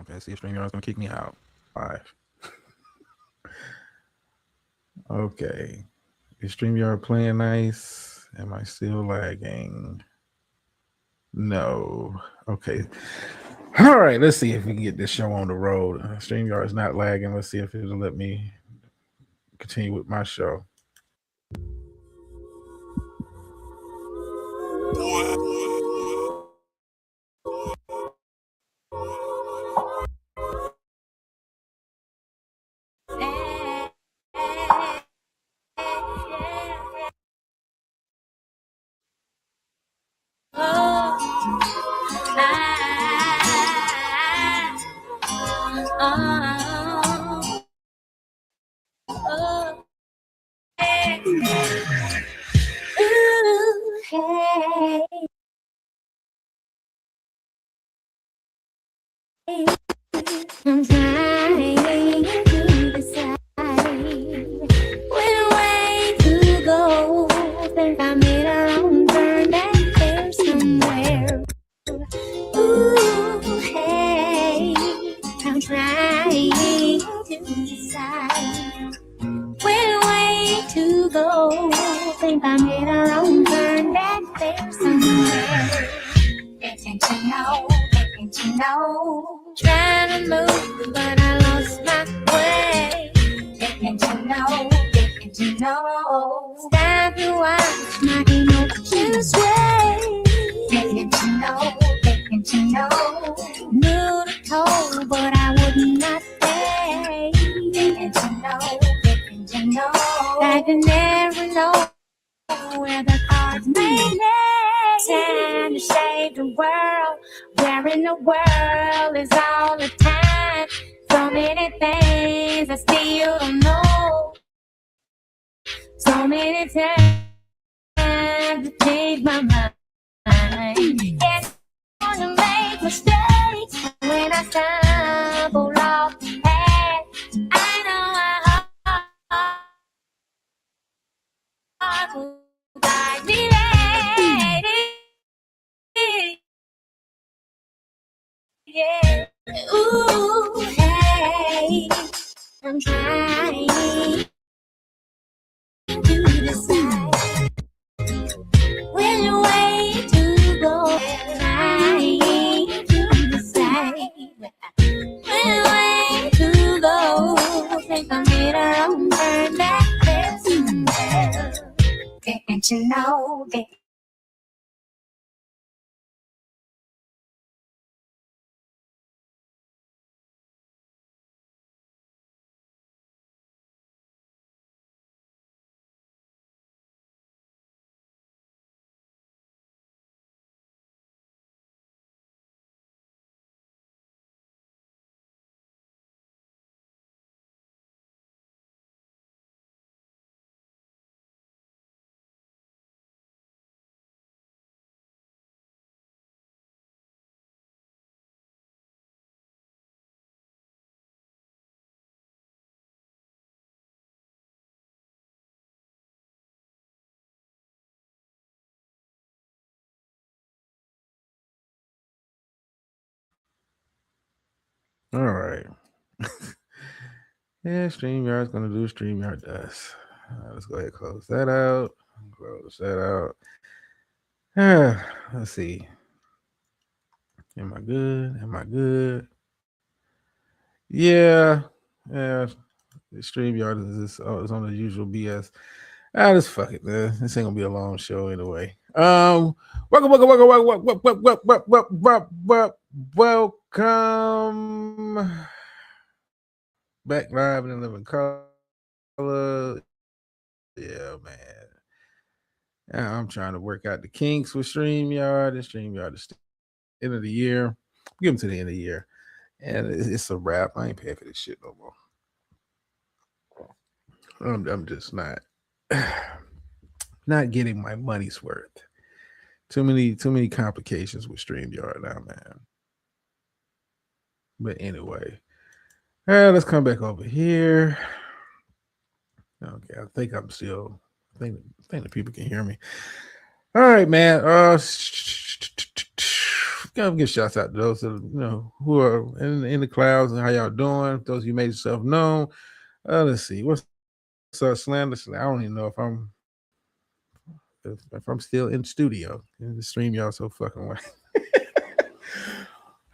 Okay, see if StreamYard's gonna kick me out. Live. Okay. Is StreamYard playing nice? Am I still lagging? No. Okay. All right. Let's see if we can get this show on the road. StreamYard is not lagging. Let's see if it'll let me continue with my show. I'm trying to decide which way to go. Think I made a wrong turn back there somewhere. Ooh, hey, I'm trying to decide which way to go. Think I made a wrong turn back there somewhere. Getting to know. Trying to move, but I lost my way. Getting to know. Stop to watch my emotions sway. Getting to know. Knew the toll, but I would not stay. Getting to know. I could never know where the cards may lay. Time to save the world. Where in the world is all the time? So many things I still don't know. So many times to change my mind. Yes, I'm gonna make mistakes when I stumble off the path. I know I will guide me there. Yeah. Ooh, hey, I'm trying to decide which way to go. Trying to decide which way to go. Think I made a wrong turn back there somewhere. Getting to know. All right. Yeah, StreamYard's gonna do StreamYard does. Let's go ahead and close that out. Close that out. Let's see. Am I good? Am I good? Yeah. Yeah. The StreamYard is on the usual BS. Just fuck it, man. This ain't gonna be a long show anyway. Welcome back live in living color. Yeah, man. I'm trying to work out the kinks with StreamYard. And StreamYard is end of the year. Give them to the end of the year. And it's a wrap. I ain't paying for this shit no more. I'm just not getting my money's worth. Too many complications with StreamYard now, man. But anyway, let's come back over here. Okay, I think the people can hear me. All right, man. gotta give shouts out to those that, who are in the clouds and how y'all doing. Those of you made yourself known. Let's see. What's up, Slander? I don't even know if I'm still in studio in the stream. Y'all so fucking way.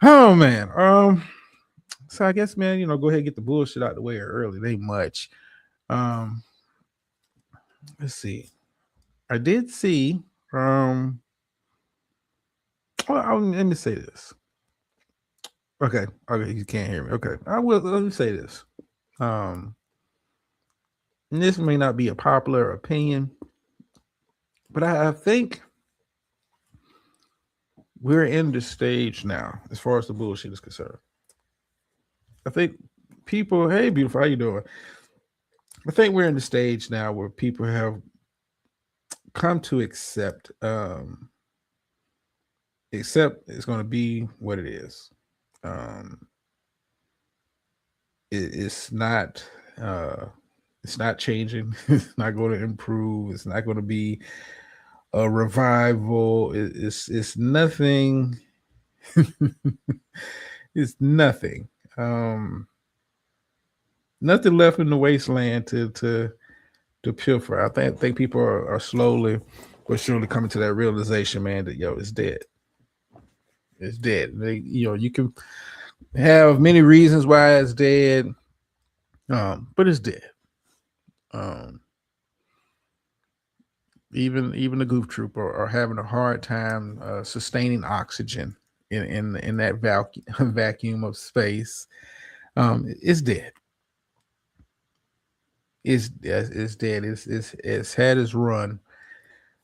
Oh man. So I guess, man, go ahead and get the bullshit out the way early. They much. Let's see. I did see. Well, let me say this. Okay, you can't hear me. Okay, I will. Let me say this. And this may not be a popular opinion, but I think we're in the stage now, as far as the bullshit is concerned. I think people, hey, beautiful, how you doing? I think we're in the stage now where people have come to accept it's going to be what it is. It's not changing. It's not going to improve. It's not going to be a revival. It's nothing. It's nothing. Nothing left in the wasteland to pilfer. I think people are slowly but surely coming to that realization, man, that it's dead. It's dead. You can have many reasons why it's dead, but it's dead. Even the Goof Troop are having a hard time sustaining oxygen in that vacuum of space. It's dead. It's dead. It's had its run.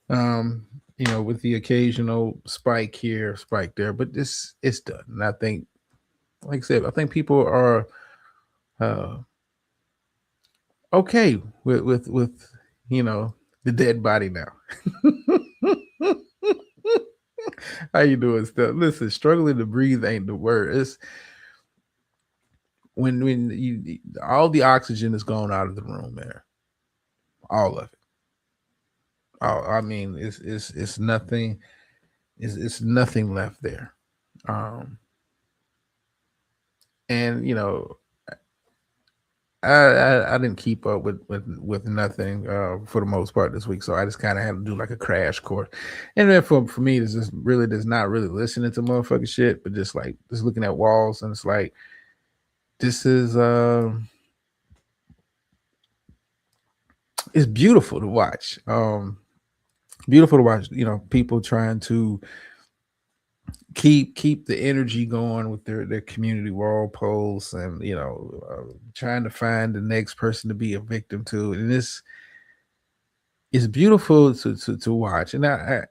With the occasional spike here, spike there, but it's done. And I think, like I said, I think people are okay with the dead body now. How you doing, Steph? Listen, struggling to breathe ain't the word. It's when you all the oxygen is gone out of the room there. All of it. I mean, it's nothing. It's nothing left there. And I didn't keep up with nothing for the most part this week, so I just kind of had to do like a crash course. And then for me, it's just really just not really listening to motherfucking shit, but just looking at walls, and it's like this is it's beautiful to watch. Beautiful to watch. People trying to keep the energy going with their community wall posts, and trying to find the next person to be a victim to, and this is beautiful to watch. And I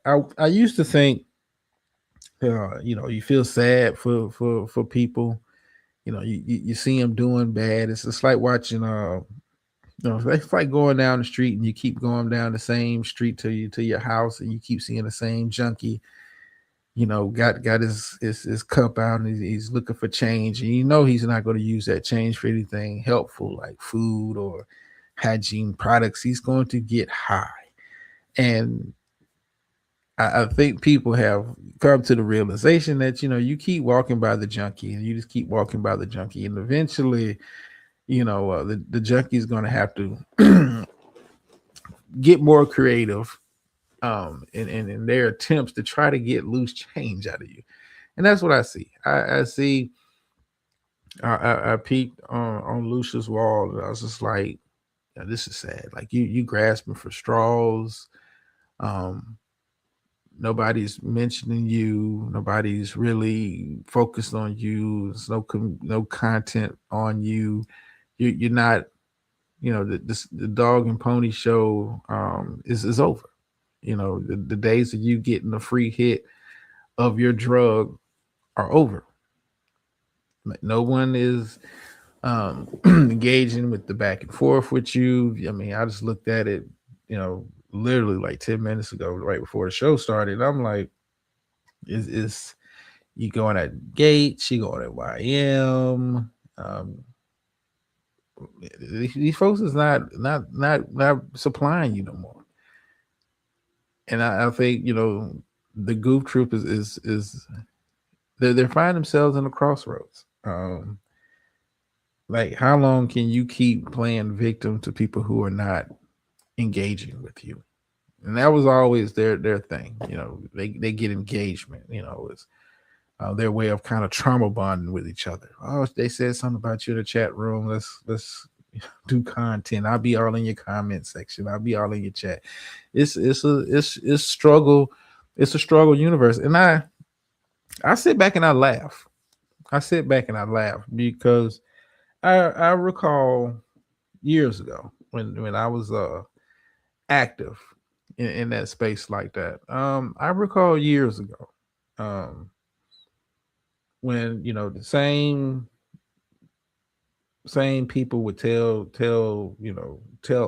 used to think you feel sad for people, you see them doing bad. It's just like watching it's like going down the street and you keep going down the same street to your house, and you keep seeing the same junkie got his cup out, and he's looking for change, and he's not going to use that change for anything helpful like food or hygiene products. He's going to get high. And I think people have come to the realization that you keep walking by the junkie, and you just keep walking by the junkie, and eventually the junkie is going to have to get more creative in their attempts to try to get loose change out of you. And that's what I see. I see. I peeked on Lucia's wall, and I was just like, this is sad. Like you grasping for straws. Nobody's mentioning you. Nobody's really focused on you. There's no content on you. You're not. The dog and pony show is over. The days of you getting a free hit of your drug are over. No one is engaging with the back and forth with you. I mean, I just looked at it, literally like 10 minutes ago, right before the show started. I'm like, is you going at Gates? You going at YM? These folks is not supplying you no more. And I think the Goof Troop is They're finding themselves in the crossroads. Like, how long can you keep playing victim to people who are not engaging with you? And that was always their thing. They get engagement. It's their way of kind of trauma bonding with each other. Oh, they said something about you in the chat room. Let's do content. I'll be all in your comment section. I'll be all in your chat. It's struggle. It's a struggle universe, and I sit back and I laugh. I sit back and I laugh because I recall years ago when I was active in that space like that. I recall years ago when the same people would tell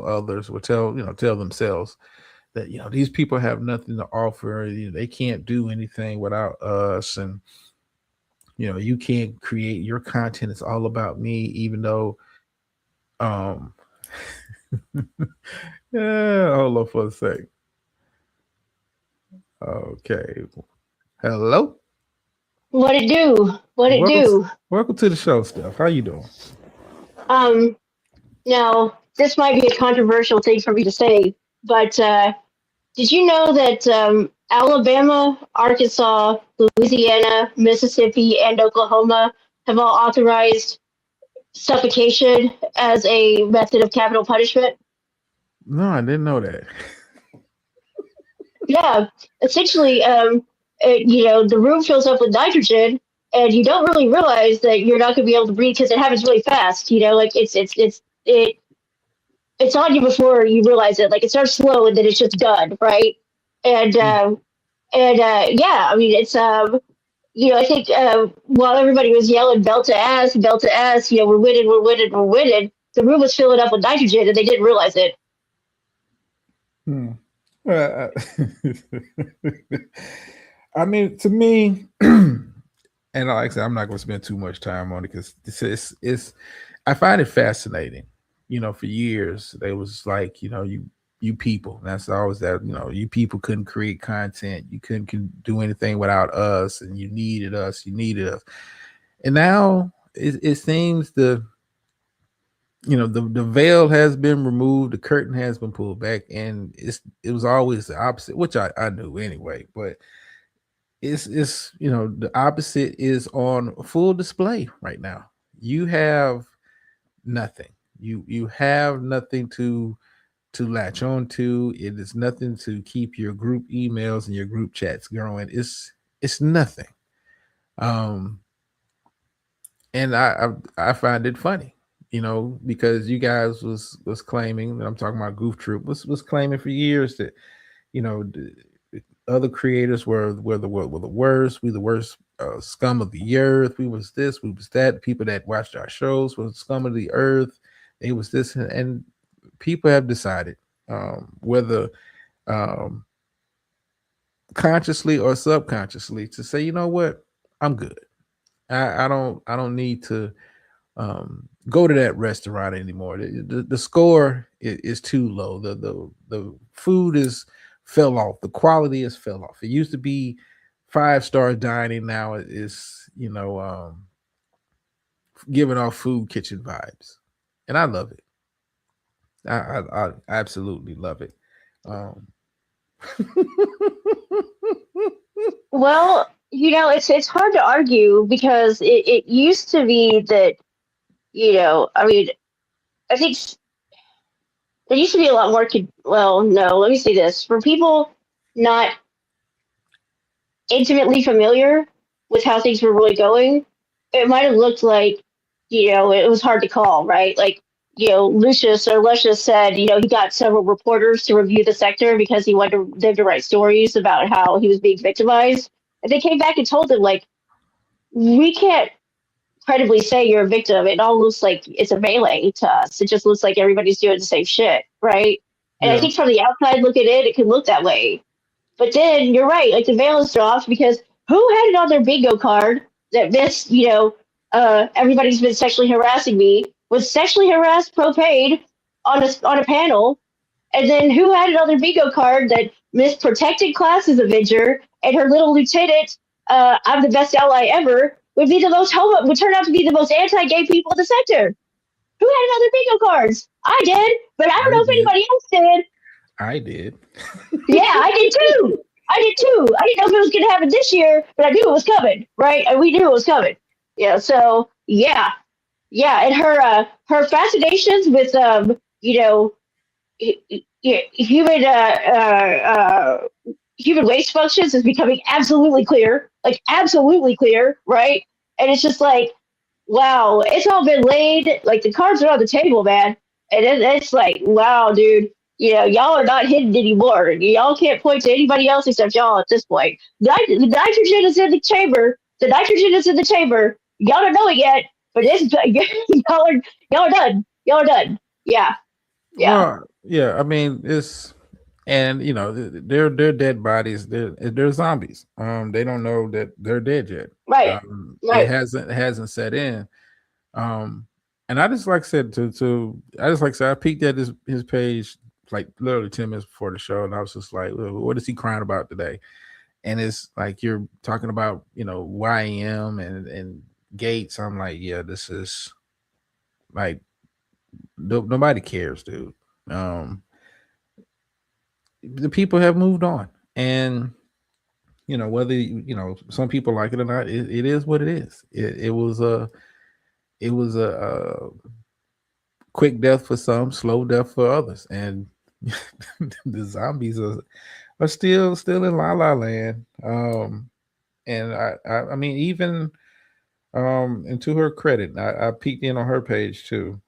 others, would tell themselves that these people have nothing to offer. They can't do anything without us, and you can't create your content. It's all about me, even though um yeah, hold on for a sec. Okay. Hello. What it do? What it Welcome, do? welcome to the show, Steph. How you doing? Now this might be a controversial thing for me to say, but did you know that Alabama, Arkansas, Louisiana, Mississippi, and Oklahoma have all authorized suffocation as a method of capital punishment? No, I didn't know that. Yeah, essentially, the room fills up with nitrogen, and you don't really realize that you're not going to be able to breathe because it happens really fast. Like it's on you before you realize it. Like it starts slow and then it's just done, right? And yeah, I mean it's I think while everybody was yelling belt to ass, we're winning, we're winning, we're winning. The room was filling up with nitrogen and they didn't realize it. Well, I mean, to me, and like I said, I'm not going to spend too much time on it because it's I find it fascinating. For years they was like, you people. That's always that. You people couldn't create content. You couldn't do anything without us, and you needed us. You needed us. And now it seems the veil has been removed, the curtain has been pulled back, and it was always the opposite, which I knew anyway, but it's the opposite is on full display right now. You have nothing. You have nothing to latch on to. It is nothing to keep your group emails and your group chats going. It's nothing. And I find it funny, because you guys was claiming, I'm talking about Goof Troop, was claiming for years that the other creators were the worst. We the worst scum of the earth. We was this, we was that. The people that watched our shows was scum of the earth. It was this, and people have decided, whether consciously or subconsciously, to say, you know what, I'm good. I don't need to go to that restaurant anymore. The score is too low. The food is fell off. The quality has fell off. It used to be 5-star dining. Now it is giving off food kitchen vibes, and I love it. I absolutely love it. Well, it's hard to argue because it used to be that, I mean, I think there used to be a lot more. Well, no, let me say this. For people not intimately familiar with how things were really going, it might have looked like, it was hard to call, right? Like, Lucius said, he got several reporters to review the sector because he wanted them to write stories about how he was being victimized. And they came back and told him, like, we can't credibly say you're a victim. It all looks like it's a melee to us. It just looks like everybody's doing the same shit, right? And I think from the outside look at it, it can look that way. But then you're right, like the veil is dropped because who had it on their bingo card that this, everybody's been sexually harassing me, was sexually harassed pro paid on a panel, and then who had it on their bingo card that Miss Protected Classes Avenger and her little lieutenant I'm the best ally ever would be the most would turn out to be the most anti-gay people in the sector. Who had other bingo cards? I did, but I don't I know if did. anybody else did. I did. Yeah, I did too. I did too. I didn't know if it was going to happen this year, but I knew it was coming, right? And we knew it was coming. Yeah. So yeah, and her fascinations with human human waste functions is becoming absolutely clear, like absolutely clear, right? And it's just like, wow, it's all been laid, like the cards are on the table, man. And it's like, wow, dude, y'all are not hidden anymore. Y'all can't point to anybody else except y'all at this point. The nitrogen is in the chamber. The nitrogen is in the chamber. Y'all don't know it yet, but y'all are done. Y'all are done. Yeah. Well, yeah. I mean, it's and they're dead bodies. They're zombies. They don't know that they're dead yet. Right. It hasn't set in. And I just like said I peeked at his page like literally 10 minutes before the show, and I was just like, what is he crying about today? And it's like you're talking about YM and Gates. I'm like, yeah, this is like nobody cares, dude. The people have moved on, and whether some people like it or not, it is what it is. It was a quick death for some, slow death for others, and the zombies are still in La La Land. And I mean, even and to her credit, I peeked in on her page too.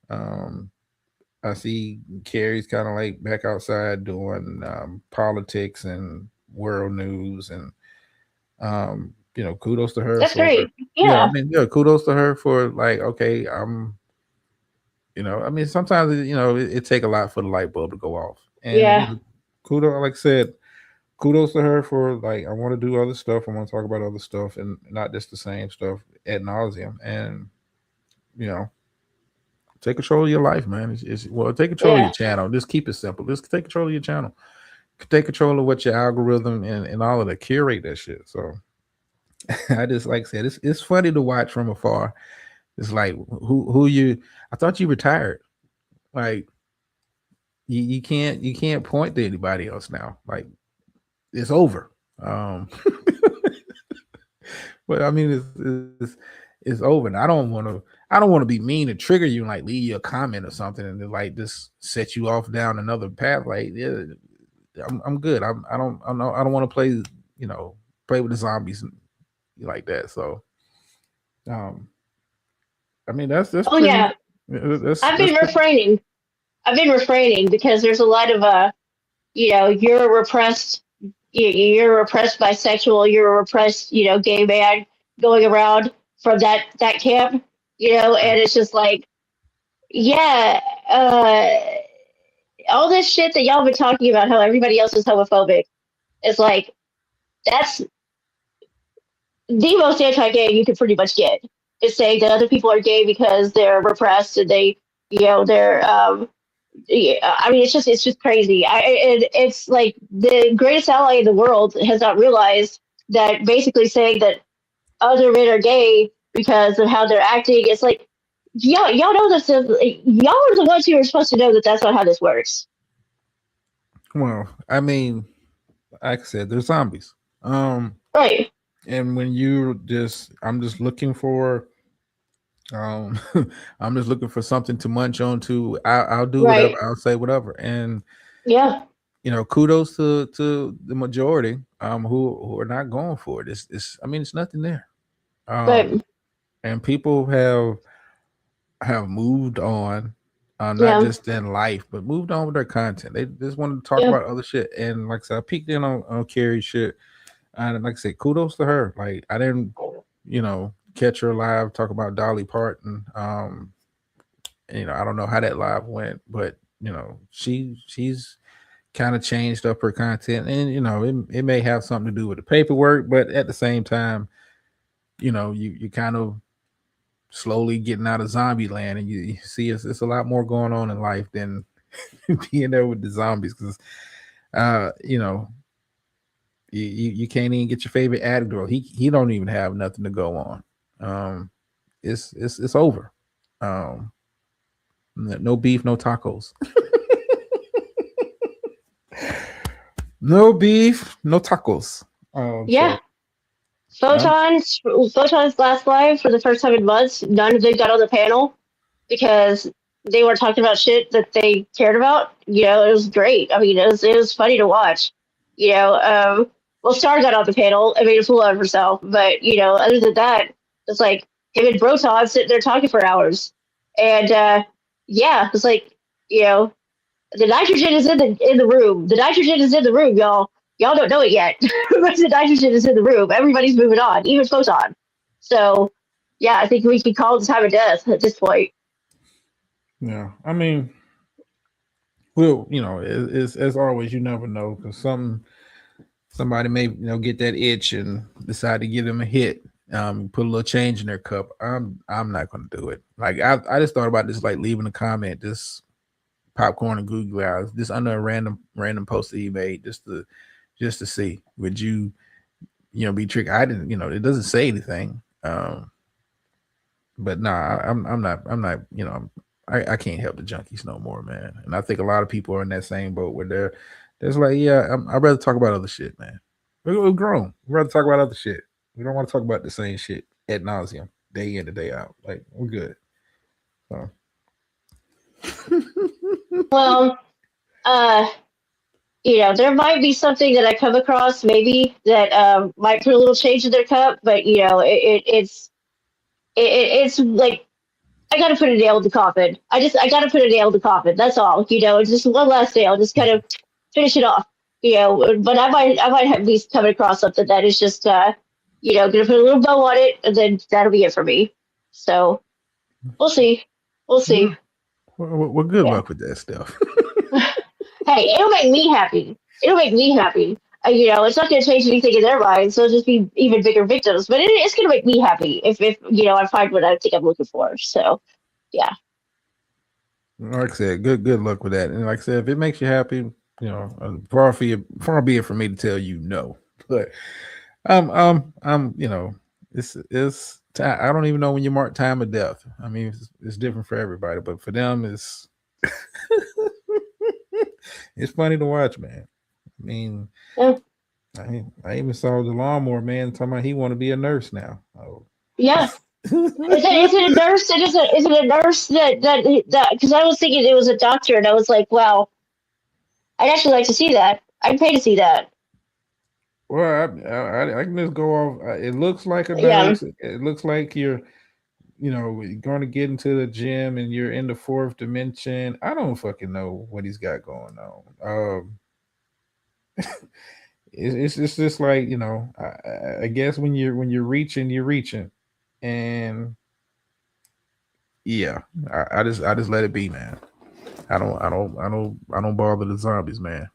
I see Carrie's kind of like back outside doing politics and world news, and kudos to her. That's great. Yeah, I mean, kudos to her for like, okay, I mean, sometimes it take a lot for the light bulb to go off. And kudos, like I said, kudos to her for like, I want to do other stuff. I want to talk about other stuff and not just the same stuff ad nauseum. And take control of your life, man. Take control of your channel. Just keep it simple. Just take control of your channel. Take control of what your algorithm and all of that. Curate that shit. So I just, like I said, it's funny to watch from afar. It's like I thought you retired. Like you can't point to anybody else now. Like it's over. But I mean, it's over. And I don't want to be mean to trigger you and like leave you a comment or something and then like just set you off down another path. Like, yeah, I'm good. I don't want to play with the zombies like that. So, I mean, that's I've been refraining. I've been refraining because there's a lot of you're a repressed bisexual, you're a repressed gay man going around from that camp, and it's just like, all this shit that y'all been talking about, how everybody else is homophobic, it's like that's the most anti-gay you could pretty much get. Is saying that other people are gay because they're repressed and they're I mean, it's just crazy. It's like the greatest ally in the world has not realized that basically saying that other men are gay because of how they're acting. It's like, y'all know this. Y'all are the ones who are supposed to know that that's not how this works. Well, I mean, like I said, they're zombies. Right. And when I'm just looking for, I'm just looking for something to munch on to. I'll do whatever. I'll say whatever. And kudos to the majority who are not going for it. I mean, it's nothing there. And people have moved on, not just in life, but moved on with their content. They just wanted to talk about other shit. And like I said, I peeked in on Carrie shit. And like I said, kudos to her. Like I didn't, catch her live talk about Dolly Parton. I don't know how that live went, but she's kind of changed up her content, and it may have something to do with the paperwork, but at the same time, you kind of slowly getting out of zombie land, and you see it's a lot more going on in life than being there with the zombies, because You can't even get your favorite addict, or he don't even have nothing to go on. It's over. No beef, no tacos. No beef, no tacos. Yeah. Photon's last live for the first time in months. None of them got on the panel because they were talking about shit that they cared about. You know, it was great. I mean, it was funny to watch. You know, well, Star got on the panel and made a fool out of herself, but you know, other than that, it's like him and Broton sitting there talking for hours, and yeah, it's like, you know, the nitrogen is in the room. The nitrogen is in the room, y'all. Y'all don't know it yet, but the nitrogen is in the room. Everybody's moving on, even Photon. So, yeah, I think we can call it the time of death at this point. Yeah, I mean, well, you know, it's as always, you never know, because somebody may, you know, get that itch and decide to give them a hit, put a little change in their cup. I'm not going to do it. Like I just thought about this, like leaving a comment, just popcorn and Google eyes, just under a random post that he made, just to see, would you know, be tricked. I didn't, you know, it doesn't say anything, but nah, I'm not, you know, I can't help the junkies no more, man. And I think a lot of people are in that same boat where they're like, yeah, I'd rather talk about other shit, man. We're grown. We'd rather talk about other shit. We don't want to talk about the same shit ad nauseum, day in and day out. Like, we're good. So. Well, you know, there might be something that I come across maybe that might put a little change in their cup, but you know, it's like, I got to put a nail in the coffin. I got to put a nail in the coffin. That's all. You know, it's just one last nail, just kind of finish it off. You know, but I might at least come across something that is just, you know, gonna put a little bow on it, and then that'll be it for me. So we'll see. We'll see. Well, good luck with that stuff. Hey, it'll make me happy. It'll make me happy. You know, it's not going to change anything in their minds. So it'll just be even bigger victims. But it's going to make me happy if you know, I find what I think I'm looking for. So, yeah. Like I said, good luck with that. And like I said, if it makes you happy, you know, far be it for me to tell you no. But I'm you know, it's I don't even know when you mark time of death. I mean, it's different for everybody, but for them, it's it's funny to watch, man. I mean, Yeah. I even saw the lawnmower man talking about he want to be a nurse now. Oh. Yeah. Is it a nurse? Is it a nurse that? Because I was thinking it was a doctor, and I was like, wow, I'd actually like to see that. I'd pay to see that. Well, I can just go off. It looks like a Yeah. nurse. It looks like you're, you know, going to get into the gym and you're in the fourth dimension. I don't fucking know what he's got going on. It's just like, you know, I guess when you're reaching, and yeah, I just let it be, man. I don't bother the zombies, man.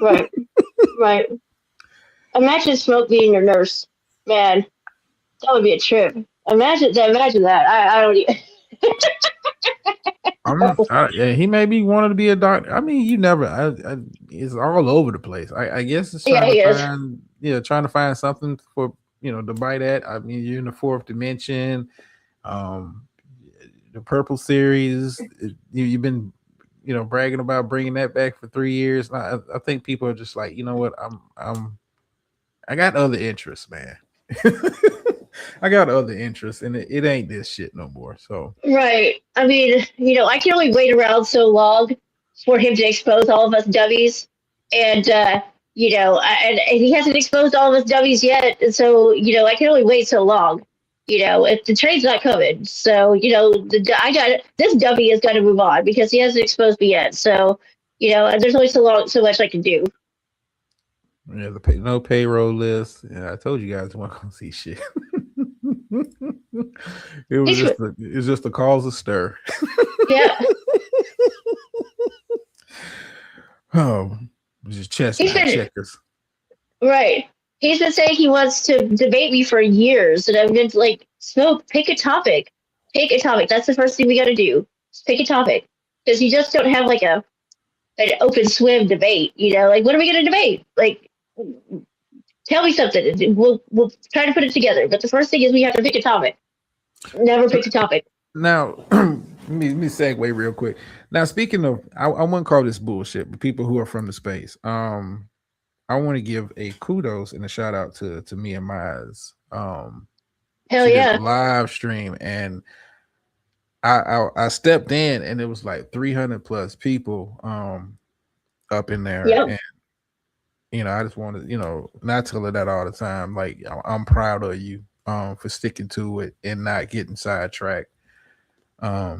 Right. Right. Imagine Smoke being your nurse, man. That would be a trip. Imagine that. I don't even. Yeah, he maybe wanted to be a doctor. I mean, you never. It's all over the place. I guess it's trying to find something for, you know, to bite at. I mean, you're in the fourth dimension. The Purple series. You've been, you know, bragging about bringing that back for 3 years. I think people are just like, you know what, I got other interests, man. I got other interests, and it ain't this shit no more. So Right. I mean, you know, I can only wait around so long for him to expose all of us dummies, and you know, and he hasn't exposed all of us dummies yet. And so, you know, I can only wait so long. You know, if the train's not coming, so you know, this dummy is got to move on because he hasn't exposed me yet. So, you know, there's only so much I can do. yeah, no payroll list. Yeah, I told you guys weren't gonna see shit. It's just a cause of stir. Yeah. Oh, just chestnut checkers. Right. He's been saying he wants to debate me for years, and I've been like, Smoke, pick a topic. Pick a topic. That's the first thing we got to do. Just pick a topic, because you just don't have like an open swim debate. You know, like, what are we going to debate? Like, Tell me something. We'll try to put it together. But the first thing is we have to pick a topic. Never picked a topic. Now, let me segue real quick. Now, speaking of, I wouldn't call this bullshit, but people who are from the space, I want to give a kudos and a shout out to Mia Mize. Hell She did yeah. a live stream, and I stepped in, and it was like 300 plus people up in there, Yep. and I just wanted, not tell her that all the time. Like, I'm proud of you for sticking to it and not getting sidetracked. I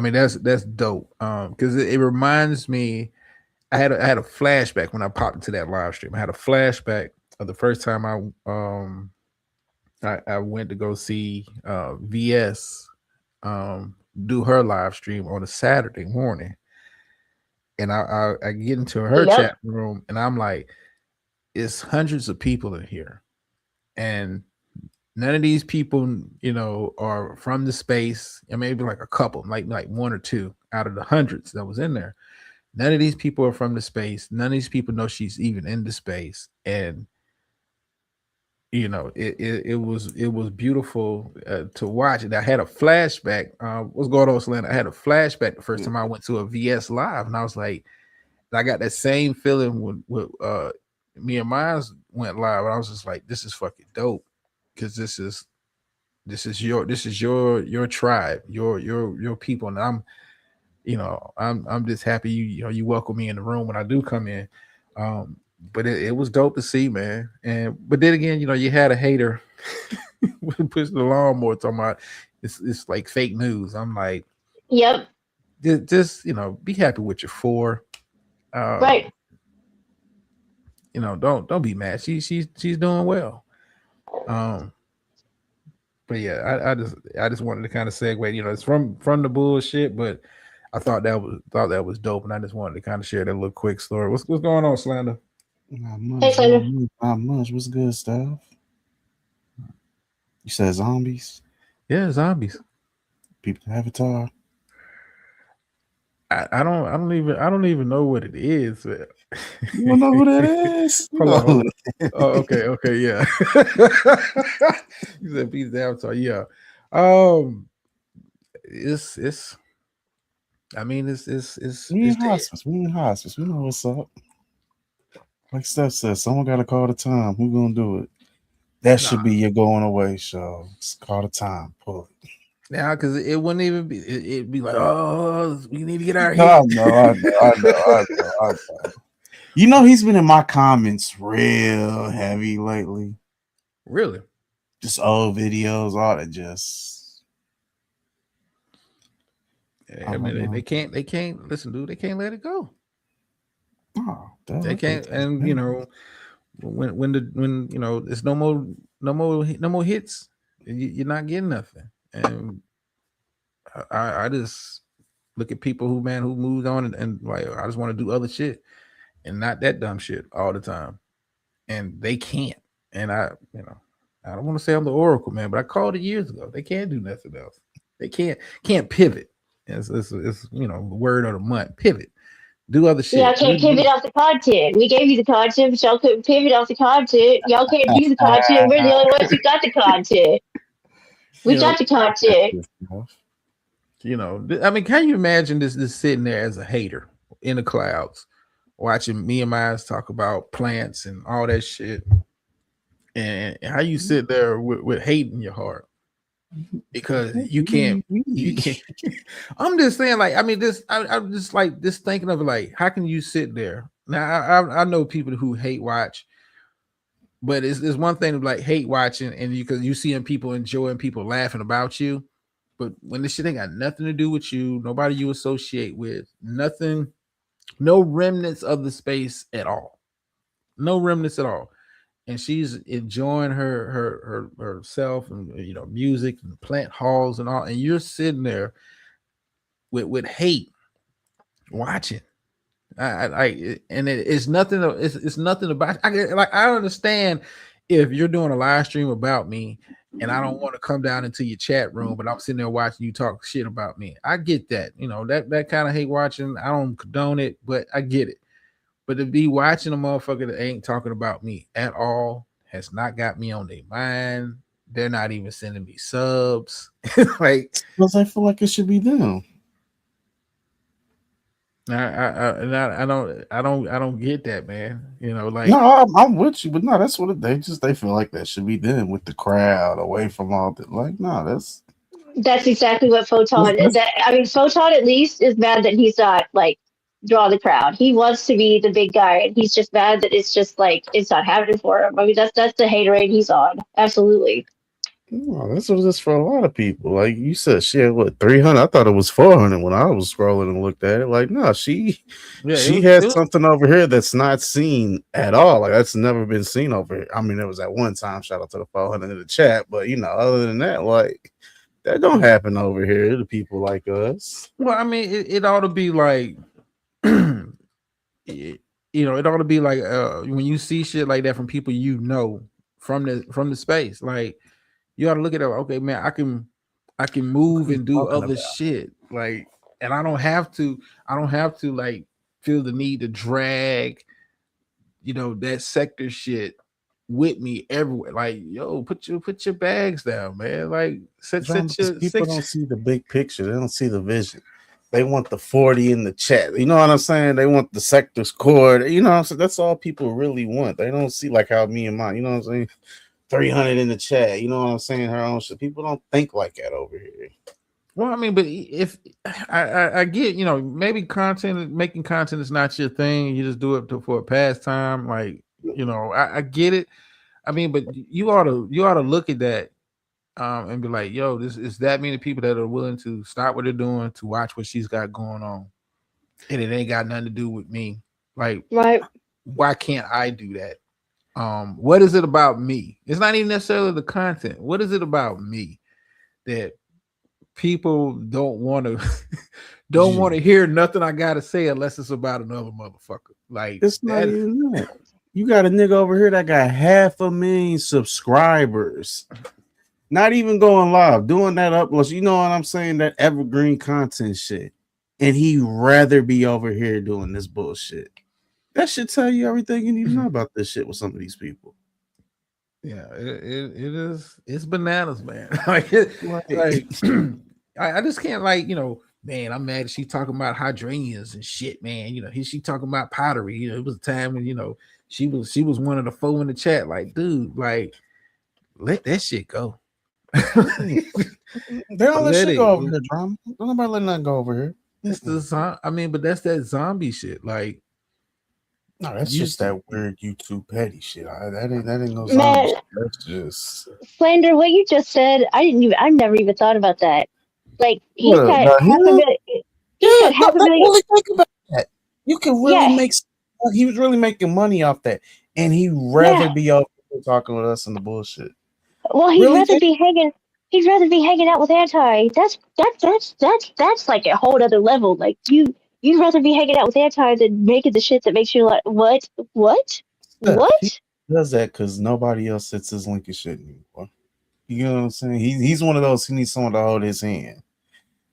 mean, that's dope. Because it reminds me, I had a flashback when I popped into that live stream. I had a flashback of the first time I went to go see VS do her live stream on a Saturday morning. And I get into her Yep. chat room, and I'm like, it's hundreds of people in here, and none of these people, are from the space. And maybe like a couple, like one or two out of the hundreds that was in there. None of these people are from the space. None of these people know she's even in the space, and it was beautiful to watch. And I had a flashback. What's going on, Selena? I had a flashback the first time I went to a VS live, and I was like, I got that same feeling when me and mine went live, and I was just like, this is fucking dope, because this is your tribe, your people, and I'm just happy you welcome me in the room when I do come in. But it was dope to see, man. But then again, you had a hater pushing the lawnmower talking about it's like fake news. I'm like, Yep. just be happy with your 4. Right. Don't be mad. She's doing well. But yeah, I just wanted to kind of segue. It's from the bullshit, but I thought that was dope, and I just wanted to kind of share that little quick story. What's going on, Slander? Not much. Hey, Slander. Not much. What's good, stuff? You said zombies? Yeah, zombies. People Avatar. I don't even know what it is. You don't know who that is? Hold on. Oh, okay, yeah. You said Peace Avatar, yeah. It's. I mean, it's We in it's dead. hospice. We in hospice. We know what's up. Like Steph said, someone got to call the time. Who gonna do it? That should be your going away show. Just call the time. Pull it. Now, because it wouldn't even be. It'd be like, oh, we need to get out of here. I know. You know, he's been in my comments real heavy lately. Really? Just old videos, all that. Just. I mean, they can't listen, dude. They can't let it go. Oh, They can't, and when there's no more hits, you're not getting nothing. And I just look at people who moved on and like, I just want to do other shit and not that dumb shit all the time, and they can't. And I don't want to say I'm the oracle, man, but I called it years ago. They can't do nothing else. They can't pivot. It's the word of the month. Pivot. Do other shit. Y'all can't pivot off the content. We gave you the content, but y'all couldn't pivot off the content. Y'all can't do the content. We're the only ones who got the content. We got the content. I mean, can you imagine this sitting there as a hater in the clouds, watching me and my eyes talk about plants and all that shit, and how you sit there with hate in your heart because you can't. I'm just saying, like, I mean, I'm just like this thinking of like, how can you sit there? Now, I know people who hate watch, but it's one thing to like hate watching and because you seeing people enjoying people laughing about you. But when this shit ain't got nothing to do with you, nobody you associate with, nothing, no remnants of the space at all, no remnants at all, and she's enjoying herself and music and plant halls and all, and you're sitting there with hate watching. It's nothing. It's nothing about. I understand if you're doing a live stream about me and I don't want to come down into your chat room, but I'm sitting there watching you talk shit about me. I get that. That kind of hate watching. I don't condone it, but I get it. But to be watching a motherfucker that ain't talking about me at all has not got me on their mind. They're not even sending me subs. Like, Because I feel like it should be them. I don't get that, man. You know, like, No, I'm with you, but no, that's what they feel like that should be them with the crowd away from all that. Like, no, That's exactly what Photon. that's Photon at least is mad that he's not like draw the crowd. He wants to be the big guy, and he's just mad that it's just like it's not happening for him. I mean, that's the haterade he's on. Absolutely. no, that's what it is for a lot of people. Like you said, she had what 300. I thought it was 400 when I was scrolling and looked at it. Like, no, she has something over here that's not seen at all. Like that's never been seen over here. I mean, there was at one time. Shout out to the 400 in the chat, but other than that, like that don't happen over here to people like us. Well, I mean, it ought to be like, it ought to be like when you see shit like that from people from the space, like you ought to look at it. Okay, man, I can move and do other shit, like, and I don't have to like feel the need to drag, that sector shit with me everywhere. Like, yo, put your bags down, man. Like, people don't see the big picture. They don't see the vision. They want the 40 in the chat. You know what I'm saying? They want the sector scored. You know what I'm saying? That's all people really want. They don't see like how me and mine, you know what I'm saying? 300 in the chat. You know what I'm saying? Her own shit. People don't think like that over here. Well, I mean, but if I get, maybe making content is not your thing. You just do it for a pastime. Like, I get it. I mean, but you ought to look at that and be like, yo, this is that many people that are willing to stop what they're doing to watch what she's got going on, and it ain't got nothing to do with me. Like, right? Why can't I do that? What is it about me? It's not even necessarily the content. What is it about me that people don't want to hear nothing I gotta say unless it's about another motherfucker? Like, it's not even that. You got a nigga over here that got 500,000 subscribers. Not even going live, doing that upload. You know what I'm saying? That evergreen content shit. And he rather be over here doing this bullshit. That should tell you everything you need to know about this shit with some of these people. Yeah, it is. It's bananas, man. I just can't, man, I'm mad she talking about hydrangeas and shit, man. She talking about pottery. It was a time when, she was one of the 4 in the chat. Like, dude, like, let that shit go. They don't let shit go over here, drama. Don't nobody let nothing go over here. It's but that's that zombie shit. Like, no, that's just that weird YouTube petty shit. That ain't no zombie shit. That's just Slander. What you just said, I never even thought about that. Like, he's got half a million. Really think about that. You can really make. He was really making money off that, and he'd rather be out here talking with us and the bullshit. Well, he'd rather be hanging out with Anti. That's like a whole other level. Like, you'd rather be hanging out with Anti than making the shit that makes you like, what? He does that because nobody else sets his link and shit anymore. You know what I'm saying? He's one of those. He needs someone to hold his hand.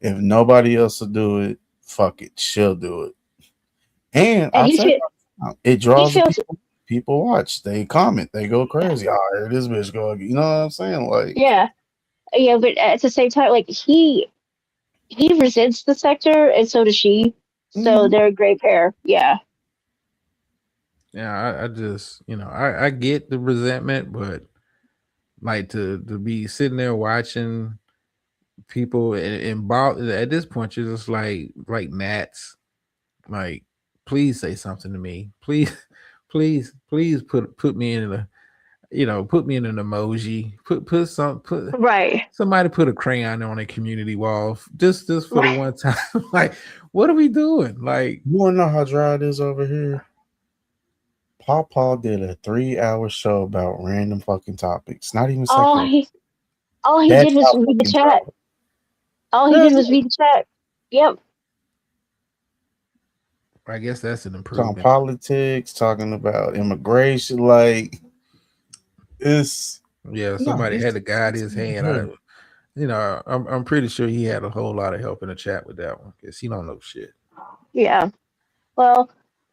If nobody else will do it, fuck it, she'll do it. And it draws people watch, they comment, they go crazy. Oh, here this bitch go. You know what I'm saying? Like, yeah, but at the same time, like he resents the sector, and so does she. So they're a great pair. Yeah. Yeah, I just, I get the resentment, but like to be sitting there watching people involved at this point, you're just like gnats. Like, please say something to me. Please put me in put me in an emoji. Somebody put a crayon on a community wall just for the one time. Like, what are we doing? Like, you wanna know how dry it is over here? Paw did a 3-hour show about random fucking topics. Not even all he did was read the chat. All he did was read the chat. Yep. I guess that's an improvement. Talking politics, talking about immigration, like it's somebody had to guide his hand. I'm pretty sure he had a whole lot of help in the chat with that one because he don't know shit. Yeah. Well,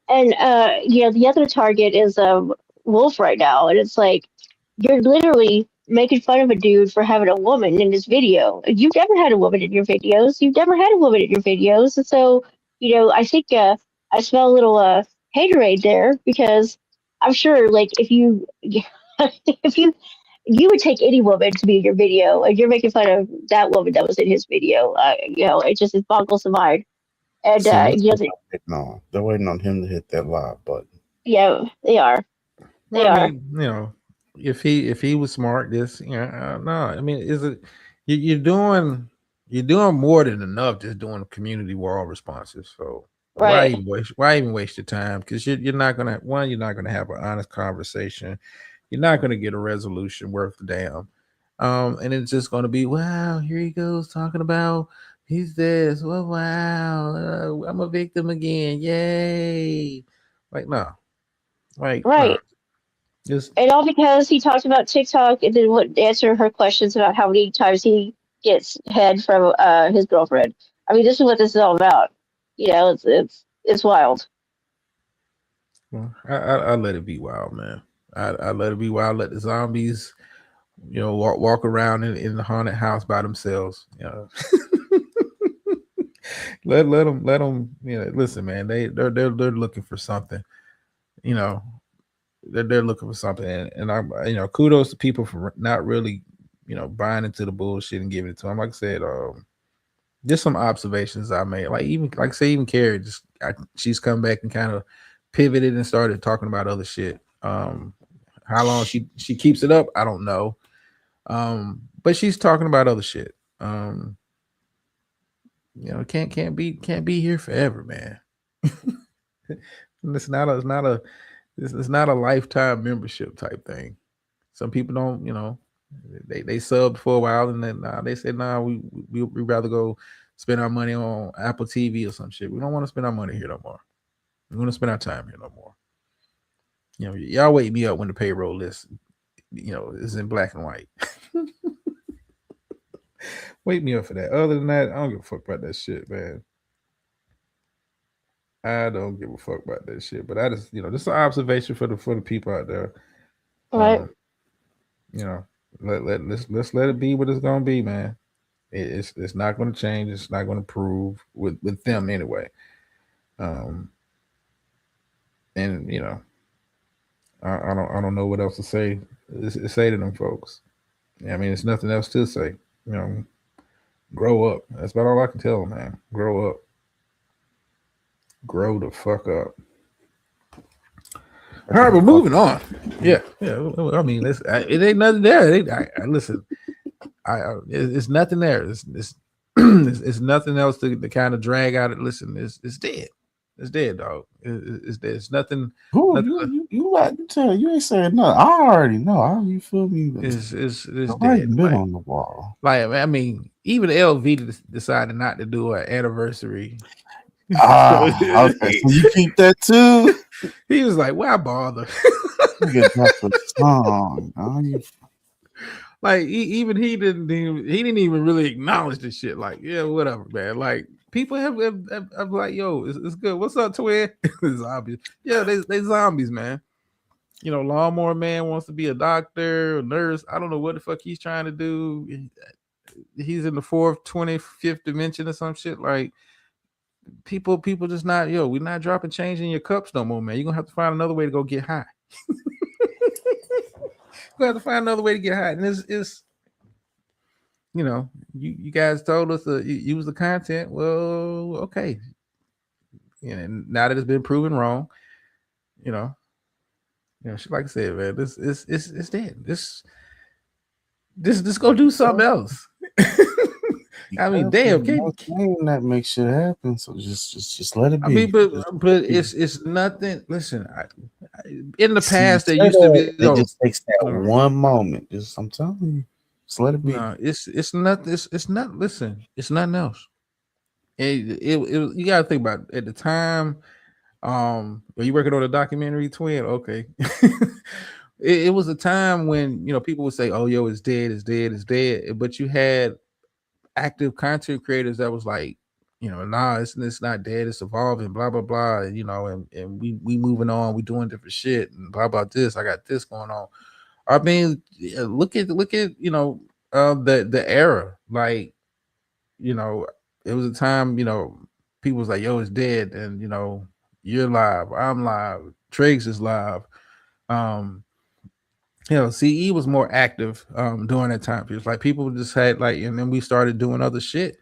And the other target is Wolf right now, and it's like you're literally making fun of a dude for having a woman in his video. You've never had a woman in your videos. You've never had a woman in your videos, and so I think I smell a little haterade there because I'm sure like if you if you would take any woman to be in your video, and you're making fun of that woman that was in his video. It boggles the mind. And See, that's what they're waiting on him to hit that live button. yeah, they are. They Well, I are. mean, if he was smart, no, I mean, is it you're doing more than enough just doing community wall responses. So Right. why even waste your time? Because you're not gonna have an honest conversation. You're not gonna get a resolution worth a damn. And it's just gonna be, wow, here he goes talking about he's this. Well, wow, I'm a victim again. Yay! Like no, like Right. no. Just And all because he talked about TikTok and then would answer her questions about how many times he gets head from his girlfriend. I mean, this is what this is all about. It's wild. well, I let it be wild, man. I let it be wild. Let the zombies, walk around in the haunted house by themselves. Let them. Listen, man. They're looking for something. They're looking for something, and I kudos to people for not really buying into the bullshit and giving it to them. Like I said, just some observations I made. Like even Carrie, she's come back and kind of pivoted and started talking about other shit. How long she keeps it up, I don't know. But she's talking about other shit. Can't be here forever, man. It's not a lifetime membership type thing. Some people don't, they subbed for a while and then they said, nah, we rather go spend our money on Apple TV or some shit. We don't want to spend our money here no more. We want to spend our time here no more. Y'all wake me up when the payroll list, is in black and white. Wake me up for that. Other than that, I don't give a fuck about that shit, man. I don't give a fuck about that shit. But I just, just an observation for the people out there. Right. Let's let it be what it's gonna be, man. It's not gonna change. It's not gonna prove with them anyway. And I don't know what else to say to them folks. I mean, it's nothing else to say. Grow up. That's about all I can tell them, man. Grow up. Grow the fuck up. All right, but moving on. Yeah. I mean, it ain't nothing there. Listen. It's nothing there. It's nothing else to kind of drag out. Listen, it's dead. It's dead, dog. It's dead. It's nothing. You like to tell you ain't saying nothing. I already know. You feel me? It's dead. Been on the wall. Like, I mean, even LV decided not to do an anniversary. Okay, so you keep that too. He was like, "Why bother?" Like he didn't even really acknowledge the shit. Like, yeah, whatever, man. Like people have like, yo, it's good. What's up, twin? It's obvious. Yeah, they zombies, man. Lawnmower Man wants to be a doctor, a nurse. I don't know what the fuck he's trying to do. He's in the 4th, 25th dimension or some shit. Like people just not, we're not dropping change in your cups no more, man. You're gonna have to find another way to go get high. We have to find another way to get high. And it's you guys told us to use the content. Well, okay. And now that it's been proven wrong, like I said, man, it's dead. This go do something else. I mean, damn, that makes shit happen. So just let it be. I mean, but it's nothing. Listen, in the past, there used to be. It just takes that one moment. I'm telling you, just let it be. No, it's nothing. It's not. Listen, it's nothing else. You gotta think about it. At the time. Are you working on a documentary, twin? Okay. It was a time when people would say, "Oh, yo, it's dead, it's dead, it's dead," but you had active content creators that was like, nah, it's not dead, it's evolving, blah blah blah, and we moving on, we doing different shit, and blah blah this. I got this going on. I mean, look at the era. Like, it was a time, people was like, yo, it's dead, and you're live, I'm live, Triggs is live. CE was more active during that time. It was like people just had like, and then we started doing other shit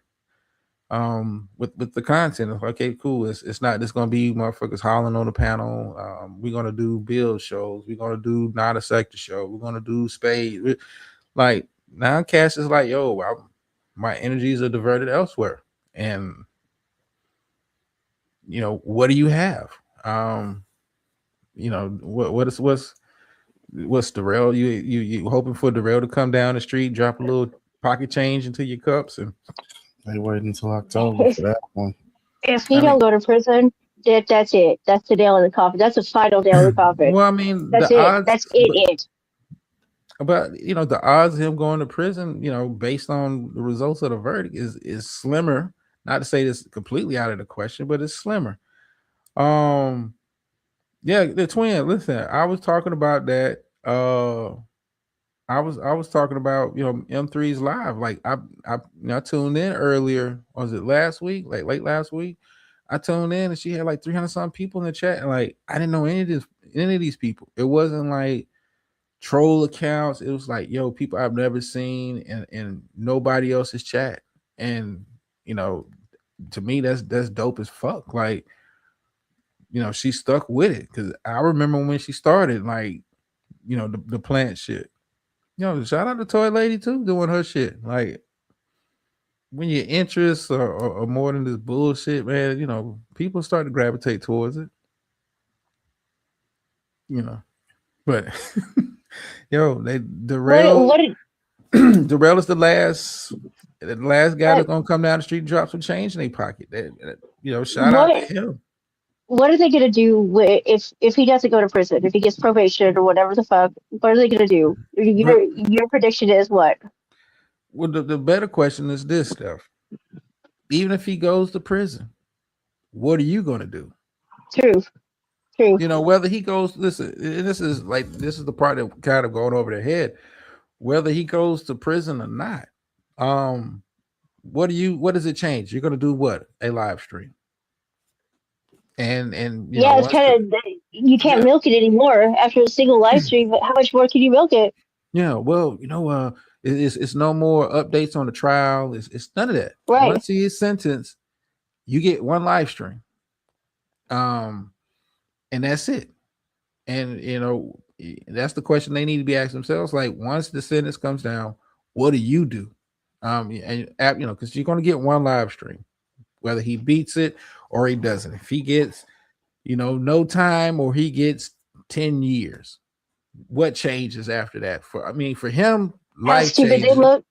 with the content. Of, okay, cool. It's not just gonna be motherfuckers hollering on the panel. We're gonna do build shows. We're gonna do not a sector show. We're gonna do spade. Like now, Cash is like, yo, my energies are diverted elsewhere, and what do you have? What's Darrell? You hoping for Darrell to come down the street, drop a little pocket change into your cups, and they wait until October for that one. If he don't go to prison, that's it. That's the nail in the coffin. That's the final nail in the coffin. Well, I mean, that's it. Odds, that's it. But the odds of him going to prison, based on the results of the verdict, is slimmer. Not to say this completely out of the question, but it's slimmer. Yeah, the twin. Listen, I was talking about that. I was talking about M3's live. Like I tuned in earlier. Was it last week? Like late last week? I tuned in and she had like 300 some people in the chat, and like I didn't know any of these people. It wasn't like troll accounts. It was like, yo, people I've never seen, and nobody else's chat. And to me, that's dope as fuck. Like, she stuck with it, because I remember when she started, like, the plant shit. Shout out to Toy Lady too, doing her shit. Like, when your interests are more than this bullshit, man, people start to gravitate towards it. But Darrell Darrell is the last guy that's gonna come down the street and drop some change in their pocket. Shout out to him. What are they gonna do if he doesn't go to prison? If he gets probation or whatever the fuck, what are they gonna do? Your prediction is what? Well, the better question is this stuff. Even if he goes to prison, what are you gonna do? True. Whether he goes, listen, this is the part that kind of going over their head. Whether he goes to prison or not, what does it change? You're gonna do what? A live stream. And it's kind of, you can't milk it anymore after a single live stream. But how much more can you milk it? Yeah, well, it's no more updates on the trial. It's none of that. Right. Once he is sentenced, you get one live stream, and that's it. And that's the question they need to be asking themselves. Like, once the sentence comes down, what do you do? Because you're going to get one live stream, whether he beats it or he doesn't. If he gets, no time, or he gets 10 years, what changes after that? For him, life stupid changes. They look.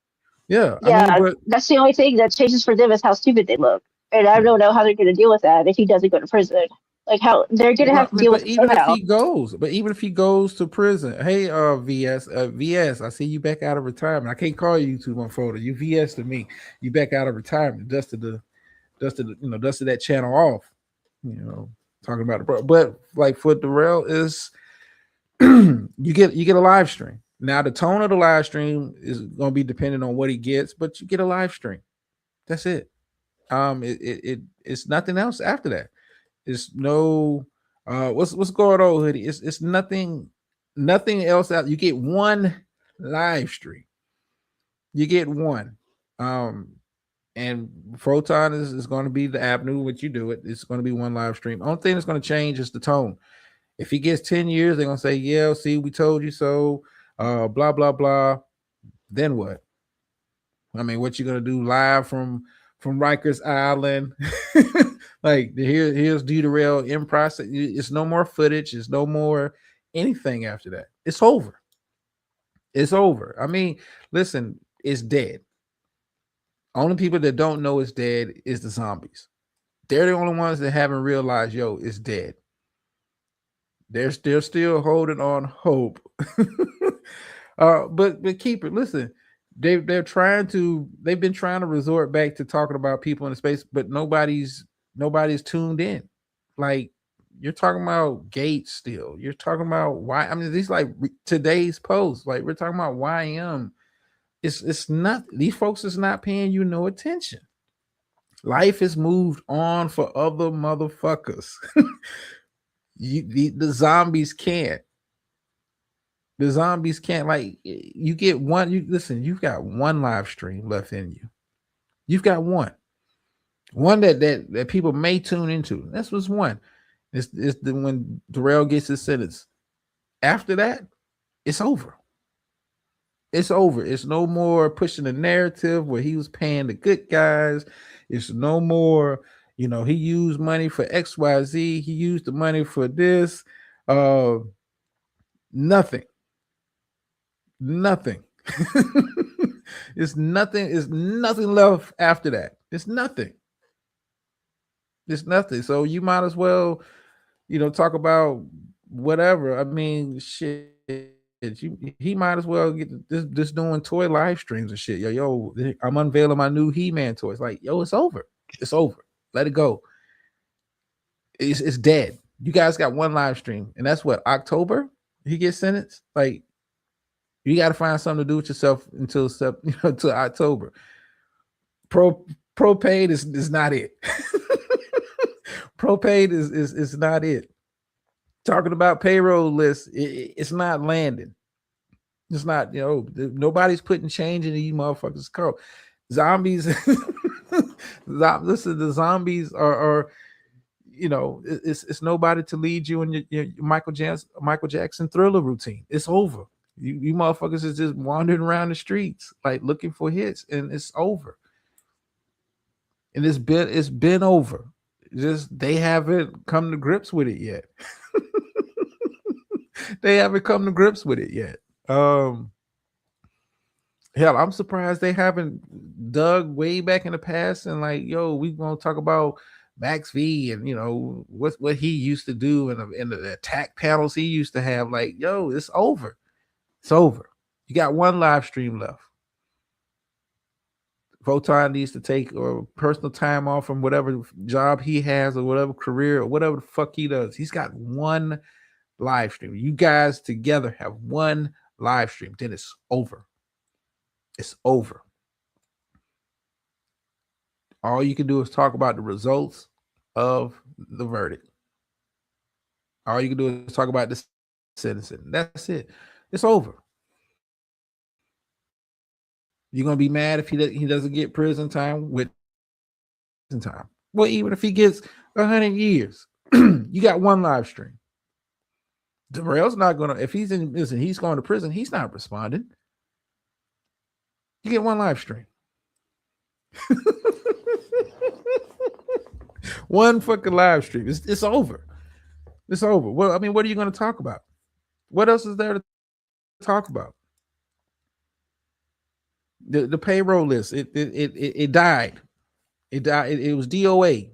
Yeah. But that's the only thing that changes for them is how stupid they look. And I don't know how they're going to deal with that if he doesn't go to prison. Like, how they're going to have to deal with it somehow. Even if he goes to prison, hey, VS, I see you back out of retirement. I can't call you YouTube Unfolded. You VS to me. You back out of retirement. Dusted that channel off. Talking about it. But like for Darrell is, you get a live stream. Now the tone of the live stream is going to be dependent on what he gets, but you get a live stream. That's it. It's nothing else after that. It's no what's going on, Hoodie? It's nothing else out. You get one live stream. You get one. And Photon is going to be the avenue which you do it. It's going to be one live stream. Only thing that's going to change is the tone. If he gets 10 years, they're going to say, yeah, see, we told you so, blah, blah, blah. Then what? What you going to do live from Rikers Island? Like, here's D Darrell in process. It's no more footage. It's no more anything after that. It's over. It's over. Listen, it's dead. Only people that don't know it's dead is the zombies. They're the only ones that haven't realized, yo, it's dead. They're still holding on hope. But keep it. Listen, they've been trying to resort back to talking about people in the space, but nobody's tuned in. Like, you're talking about Gates still. You're talking about why. I mean, these like today's post. Like, we're talking about YM. It's not, these folks is not paying you no attention. Life has moved on for other motherfuckers. The zombies can't. The zombies can't. Like, you get one. Listen. You've got one live stream left in you. You've got one that people may tune into. That's what's one. It's the when Darrell gets his sentence. After that, it's over. It's over. It's no more pushing the narrative where he was paying the good guys. It's no more, he used money for XYZ. He used the money for this. Nothing. It's nothing left after that. It's nothing. So you might as well, talk about whatever. I mean, shit. He might as well get this doing toy live streams and shit. Yo, I'm unveiling my new He-Man toys. Like, yo, it's over. It's over. Let it go. It's dead. You guys got one live stream, and that's what, October he gets sentenced. Like, you got to find something to do with yourself until October. Pro-paid is not it. Pro-paid is not it. Talking about payroll lists, it's not landing. It's not, nobody's putting change in these motherfuckers' code. Zombies, listen, the zombies are it's nobody to lead you in your Michael Jackson Thriller routine. It's over. You motherfuckers is just wandering around the streets like looking for hits, and it's over. And it's been over. Just they haven't come to grips with it yet. They haven't come to grips with it yet. Hell, I'm surprised they haven't dug way back in the past and like, yo, we gonna talk about Max V and what he used to do in the attack panels he used to have. Like, yo, it's over. It's over. You got one live stream left. Photon needs to take or personal time off from whatever job he has or whatever career or whatever the fuck he does. He's got one live stream. You guys together have one live stream. Then it's over. It's over. All you can do is talk about the results of the verdict. All you can do is talk about the sentencing. That's it. It's over. You're gonna be mad if he doesn't get prison time with prison time. Well, even if he gets 100 years, you got one live stream. Darrell's not gonna. If he's he's going to prison. He's not responding. You get one live stream. One fucking live stream. It's over. It's over. Well, I mean, what are you going to talk about? What else is there to talk about? The payroll list. It died. It died. It was DOA.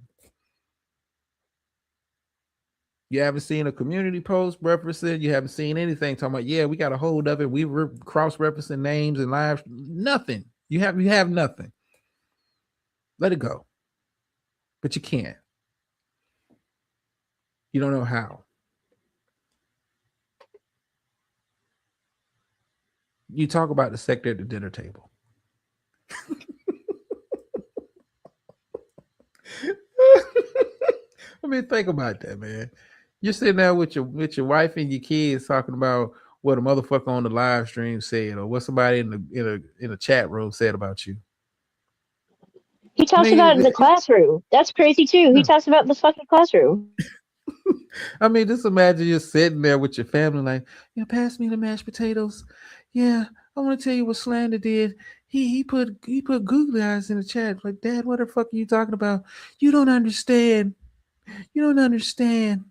You haven't seen a community post referencing. You haven't seen anything talking about, yeah, we got a hold of it. We were cross-referencing names and lives. Nothing. You have nothing. Let it go. But you can't. You don't know how. You talk about the sector at the dinner table. I mean, think about that, man. You're sitting there with your wife and your kids talking about what a motherfucker on the live stream said or what somebody in the chat room said about you. He talks about it in the classroom. That's crazy too. He talks about the fucking classroom. I mean, just imagine you're sitting there with your family like, yeah, pass me the mashed potatoes. Yeah, I want to tell you what Slander did. He put googly eyes in the chat. Like, Dad, what the fuck are you talking about? You don't understand. You don't understand.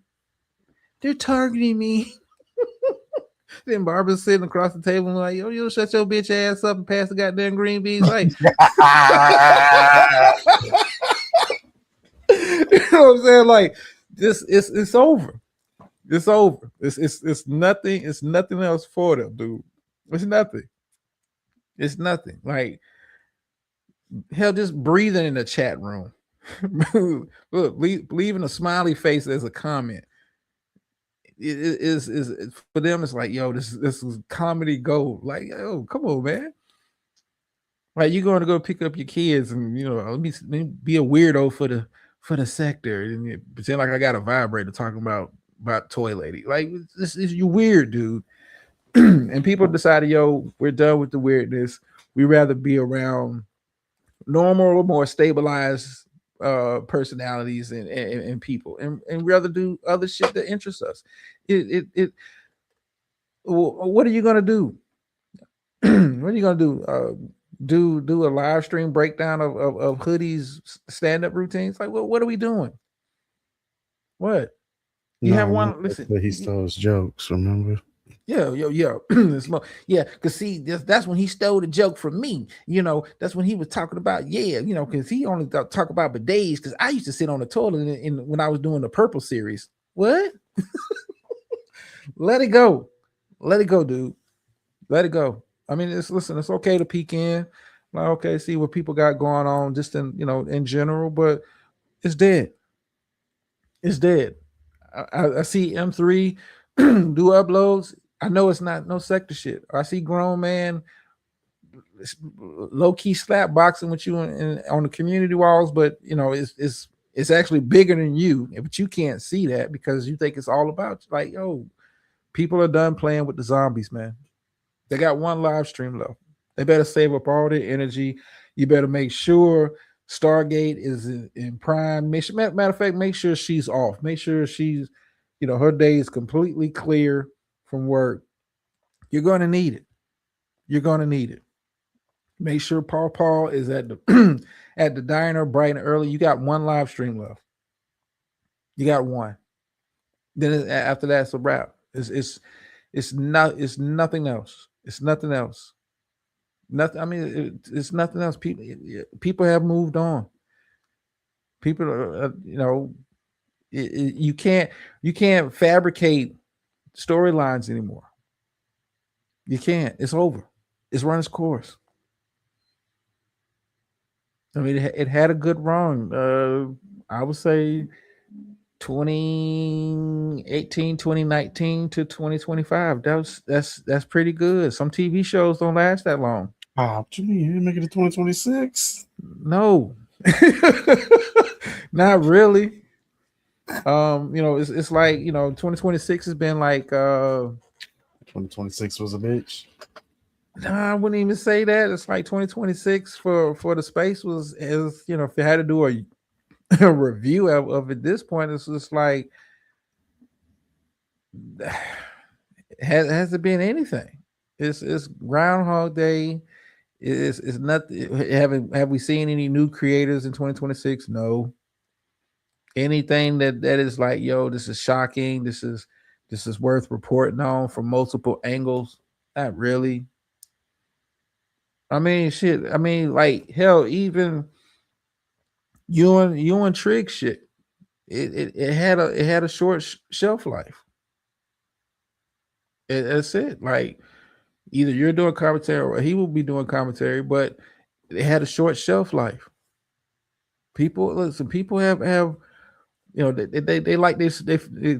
They're targeting me. Then Barbara's sitting across the table like, yo, you'll shut your bitch ass up and pass the goddamn green beans. Like, you know what I'm saying? Like, this it's over. It's over. It's nothing. It's nothing else for them, dude. It's nothing. It's nothing. Like hell, just breathing in the chat room. Look, leaving a smiley face as a comment is for them. It's like, yo, this is comedy gold. Like, yo, come on, man. Like you're going to go pick up your kids and let me be a weirdo for the sector and you pretend like I got a vibrator talking about Toy Lady. Like this is you weird, dude. And people decided, yo, we're done with the weirdness. We rather be around normal, more stabilized personalities and people, and rather do other shit that interests us. What are you gonna do? What are you gonna do? Do a live stream breakdown of Hoodie's stand-up routines? Like, well, what are we doing? What? You have one. Listen, he stole his jokes. Remember? Yeah. Yeah, because see, that's when he stole the joke from me. That's when he was talking about, because he only talk about bidets, because I used to sit on the toilet when I was doing the Purple series. What? Let it go. Let it go, dude. Let it go. I mean, it's okay to peek in. Like, okay, see what people got going on just in general, but it's dead. It's dead. I see M3 do uploads. I know it's not no sector shit. I see grown man low key slap boxing with you on the community walls, but it's actually bigger than you, but you can't see that because you think it's all about you. Like, yo, people are done playing with the zombies, man. They got one live stream left. They better save up all their energy. You better make sure Stargate is in prime. Matter of fact, make sure she's off. Make sure she's, her day is completely clear from work. You're going to need it. You're going to need it. Make sure Paul is at the at the diner bright and early. You got one live stream left. You got one. Then after that, it's a wrap. It's nothing else. It's nothing else. Nothing. I mean, it's nothing else. People have moved on. People are, you can't fabricate storylines anymore. You can't. It's over. It's run its course. I mean, it had a good run. I would say 2018, 2019 to 2025. That's pretty good. Some TV shows don't last that long. What you mean? You didn't make it to 2026? No. Not really. It's like 2026 has been like 2026 was a bitch. Nah, I wouldn't even say that. It's like 2026 for the space was, if you had to do a review of at this point, it's just like has it been anything? It's Groundhog Day. It's nothing. Have we seen any new creators in 2026? No. Anything that is like, yo, this is shocking. This is worth reporting on from multiple angles. Not really. I mean, shit. I mean, like, hell, even you and Trig shit. It had a short shelf life. That's it. Like, either you're doing commentary or he will be doing commentary, but it had a short shelf life. People have they like this. They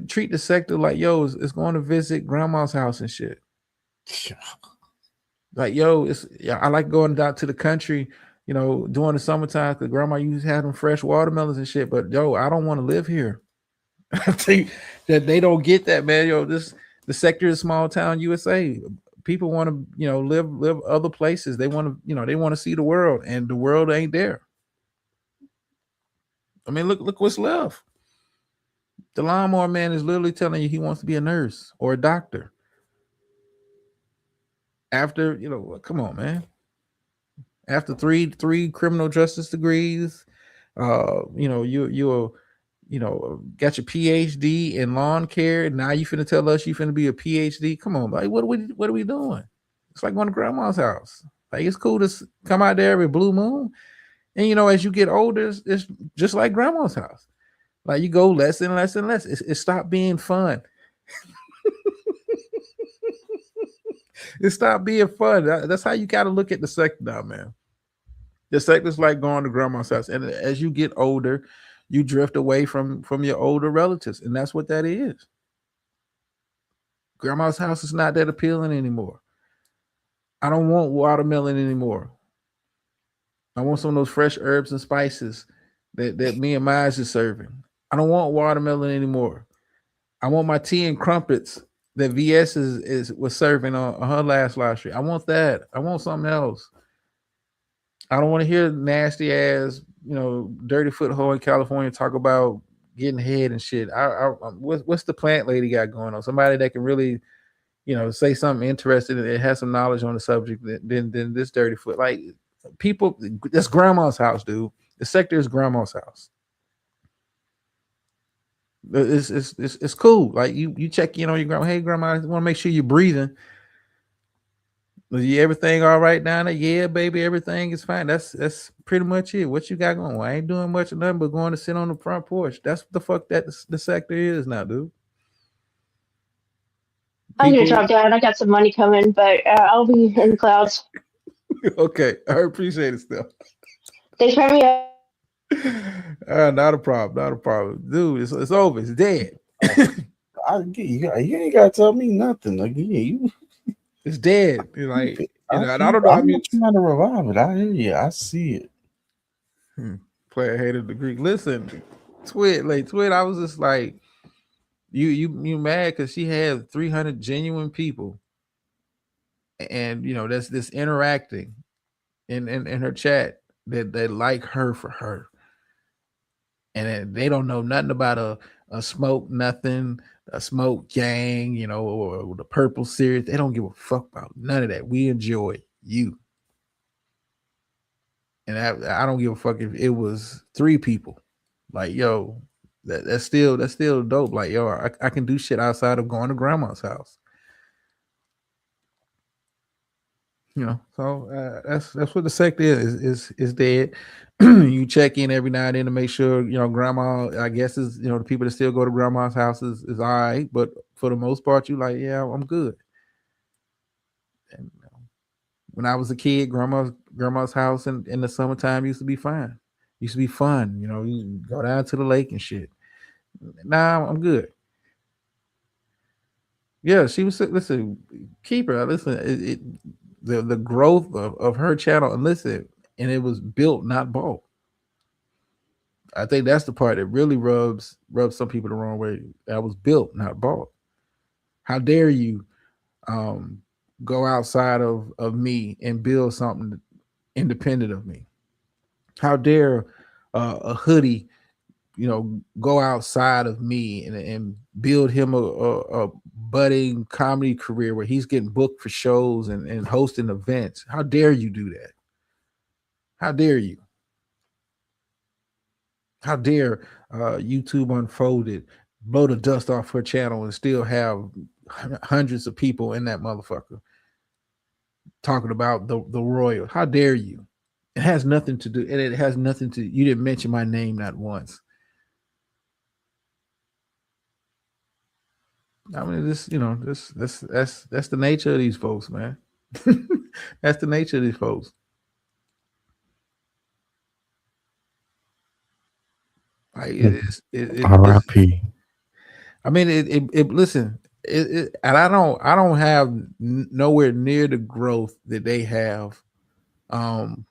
treat the sector like, yo, it's going to visit grandma's house and shit. Like, yo, I like going down to the country, during the summertime because grandma used to have them fresh watermelons and shit. But yo, I don't want to live here. I think that they don't get that, man. Yo, the sector is small town USA. People want to, live other places. They want to, they want to see the world, and the world ain't there. I mean, look what's left. The lawnmower man is literally telling you he wants to be a nurse or a doctor. After, come on, man. After three criminal justice degrees, you got your PhD in lawn care. Now you finna tell us you finna be a PhD. Come on, like, what are we doing? It's like going to grandma's house. Like, it's cool to come out there every blue moon. And as you get older, it's just like grandma's house. Like, you go less and less and less. It stopped being fun. It stopped being fun. That's how you got to look at the sector now, man. The sector's like going to grandma's house, and as you get older, you drift away from your older relatives, and that's what that is. Grandma's house is not that appealing anymore. I don't want watermelon anymore. I want some of those fresh herbs and spices that me and Mize is serving. I don't want watermelon anymore. I want my tea and crumpets that VS was serving on her last live stream. I want that. I want something else. I don't want to hear nasty ass, dirty foothole in California talk about getting head and shit. What's the plant lady got going on? Somebody that can really, say something interesting and has some knowledge on the subject than this dirty foot. Like people, that's grandma's house, dude. The sector is grandma's house. It's cool. Like you check in on your grandma. Hey, grandma, I want to make sure you're breathing. Everything all right down there? Yeah, baby, everything is fine. That's pretty much it. What you got going? Well, I ain't doing much of nothing but going to sit on the front porch. That's what the fuck that the sector is now, dude. I'm gonna drop down. I got some money coming, but I'll be in the clouds. Okay, I appreciate it still. Thanks for having me. Not a problem, dude. It's over. It's dead. You ain't gotta tell me nothing again. It's dead. Like I don't know. I'm trying to revive it. I hear you. I see it. Player hated the Greek. Listen, Twit. I was just like, you mad because she had 300 genuine people, and that's this interacting in her chat that they like her for her, and they don't know nothing about a smoke nothing. A smoke gang, or the purple series. They don't give a fuck about none of that. We enjoy you. And I don't give a fuck if it was 3 people. Like, yo, that's still dope. Like, yo, I can do shit outside of going to grandma's house. So that's what the sector is dead. You check in every now and then to make sure grandma, I guess, is the people that still go to grandma's house is all right, but for the most part you like, yeah, I'm good. And when I was a kid, grandma's house in the summertime used to be fine. Used to be fun. You go down to the lake and shit. Nah, I'm good. Yeah, she was. Listen, keep her. Listen, the growth of her channel, and listen, and it was built, not bought. I think that's the part that really rubs some people the wrong way. That was built, not bought. How dare you go outside of me and build something independent of me? How dare a hoodie, go outside of me and build him a budding comedy career where he's getting booked for shows and hosting events? How dare you do that? How dare you? How dare YouTube Unfolded blow the dust off her channel and still have hundreds of people in that motherfucker talking about the royal? How dare you? It has nothing to do, and it has nothing to. You didn't mention my name not once. I mean, that's the nature of these folks, man. That's the nature of these folks. Like R.I.P. I mean, listen, and I don't have nowhere near the growth that they have,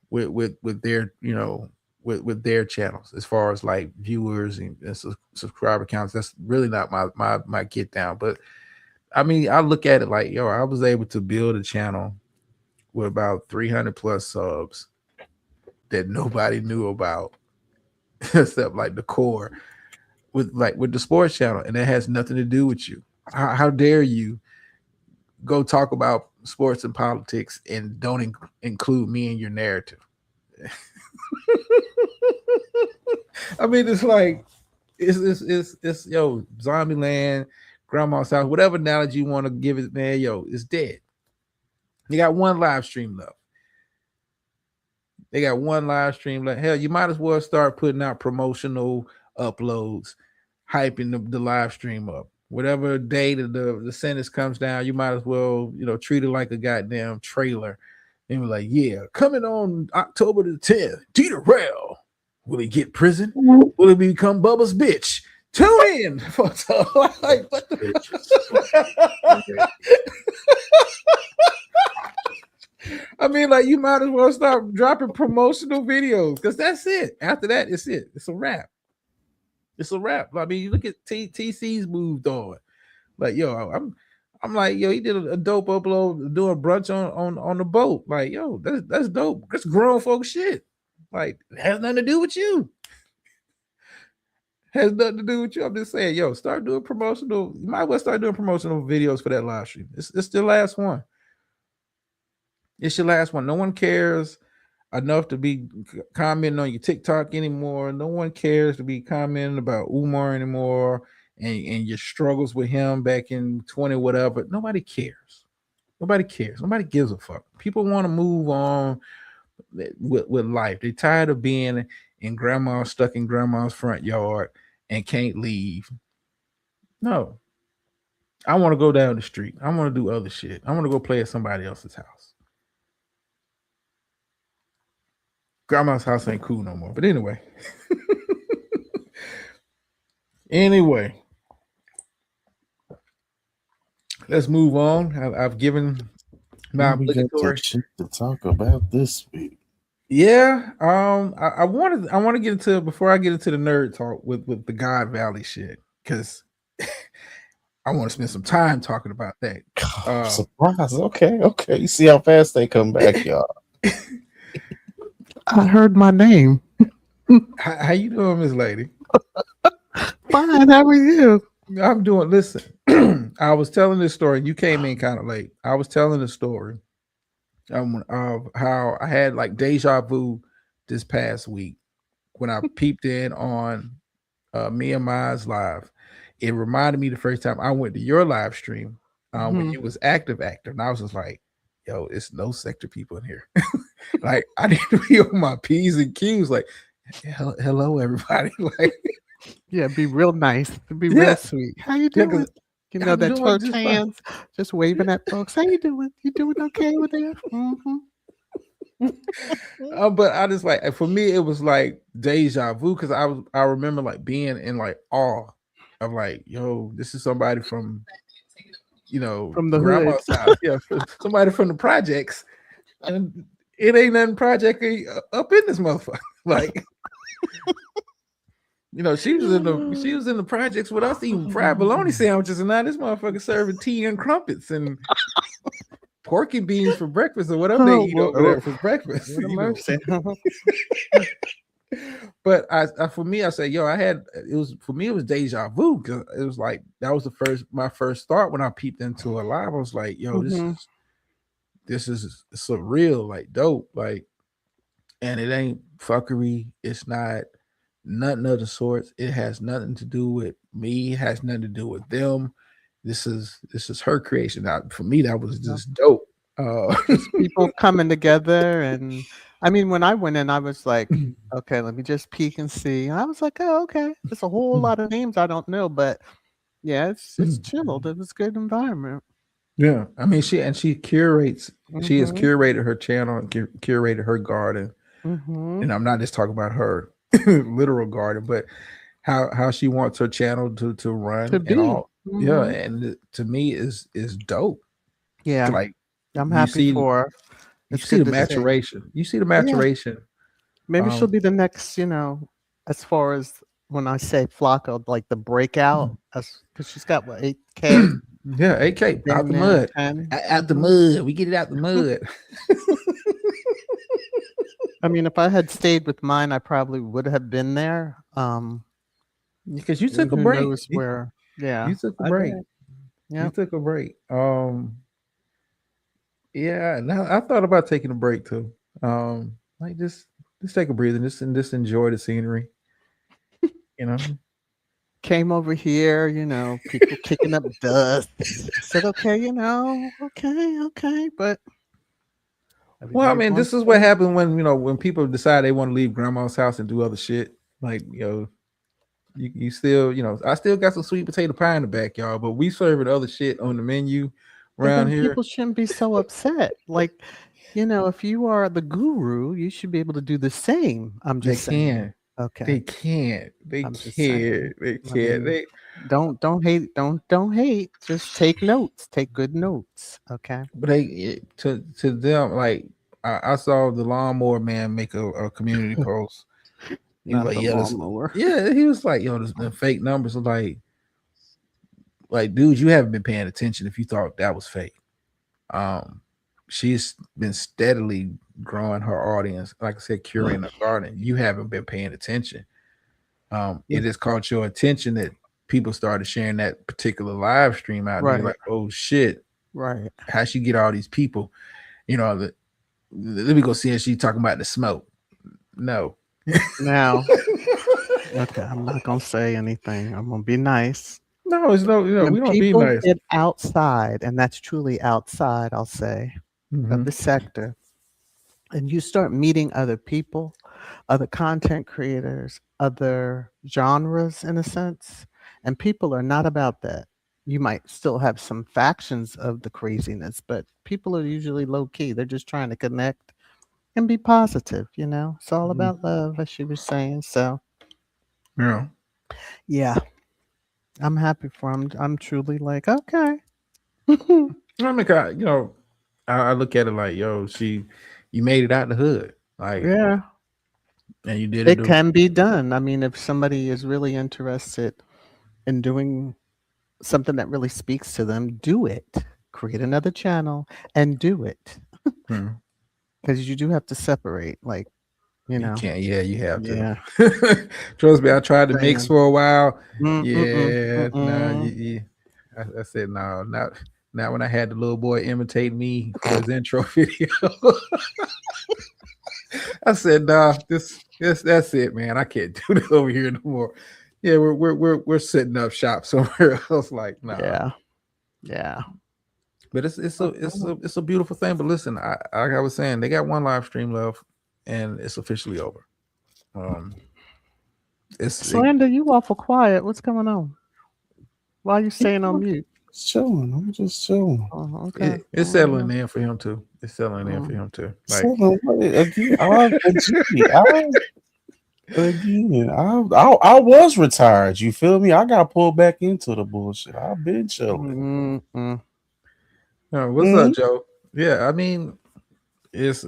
with their with their channels as far as like viewers and subscriber counts. That's really not my get down. But I mean, I look at it like, yo, I was able to build a channel with about 300 plus subs that nobody knew about except like the core with the sports channel, and that has nothing to do with you. How dare you go talk about sports and politics and don't include me in your narrative? I mean, it's like it's yo, Zombie Land, Grandma's house, whatever analogy you want to give it, man. Yo, it's dead. You got one live stream left. They got one live stream left. Hell, you might as well start putting out promotional uploads, hyping the live stream up. whatever day that the sentence comes down, you might as well, treat it like a goddamn trailer. And we're like, yeah, coming on October the 10th, Tita Rail. Will he get prison? Will he become Bubba's bitch? Tune in. Like, what the I mean, like, you might as well start dropping promotional videos because that's it. After that, it's it. It's a wrap. It's a wrap. I mean, you look at TC's moved on. Like, yo, I'm like, yo, he did a dope upload doing brunch on the boat. Like, yo, that's dope. That's grown folk shit. Like, it has nothing to do with you. Has nothing to do with you. I'm just saying, yo, start doing promotional. You might well start doing promotional videos for that live stream. It's the last one. It's your last one. No one cares enough to be commenting on your TikTok anymore. No one cares to be commenting about Umar anymore and your struggles with him back in 20 whatever. Nobody cares. Nobody cares. Nobody gives a fuck. People want to move on with life. They're tired of being stuck in grandma's front yard and can't leave. No. I want to go down the street. I want to do other shit. I want to go play at somebody else's house. Grandma's house ain't cool no more. But anyway. Let's move on. I've given my obligatory shit to talk about this week. Yeah. I want to get into, before I get into the nerd talk with the God Valley shit, because I want to spend some time talking about that. Surprise. Okay. You see how fast they come back, y'all. I heard my name. How you doing, Miss Lady? Fine. How are you? I'm doing. Listen, I was telling this story. You came in kind of late. I was telling the story of how I had like deja vu this past week when I peeped in on me and Ma's live. It reminded me the first time I went to your live stream when you was active, and I was just like, yo, it's no sector people in here. Like, I need to be on my P's and Q's. Like, hello, everybody. Like, yeah, be real nice. Be real sweet. How you doing? You know, that church hands, just waving at folks. How you doing? You doing okay with that? But I just like, for me, it was like deja vu because I remember like being in like awe of like, yo, this is somebody from, from the grandma's house. Yeah, somebody from the projects, and it ain't nothing project up in this motherfucker. Like, she was in the projects with us eating fried bologna sandwiches, and now this motherfucker serving tea and crumpets and pork and beans for breakfast or whatever they eat over there for breakfast. But for me, I say, yo, it was deja vu because it was like that was my first thought when I peeped into a live. I was like, yo, this is surreal, like dope, like, and it ain't fuckery. It's not nothing of the sorts. It has nothing to do with me. It has nothing to do with them. This is her creation. Now, for me, that was just dope. People coming together, and I mean, when I went in, I was like, okay, let me just peek and see. And I was like, oh, okay, there's a whole lot of names I don't know, but yeah, it's chilled. It was a good environment. Yeah, I mean, she curates. She has curated her channel and curated her garden. And I'm not just talking about her literal garden, but how she wants her channel to run and all. Yeah, and to me is dope. Yeah, like I'm happy for her. You see the maturation. You see the maturation. Yeah. Maybe she'll be the next, as far as when I say Flocka, like the breakout, because she's got what, 8K. Yeah, 8K out the mud. Out the mud. We get it out the mud. I mean, if I had stayed with mine, I probably would have been there. Because you took a break. You took a break. Yeah, you took a break. Yeah, now I thought about taking a break too. Like just take a breather and just enjoy the scenery. Came over here, people kicking up dust. Said, okay, okay, but. Well, I mean, this is what happens when people decide they want to leave grandma's house and do other shit. Like, you still, I still got some sweet potato pie in the backyard, but we serving other shit on the menu But around then here. people shouldn't be so upset. Like, if you are the guru, you should be able to do the same. I'm They just saying. can. Okay. They can't. They I'm just saying. can't. They I can't. mean, They don't hate. Don't hate. Just take notes. Take good notes. Okay. But to them, like I saw the lawnmower man make a community post. He was Not like, the yeah, lawnmower. he was like, yo, the fake numbers are like, dude, you haven't been paying attention if you thought that was fake. She's been steadily growing her audience. Like I said, curating the garden. You haven't been paying attention. It has caught your attention that people started sharing that particular live stream out. Right. And you're like, oh shit. Right. How she get all these people? Let me go see her. She talking about the smoke. No. Now. Okay, I'm not gonna say anything. I'm gonna be nice. No, it's no. When We don't be people nice. get outside, and that's truly outside, I'll say, of the sector, and you start meeting other people, other content creators, other genres, in a sense, and people are not about that. You might still have some factions of the craziness, but people are usually low key. They're just trying to connect and be positive. It's all about love, as she was saying. So, yeah, I'm happy for him. I'm truly like, okay. I mean, I look at it like, yo, you made it out the hood, like, yeah, and you did it can be done. I mean, if somebody is really interested in doing something that really speaks to them, do it. Create another channel and do it, because you do have to separate. Like, You can't. Yeah, you have to. Yeah. Trust me, I tried to mix for a while. Mm-mm, Yeah, I said no, not when I had the little boy imitate me for his intro video. I said, nah, that's it, man. I can't do this over here no more. Yeah, we're setting up shop somewhere else. Like, nah. Yeah. But it's a beautiful thing. But listen, like I was saying, they got one live stream left, and it's officially over. Slander, you awful quiet. What's going on? Why are you staying on mute? Chilling. I'm just chilling. Oh, okay. It's settling in for him too. It's settling in for him too. Like, again, I was retired. You feel me? I got pulled back into the bullshit. I've been chilling. What's up, Joe? Yeah, I mean, it's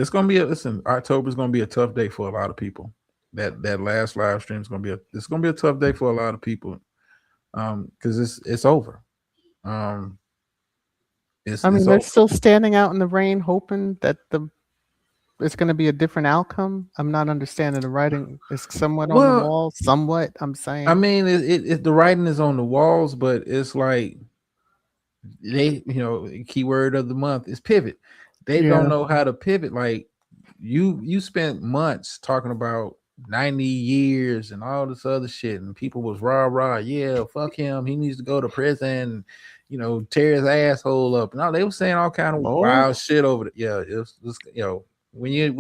gonna be October's gonna be a tough day for a lot of people. That last live stream is gonna be a tough day for a lot of people. Because it's over. They're still standing out in the rain, hoping that it's going to be a different outcome. I'm not understanding the writing. It's somewhat on the wall. Somewhat, I'm saying. I mean, the writing is on the walls, but it's like they, keyword of the month is pivot. They don't know how to pivot. Like you spent months talking about 90 years and all this other shit, and people was rah, yeah, fuck him, he needs to go to prison, tear his asshole up. No, they were saying all kind of wild shit over it. Yeah, it's when you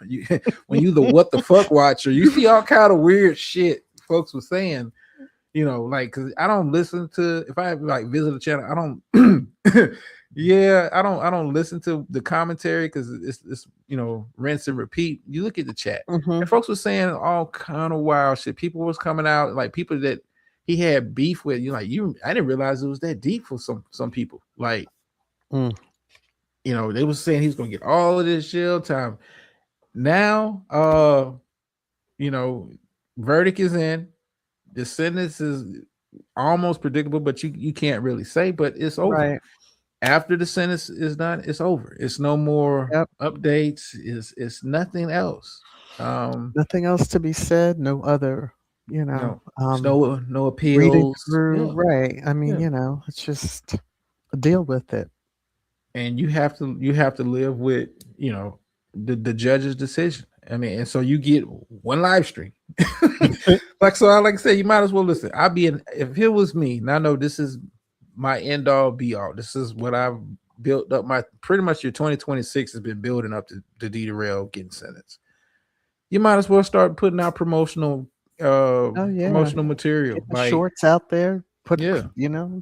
the what the fuck watcher, you see all kind of weird shit folks were saying, like, because I don't listen to, if I like visit a channel, I don't I don't listen to the commentary because it's rinse and repeat. You look at the chat, and folks were saying all kind of wild shit. People was coming out, like people that he had beef with. I didn't realize it was that deep for some people. Like, they was saying he's gonna get all of this jail time. Now, verdict is in. The sentence is almost predictable, but you can't really say. But it's over. Right. After the sentence is done, it's over. It's no more updates. It's nothing else. Nothing else to be said. No other, no appeals. Right. I mean, it's just deal with it. And you have to live with, the judge's decision. I mean, and so you get one live stream. like I said, you might as well listen. If it was me, and I know this is my end all be all. This is what I've built up. Pretty much your 2026 has been building up to D. Durrell getting sentenced. You might as well start putting out promotional Oh yeah, promotional material. get the Like, shorts out there. Put yeah,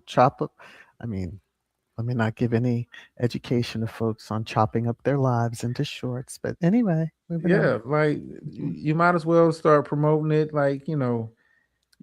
chop up. I mean, let me not give any education to folks on chopping up their lives into shorts. But anyway, moving on. yeah. Like, you might as well start promoting it. Like, at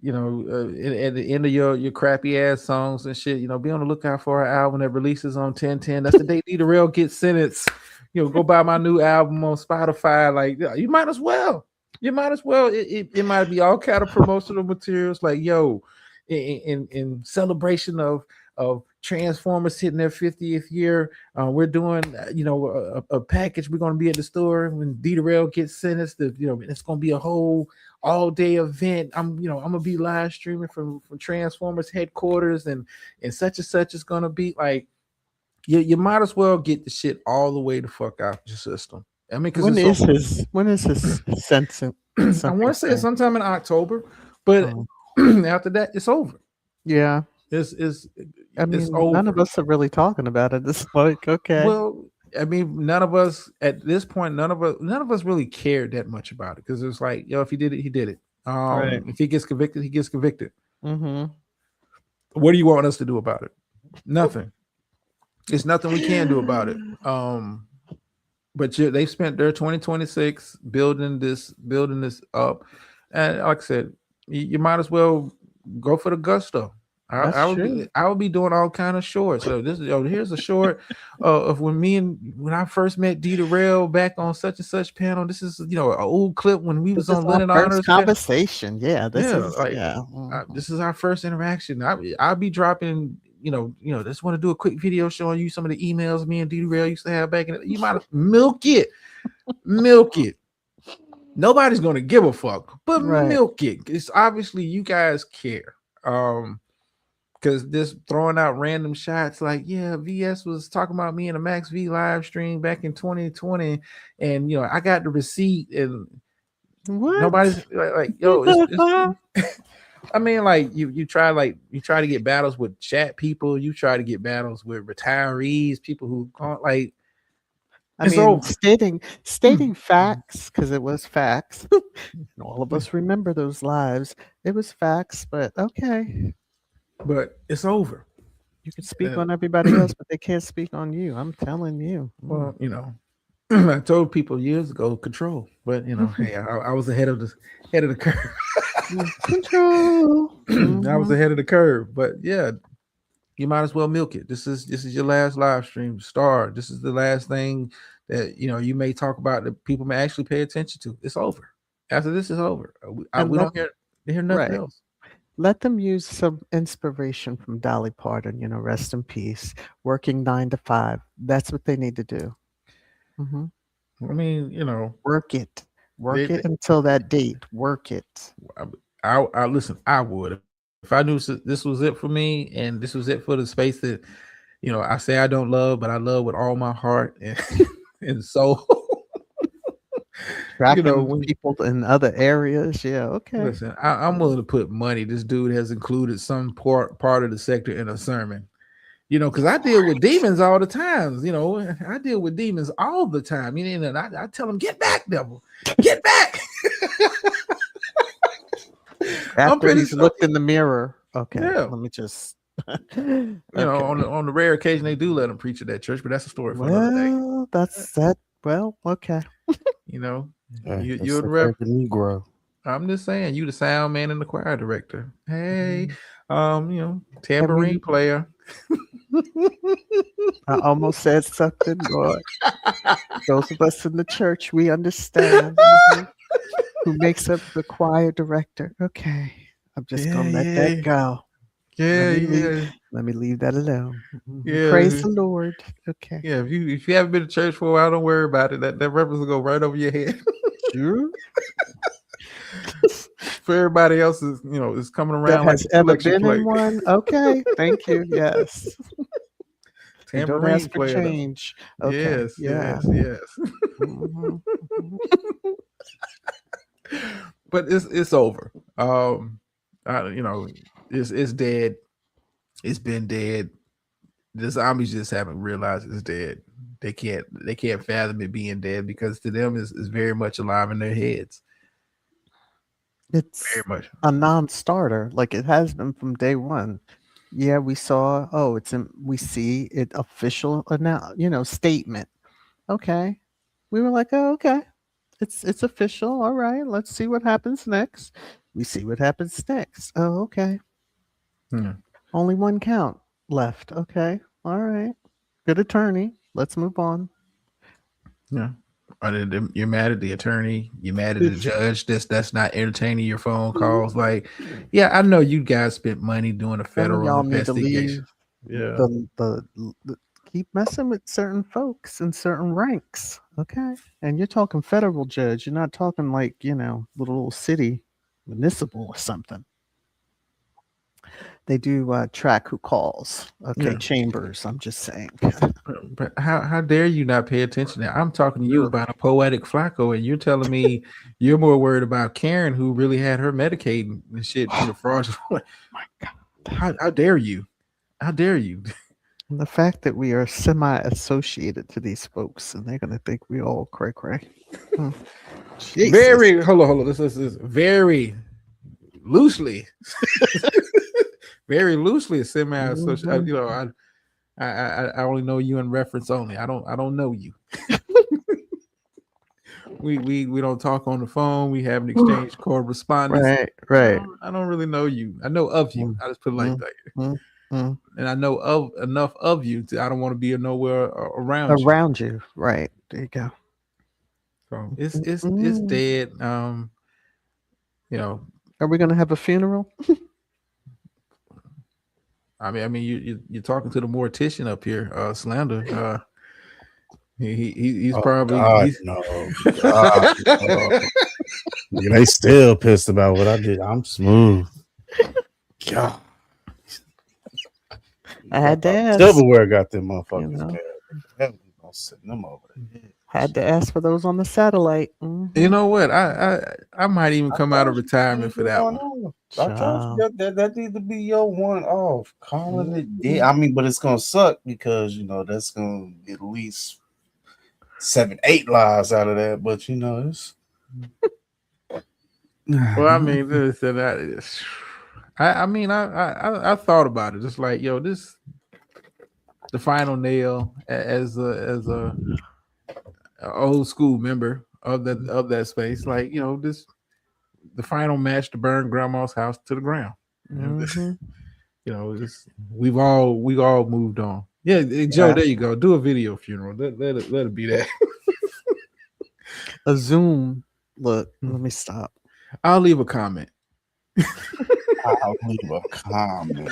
the end of your crappy ass songs and shit. Be on the lookout for our album that releases on 10/10. That's the day Dita Rail gets sentenced. Go buy my new album on Spotify. Like, yeah, you might as well. You might as well. It might be all kind of promotional materials. Like, yo, in celebration of Transformers hitting their 50th year, we're doing a package. We're going to be at the store when Dita Rail gets sentenced. It's going to be a whole all day event. I'm gonna be live streaming from Transformers headquarters, and such and such is gonna be like. You might as well get the shit all the way the fuck out your system. I mean, because when is his sentence? I want to say it's sometime in October, but after that, it's over. Yeah, it's over. None of us are really talking about it. It's like, okay. Well, I mean, none of us at this point, none of us really cared that much about it, because it's like, if he did it, he did it. Right. If he gets convicted, he gets convicted. Mm-hmm. What do you want us to do about it? Nothing. It's nothing we can do about it. But they've spent their 2026 building this up, and like I said, you might as well go for the gusto. I would be doing all kind of shorts. So here's a short of when I first met Dita Rail back on such and such panel. This is an old clip when we was on Lennon Honors conversation. Yeah, this is our first interaction. I'll be dropping. Just want to do a quick video showing you some of the emails me and Dita Rail used to have back in. You might milk it. Nobody's gonna give a fuck, but milk it. It's obviously you guys care. Because this throwing out random shots like, yeah, VS was talking about me in a Max V live stream back in 2020, and I got the receipt, and nobody's like yo, I mean, like you try to get battles with chat people, you try to get battles with retirees, people who aren't like. Stating facts, because it was facts. And all of us remember those lives. It was facts, but okay. But it's over. You can speak on everybody else, but they can't speak on you. I'm telling you. Well, I told people years ago, control. But hey, I was ahead of the curve. Control. I was ahead of the curve. But yeah, you might as well milk it. This is your last live stream. Star. This is the last thing that you may talk about that people may actually pay attention to. It's over. After this is over. We don't hear nothing else. Let them use some inspiration from Dolly Parton, rest in peace, working 9 to 5. That's what they need to do. Mm-hmm. I mean, work it until that date. Work it. I listen. I would, if I knew this was it for me, and this was it for the space that, I say I don't love, but I love with all my heart and soul. When people in other areas, yeah, okay. Listen, I'm willing to put money. This dude has included some part of the sector in a sermon, because I deal with demons all the time. I deal with demons all the time. And I tell them, get back, devil, get back. After he's looked in the mirror, okay. Yeah. Let me just, on the rare occasion they do let him preach at that church, but that's a story for another day. That's that. Well, okay. You're the Reverend Negro. I'm just saying, you the sound man and the choir director. Hey, tambourine player. I almost said something, Lord. Those of us in the church, we understand. Who makes up the choir director? Okay, I'm just gonna let that go. Let me leave that alone. Yeah, praise the Lord. Okay. Yeah, if you haven't been to church for a while, don't worry about it. That reference will go right over your head. Sure. For everybody else is coming around. That has ever been in one. Okay, thank you. Yes. Don't ask for change. Okay. Yes. Mm-hmm. But it's over. It's dead. It's been dead. The zombies just haven't realized it's dead. They can't fathom it being dead, because to them is very much alive in their heads. It's Very much. a non-starter, like it has been from day one. Yeah, we saw. Oh, we see it official statement. Okay, we were like, oh, okay, it's official. All right, let's see what happens next. We see what happens next. Oh, okay. Yeah. Only one count left. Okay, all right. Good attorney. Let's move on. Yeah. You're mad at the attorney. You're mad at the judge. That's not entertaining your phone calls. Like, yeah, I know you guys spent money doing a Some of federal y'all need to investigation. leave Yeah. the keep messing with certain folks in certain ranks. Okay. And you're talking federal judge. You're not talking like, little city municipal or something. They do track who calls. Okay, Yeah. chambers. I'm just saying. But how dare you not pay attention? Now I'm talking to you about a poetic Flacco, and you're telling me you're more worried about Karen, who really had her medicating and shit in the fraudulent. My God. How dare you? How dare you? And the fact that we are semi-associated to these folks, and they're gonna think we all cray cray. Very hold on. This is very loosely, very loosely semi-associated. You know, I only know you in reference only. I don't know you. we don't talk on the phone. We haven't exchanged correspondence. Right. I don't really know you. I know of you. I just put it like that. And I know of enough of you to I don't want to be nowhere around you. Right. There you go. So it's dead. You know. Are we gonna have a funeral? I mean, you're talking to the mortician up here, Slander. He's probably God, no. God, no. They still pissed about what I did. I'm smooth. God. I had to ask. Silverware got them motherfuckers. Sitting them over there. Had to ask for those on the satellite. You know what? I might even come out of retirement for that one. I told you that need to be your one off. Calling it dead. I mean, but it's gonna suck because that's gonna get at least 7-8 lives out of that. But it's. Well, I mean, I thought about it. Just like this, the final nail as a old school member of that space. Like this, the final match to burn Grandma's house to the ground. We've all moved on. Yeah, Joe, there you go. Do a video funeral. Let it be that. A Zoom. Look, let me stop. I'll leave a comment. I'll leave a comment.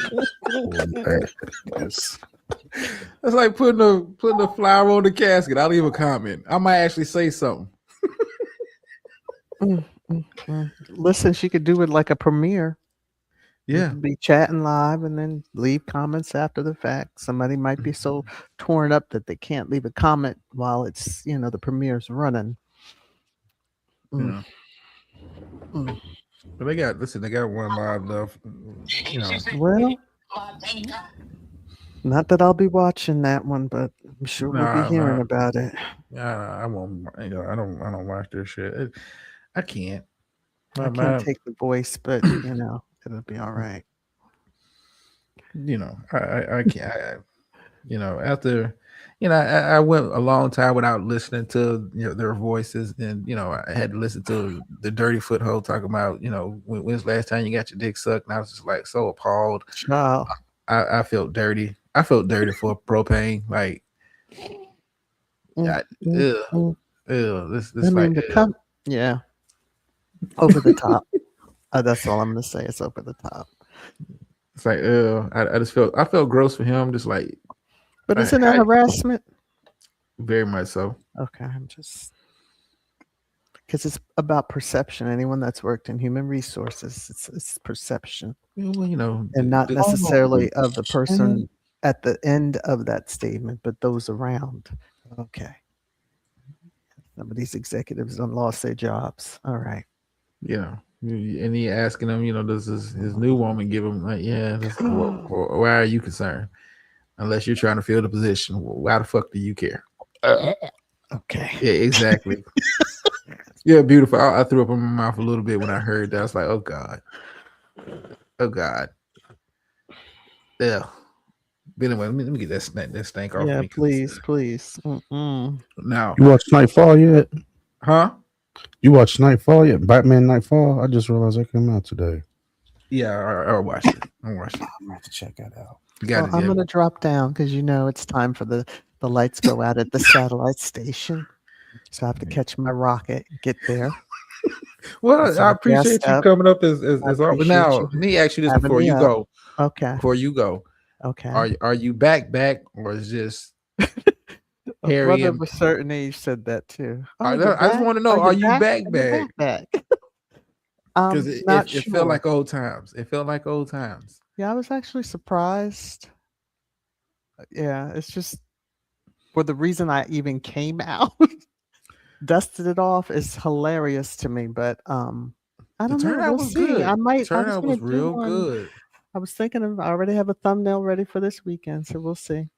It's like putting a flower on the casket. I'll leave a comment. I might actually say something. Listen, she could do it like a premiere. Yeah, be chatting live and then leave comments after the fact. Somebody might be so torn up that they can't leave a comment while it's the premiere's running. Yeah. But they got one live left. Well, not that I'll be watching that one, but I'm sure we'll be hearing about it. I won't. I don't watch this shit. I can't. I can't take the voice, but it'll be all right. I can't. After I went a long time without listening to their voices, and I had to listen to the Dirty Foothold talking about when's the last time you got your dick sucked, and I was just like so appalled. Wow. I felt dirty. I felt dirty for propane. Like, yeah, over the top. That's all I'm gonna say. It's over the top. It's like, I felt gross for him. Just like, but isn't that harassment? Very much so. Okay, I'm just because it's about perception. Anyone that's worked in human resources, it's perception. Well, and not necessarily of the person at the end of that statement, but those around. Okay. Some of these executives done lost their jobs. All right. Yeah. And he asking them, does his new woman give him like, why are you concerned? Unless you're trying to fill the position, why the fuck do you care? Okay. Yeah, exactly. Yeah, beautiful. I threw up in my mouth a little bit when I heard that. I was like, oh God. Oh God. Yeah. But anyway, let me get that stank off Yeah, me. please, please. Mm-mm. Now, You watch Nightfall yet? huh? You watch Nightfall yet? Batman Nightfall? I just realized that came out today. Yeah, I'll watch it. I'll watch it. I'm gonna have to check that out. You got Well, it, I'm yeah. gonna drop down because it's time for the lights go out at the satellite station. So I have to catch my rocket, get there. Well, So I I appreciate gassed you up. coming up as I always. appreciate Now, you let me ask you this having before me you up. go. Okay. Before you go, Okay. are you back, or is just A Harry brother and of a certain age said that too. Oh, I you're just back? want to know, are you back? Are you back? Because Not it felt sure. like old times. It felt like old times. Yeah, I was actually surprised. Yeah, it's just for the reason I even came out, dusted it off is hilarious to me. But I The don't know. turnout We'll was see. good. The I was turnout gonna was do real one. good. I was thinking of. I already have a thumbnail ready for this weekend, so we'll see.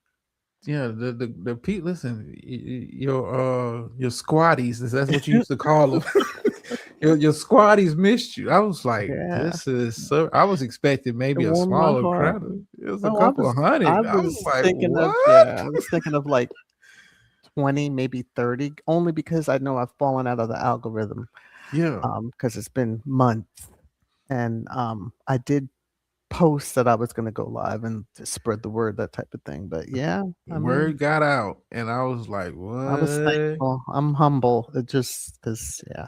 Yeah, the Pete. Listen, your squatties. That's what you used to call them. your squatties missed you. I was like, Yeah, this is so. I was expecting it maybe a warmed my smaller heart. crowd. It was a No, couple of hundred. I was like, what? I was thinking of like 20, maybe 30, only because I know I've fallen out of the algorithm. Yeah, Because it's been months, and I did post that I was going to go live and to spread the word, that type of thing. But yeah, I mean, word got out, and I was like, I was what? thankful. I'm humble. It just is, yeah.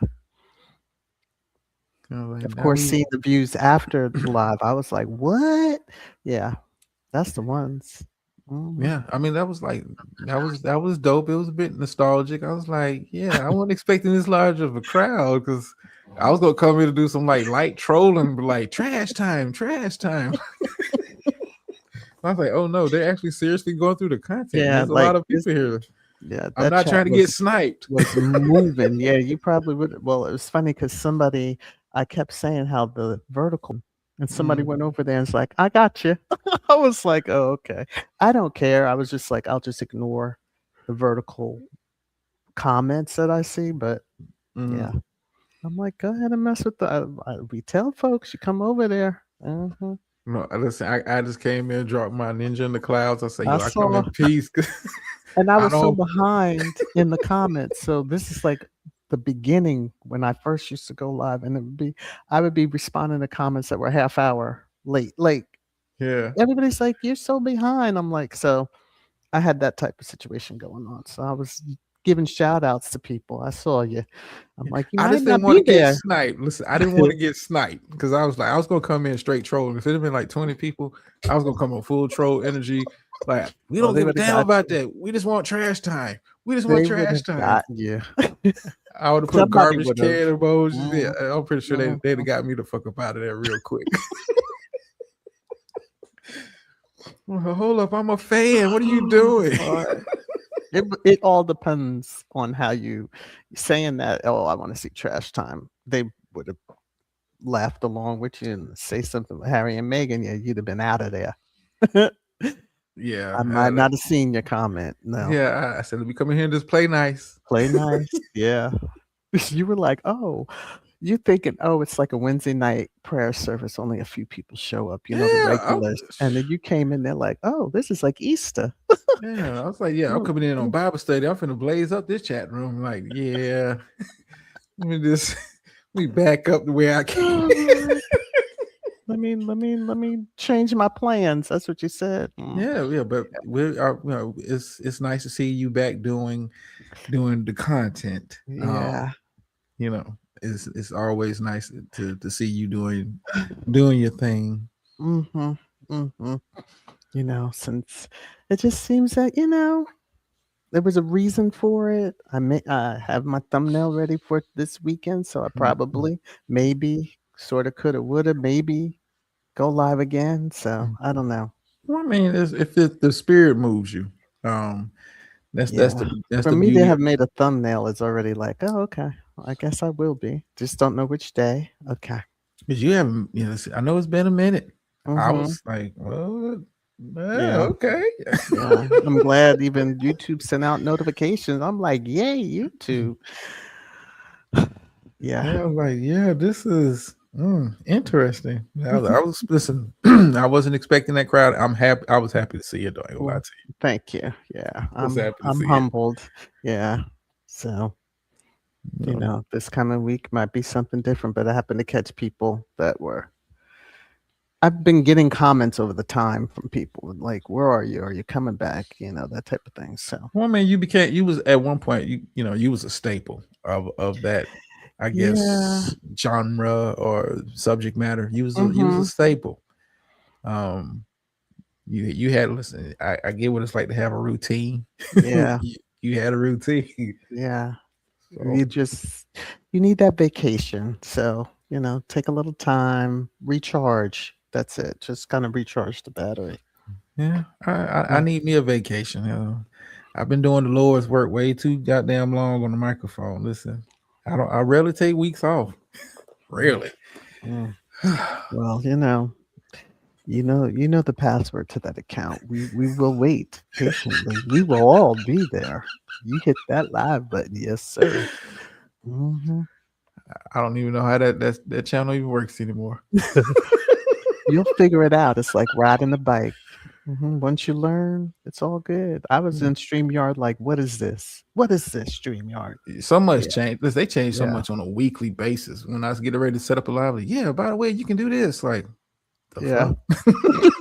Like, Of now course, seeing the views after the live, I was like, what? Yeah, that's the ones. Mhm. Yeah, I mean that was dope. It was a bit nostalgic. I was like, yeah, I wasn't expecting this large of a crowd because I was gonna come here to do some like light trolling, but like trash time, trash time. I was like, oh no, they're actually seriously going through the content. Yeah, There's a like lot of this. people here. Yeah, I'm that not chat trying to get sniped. was moving. Yeah, you probably would. Well, it was funny because I kept saying how the vertical, and somebody went over there and was like, I got you. I was like, oh, okay. I don't care. I was just like, I'll just ignore the vertical comments that I see. But yeah, I'm like, go ahead and mess with we tell folks you come over there. Mhm. No, listen, I just came in, dropped my ninja in the clouds. I said, I yo, I come saw, in peace. and I I was so don't. behind in the comments. So this is like the beginning when I first used to go live, and I would be responding to comments that were half hour late. Like Yeah. everybody's like, "You're so behind." I'm like, so I had that type of situation going on. So I was giving shout outs to people. I saw you. I'm like, you I might just not didn't want be to get there. sniped. Listen, I didn't want to get sniped because I was like, I was gonna come in straight trolling. If it had been like 20 people, I was gonna come on full troll energy. Like, we Oh, don't they give a would have damn got about you. that. We just want trash time. We just want They would trash have time. gotten you. I would have put Somebody garbage would can have. emojis. Yeah, I'm pretty sure they'd Mhm. have got me the fuck up out of there real quick. Well, hold up, I'm a fan. What are you doing? It all depends on how you saying that. Oh, I want to see trash time. They would have laughed along with you and say something with Harry and Meghan. Yeah, you'd have been out of there. Yeah, I might not have seen your comment. No, yeah. I said, let me come in here and just play nice. play nice. Yeah, you were like, oh, you're thinking, oh, it's like a Wednesday night prayer service. Only a few people show up. You know, the regulars, and then you came in there like, oh, this is like Easter. Yeah, I was like, yeah, I'm coming in on Bible study. I'm finna blaze up this chat room. Like, yeah, let me back up the way I can. Let me change my plans. That's what you said. Yeah, but we are. You know, it's nice to see you back doing the content. Yeah. You know, it's always nice to see you doing your thing. Mm-hmm. Mm-hmm. You know, since it just seems that, there was a reason for it. I have my thumbnail ready for this weekend, so I probably, maybe, sort of, coulda, woulda, maybe go live again. So I don't know. Well, I mean, if the spirit moves you, that's For the me beauty. to have made a thumbnail is already like, oh, okay. I guess I will be. Just don't know which day. Okay. Because you haven't, I know it's been a minute. I Mhm. was like, well, Yeah. okay. Yeah. I'm glad even YouTube sent out notifications. I'm like, yay, YouTube. Yeah. Yeah, I was like, yeah, this is interesting. I was listen. I wasn't expecting that crowd. I'm happy. I was happy to see it. Though I ain't gonna lie Well, to you. thank you. Yeah. I was happy to I'm see it. humbled. Yeah. So, You know. this coming week might be something different, but I happen to catch people that were I've been getting comments over the time from people like, "Where are you? Are you coming back?" That type of thing. So, Well, man, you was at one point. You was a staple of that. I yeah. guess genre or subject matter. You was a Mhm. staple. Um, you had listen. I get what it's like to have a routine. Yeah. you had a routine. Yeah. So You need that vacation. So, take a little time, recharge. That's it. Just kind of recharge the battery. yeah, I Yeah. need me a vacation. I've been doing the Lord's work way too goddamn long on the microphone. Listen, I rarely take weeks off. Rarely. Mm. Well, you know the password to that account. We will wait patiently. We will all be there. You hit that live button, yes, sir. Hmm. I don't even know how that channel even works anymore. You'll figure it out. It's like riding a bike. Once you learn, it's all good. I was in StreamYard like, what is this? What is this StreamYard? So much Yeah. change. They change so Yeah. much on a weekly basis. When I was getting ready to set up a live, yeah, by the way, you can do this. Like, the Yeah. fuck?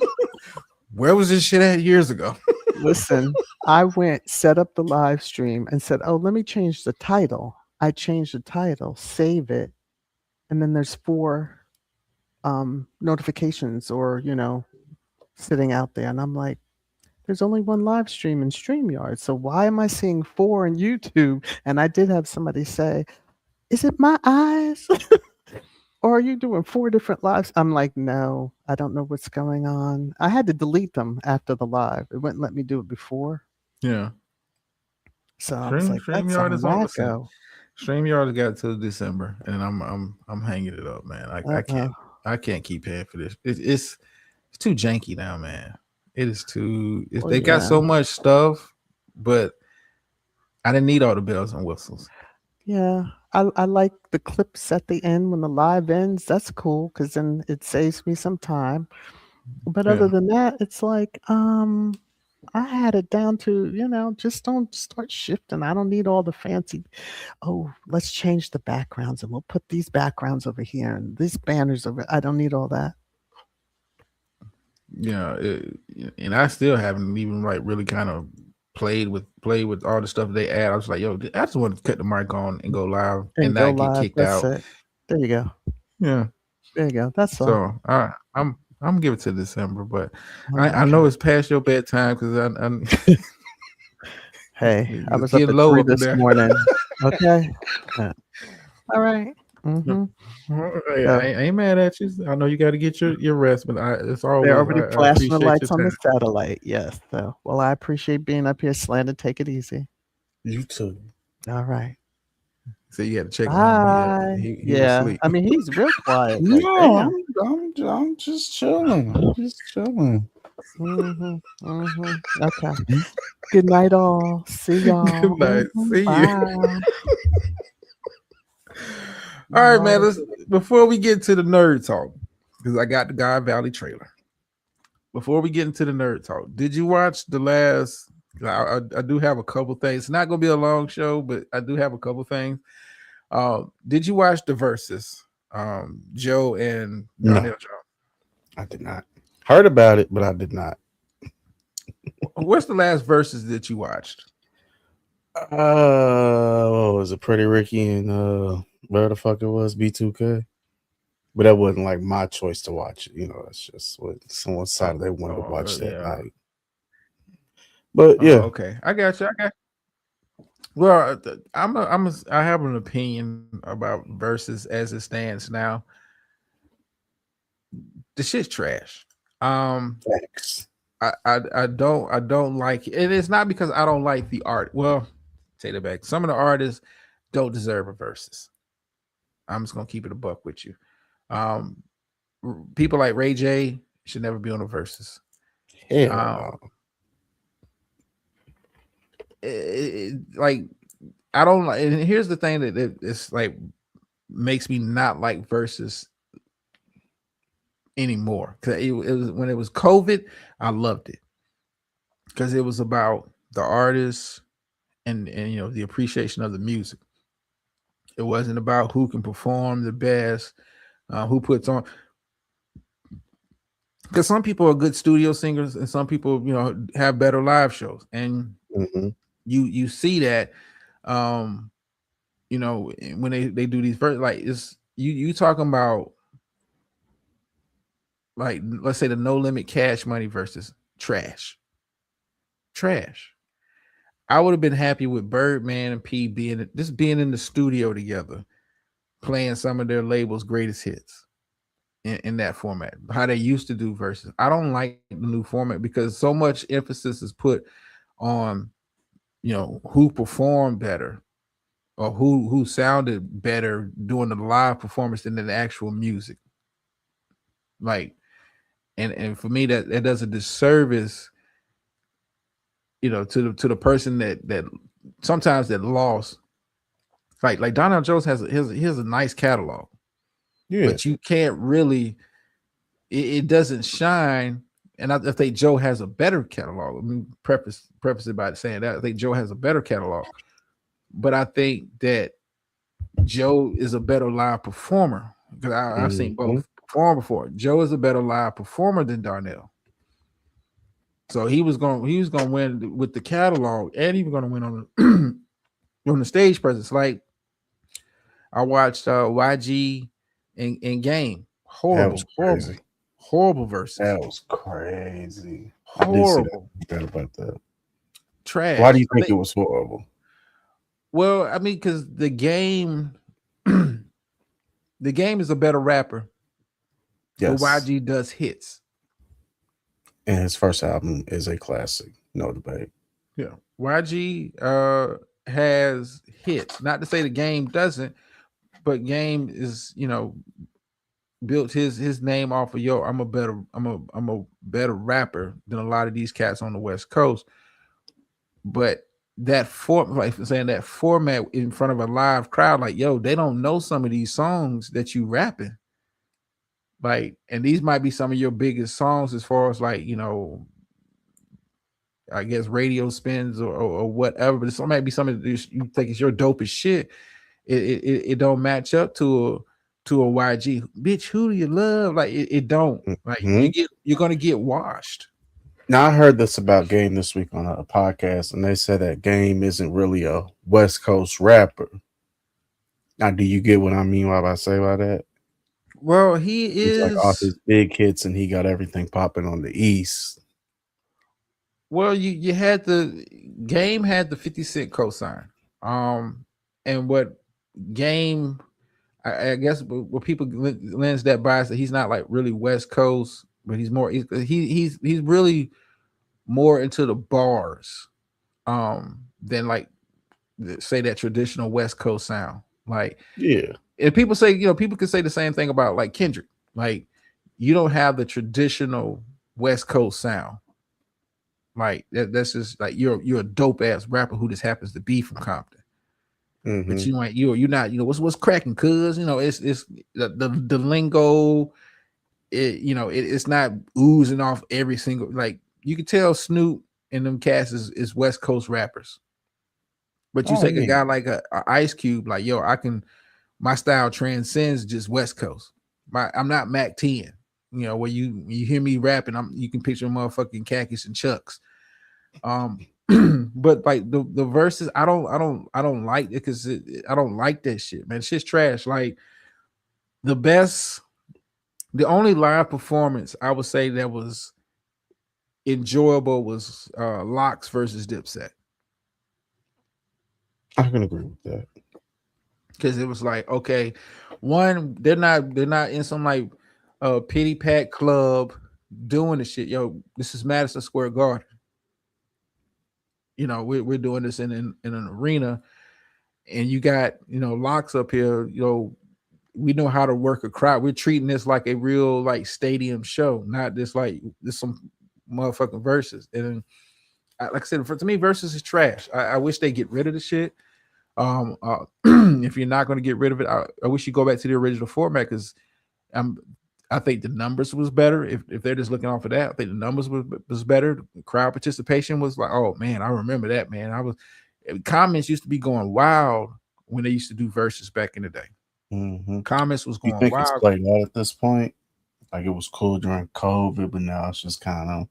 Where was this shit at years ago? Listen, I went, set up the live stream and said, oh, let me change the title. I changed the title, save it, and then there's 4 notifications or, sitting out there. And I'm like, there's only one live stream in StreamYard. So why am I seeing 4 in YouTube? And I did have somebody say, is it my eyes? Or are you doing 4 different lives? I'm like, no, I don't know what's going on. I had to delete them after the live. It wouldn't let me do it before. Yeah. So I was like, that's StreamYard some is on. Listen, wacko. StreamYard got to December, and I'm hanging it up, man. I can't keep paying for this. It's too janky now, man. It is too. Well, They got yeah. so much stuff, but I didn't need all the bells and whistles. Yeah. I like the clips at the end when the live ends. That's cool because then it saves me some time. But other Yeah. than that, it's like, I had it down to, just don't start shifting. I don't need all the fancy, oh, let's change the backgrounds and we'll put these backgrounds over here and these banners over. I don't need all that. Yeah, and I still haven't even like really kind of played with all the stuff they add. I was like, yo, I just want to cut the mic on and go live and Go not get live. kicked That's out. it. There you go. Yeah. There you go. That's all. So I'm gonna give it to December, but Oh, I know it's past your bedtime because I Hey, I it's was up getting at low 3 up in this there. morning. Okay. Yeah. All right. Hey, So I ain't mad at you. I know you got to get your rest, but it's always they're already I flashing the appreciate lights your on the time. satellite. Yes. So, well, I appreciate being up here. Slanted, take it easy. You too. All right. So you had to check on Bye. him. He was Yeah. asleep. I mean, he's real quiet. Like, No, damn. I'm just chilling. I'm just chilling. Okay. Good night, all. See y'all. Good night. See you. Bye. All right, man. Before we get to the nerd talk, because I got the God Valley trailer. Before we get into the nerd talk, did you watch the last? I do have a couple things. It's not going to be a long show, but I do have a couple things. Did you watch the Versus? Joe and Darnell Jones. I did not. Heard about it, but I did not. What's the last Versus that you watched? What was it? Pretty Ricky and where the fuck it was, B2K. But that wasn't like my choice to watch it. That's just what someone decided they wanted to watch that night. But yeah, okay, I got you. Well, I have an opinion about Versus as it stands now. The shit's trash. Thanks. I don't like it. And it's not because I don't like the art. Well, take it back. Some of the artists don't deserve a Versus. I'm just gonna keep it a buck with you. People like Ray J should never be on a Versus. Like I don't like. And here's the thing that it's like makes me not like Versus anymore. Because it was when it was COVID, I loved it because it was about the artists and you know the appreciation of the music. It wasn't about who can perform the best, who puts on. Because some people are good studio singers, and some people, you know, have better live shows, and you see that, you know, when they do these like it's you talking about like let's say the No Limit Cash Money versus Trash. I would have been happy with Birdman and P being in the studio together, playing some of their label's greatest hits in that format. How they used to do verses. I don't like the new format because so much emphasis is put on, you know, who performed better or who sounded better doing the live performance than the actual music. Like, and for me that does a disservice, you know, to the person that sometimes that lost. Like Donald Jones has a nice catalog, but you can't really. It doesn't shine, and I think Joe has a better catalog. I mean, preface it by saying that I think Joe has a better catalog, but I think that Joe is a better live performer because I've seen both perform before. Joe is a better live performer than Darnell. So he was going to win with the catalog, and he was going to win on the on the stage presence. Like I watched YG and Game. Horrible verses. That was crazy. Horrible. I did about that. Trash. Why do you think it was horrible? Well, I mean, because the Game is a better rapper. Yes. But YG does hits. And his first album is a classic, no debate. Yeah. YG has hits. Not to say the Game doesn't, but Game is, you know, built his name off of I'm a better rapper than a lot of these cats on the West Coast. But that format in front of a live crowd, like, yo, they don't know some of these songs that you rapping. Like, and these might be some of your biggest songs as far as like, you know, I guess radio spins or whatever, but it might be something that you think is your dopest shit. It don't match up to a YG. Bitch, who do you love? Like it don't. Like you're gonna get washed. Now I heard this about Game this week on a podcast, and they said that Game isn't really a West Coast rapper. Now, do you get what I mean by that? Well, he's like off his big hits, and he got everything popping on the East. Well, you had the Game had the 50 Cent cosign. And what Game, I guess what people lends that bias that he's not like really West Coast, but he's more he's really more into the bars than like say that traditional West Coast sound. Like, yeah. And people say, you know, people could say the same thing about like Kendrick. Like, you don't have the traditional West Coast sound. Like that's just like you're a dope ass rapper who just happens to be from Compton. But you're not, you know, what's cracking, cuz, you know, it's the lingo, it's not oozing off every single, like you can tell Snoop and them cats is West Coast rappers. But you take a guy like a Ice Cube, like, yo, my style transcends just West Coast. I'm not Mac 10, you know, where you hear me rapping, you can picture motherfucking khakis and chucks. But like the verses, I don't like it because I don't like that shit, man. It's just trash. Like the only live performance I would say that was enjoyable was Lox versus Dipset. I can agree with that. Because it was like, okay, one, they're not in some like pity pat club doing the shit. Yo, this is Madison Square Garden. You know, we're doing this in an arena, and you got, you know, Lox up here. You know, we know how to work a crowd. We're treating this like a real like stadium show, not just like this some motherfucking verses. And like I said, to me, verses is trash. I wish they get rid of the shit. If you're not going to get rid of it, I wish you go back to the original format because I think the numbers was better. If they're just looking off of that, I think the numbers was better. The crowd participation was like, oh man, I remember that, man. Comments used to be going wild when they used to do verses back in the day. Mm-hmm. Comments was You going think wild. it's played out at this point? Like it was cool during COVID, but now it's just kind of.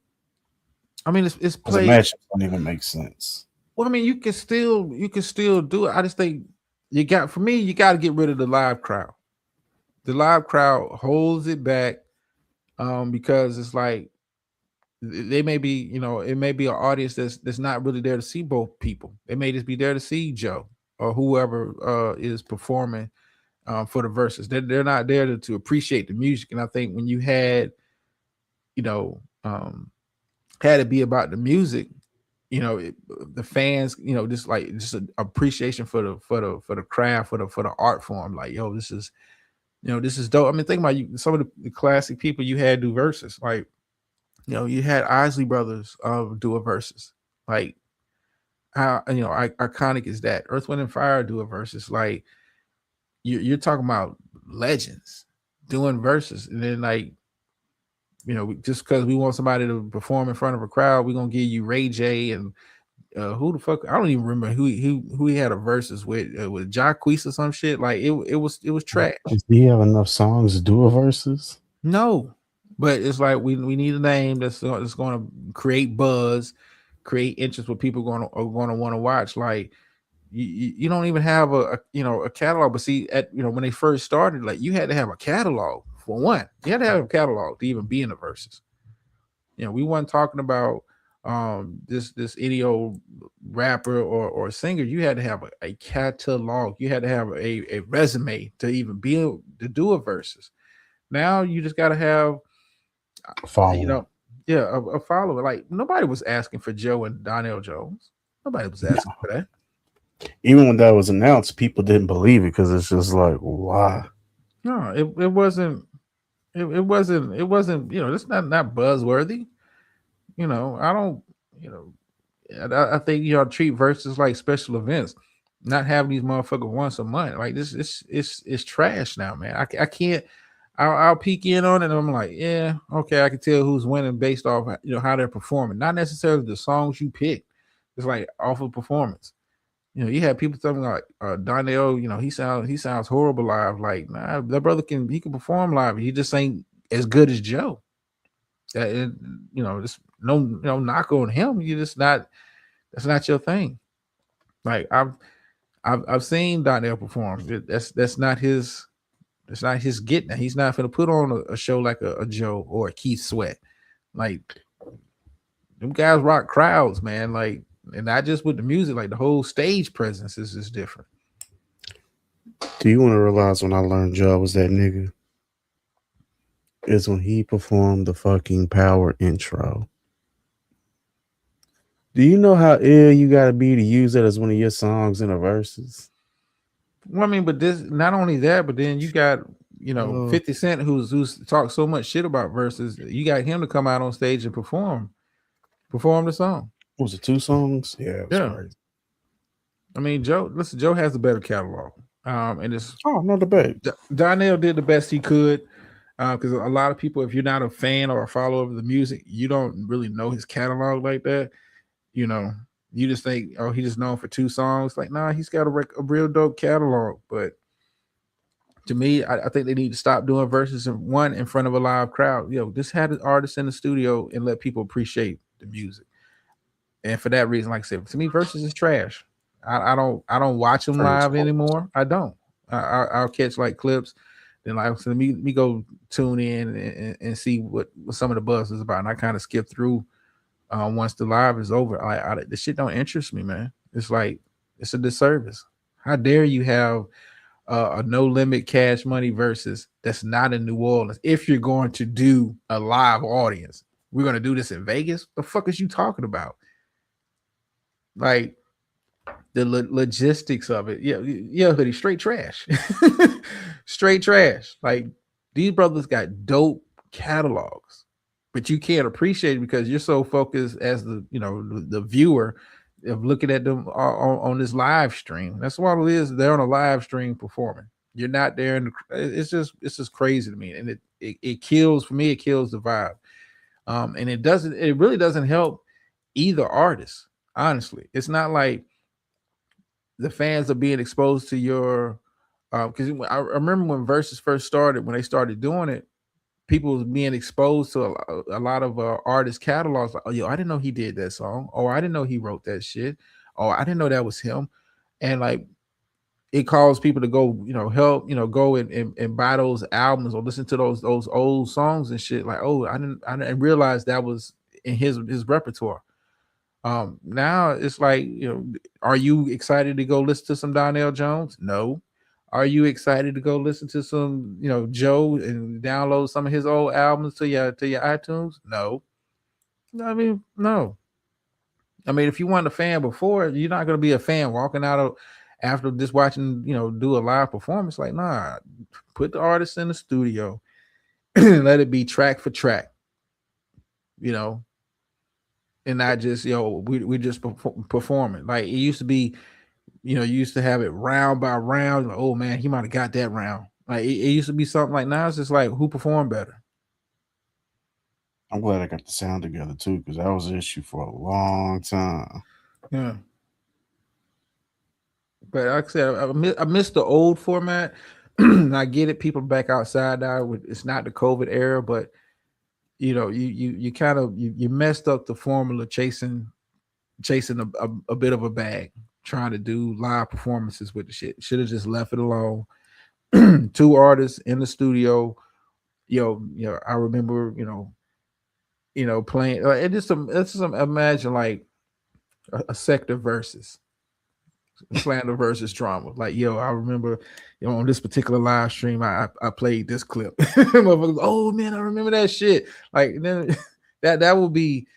I mean, it's played. The matchup don't even make sense. Well, I mean, you can still do it. I just think you got to get rid of the live crowd. The live crowd holds it back because it's like they may be, it may be an audience that's not really there to see both people. They may just be there to see Joe or whoever is performing for the verses. They're not there to appreciate the music. And I think when you had, had it be about the music, the fans, just an appreciation for the craft, for the art form. Like, yo, this is dope. I mean, think about some of the classic people you had do verses. Like, you had Isley Brothers do a verses. Like, how iconic is that? Earth, Wind, and Fire do a verses. Like, you're talking about legends doing verses, and then like, just because we want somebody to perform in front of a crowd, we're gonna give you Ray J and who the fuck, I don't even remember who he had a verses with Jacquees or some shit. Like it was trash. Do you have enough songs to do a verses? No, but it's like we need a name that's going to create buzz, create interest with people are going to want to watch. Like you don't even have a catalog. But see, when they first started, like you had to have a catalog for one. You had to have a catalog to even be in the verses. We weren't talking about this any old rapper or singer. You had to have a catalog. You had to have a resume to even be able to do a verses. Now you just got to have a follower. A follower. Like nobody was asking for Joe and Donnell Jones. Nobody was asking for that. Even when that was announced, people didn't believe it because it's just like, why? No, it wasn't. It wasn't. It's not buzzworthy. I don't. I think treat verses like special events. Not having these motherfuckers once a month. Like this, it's trash now, man. I can't. I'll peek in on it and I'm like, yeah, okay, I can tell who's winning based off how they're performing, not necessarily the songs you pick. It's like off of performance. You have people talking like Donnell, he sounds horrible live. Like, nah, that brother can perform live. He just ain't as good as Joe. Just no knock on him. That's not your thing. Like I've seen Donnell perform. That's not his. It's not his get. Now he's not going to put on a show like a Joe or a Keith Sweat. Like them guys rock crowds, man. Like, and not just with the music. Like the whole stage presence is just different. Do you want to realize when I learned Joe was that nigga? Is when he performed the fucking Power intro. Do you know how ill you gotta be to use that as one of your songs in a verses? Well, I mean, but this not only that, but then you got 50 Cent who's talked so much shit about verses. You got him to come out on stage and perform the song. Was it 2 songs? Yeah. Crazy. I mean, Joe has a better catalog. And it's no debate. Donnell did the best he could. Because a lot of people, if you're not a fan or a follower of the music, you don't really know his catalog like that. You just think, oh, he's just known for 2 songs. Like, nah, he's got a real dope catalog. But to me, I think they need to stop doing verses in front of a live crowd. Just have the artists in the studio and let people appreciate the music. And for that reason, like I said, to me, verses is trash. I don't watch them live anymore. I don't. I'll catch like clips. Then like so me go tune in and see what some of the buzz is about. And I kind of skip through once the live is over. This shit don't interest me, man. It's like it's a disservice. How dare you have a No Limit Cash Money versus that's not in New Orleans? If you're going to do a live audience, we're gonna do this in Vegas. The fuck is you talking about? Like the logistics of it. Yeah, hoodie, straight trash. Straight trash. Like these brothers got dope catalogs, but you can't appreciate it because you're so focused as the viewer of looking at them on this live stream. That's what it is. They're on a live stream performing. You're not there, and it's just crazy to me, and it kills for me. It kills the vibe, and it really doesn't help either artist. Honestly, it's not like the fans are being exposed to your because I remember when Versus first started, when they started doing it, people was being exposed to a lot of artist catalogs. Like, oh, yo, I didn't know he did that song. Oh, I didn't know he wrote that shit. Oh, I didn't know that was him. And like it caused people to go, go and buy those albums or listen to those old songs and shit. Like, oh, I didn't realize that was in his repertoire. Now it's like, are you excited to go listen to some Donnell Jones? No. Are you excited to go listen to some, Joe and download some of his old albums to your iTunes? No. I mean, no. I mean, if you weren't a fan before, you're not going to be a fan walking out of after just watching, do a live performance. Like, nah, put the artist in the studio and let it be track for track, and not just, we just performing. Like it used to be, you used to have it round by round. Like, oh man, he might have got that round. Like it used to be something like now it's just like who performed better. I'm glad I got the sound together too, because that was an issue for a long time. Yeah. But like I said, I miss the old format. I get it. People back outside now. It's not the COVID era, but you kind of you messed up the formula chasing a bit of a bag, trying to do live performances with the shit. Should have just left it alone. 2 artists in the studio. I remember, playing. It's just imagine like a sector versus slander versus drama. Like, I remember, on this particular live stream, I played this clip. Oh man, I remember that shit. Like then that would be,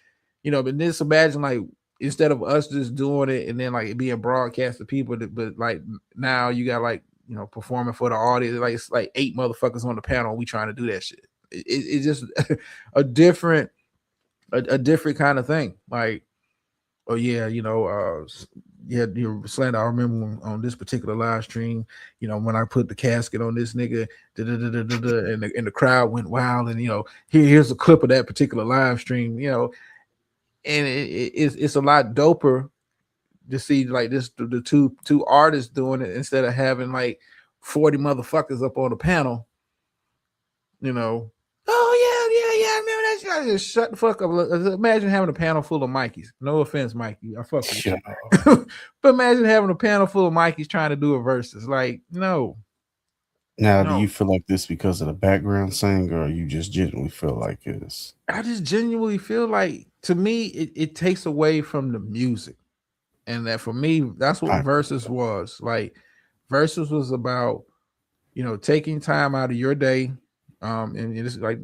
but just imagine like instead of us just doing it and then like it being broadcast to people, but like now you got like performing for the audience. Like it's like 8 motherfuckers on the panel. We trying to do that shit. It's just a different kind of thing. Like, oh yeah, slander. I remember on this particular live stream, when I put the casket on this nigga, and the crowd went wild, and here's a clip of that particular live stream, and it's a lot doper to see like this the two artists doing it instead of having like 40 motherfuckers up on the panel. Oh yeah, I remember that shit. Just shut the fuck up. Imagine having a panel full of Mikeys. No offense, Mikey. I fuck with you. But imagine having a panel full of Mikeys trying to do a versus. Like, no. Now, do you feel like this because of the background singer, or you just genuinely feel like it's? I just genuinely feel like, to me, it takes away from the music. And that for me, that's what versus was. Like, versus was about, taking time out of your day. And it's like,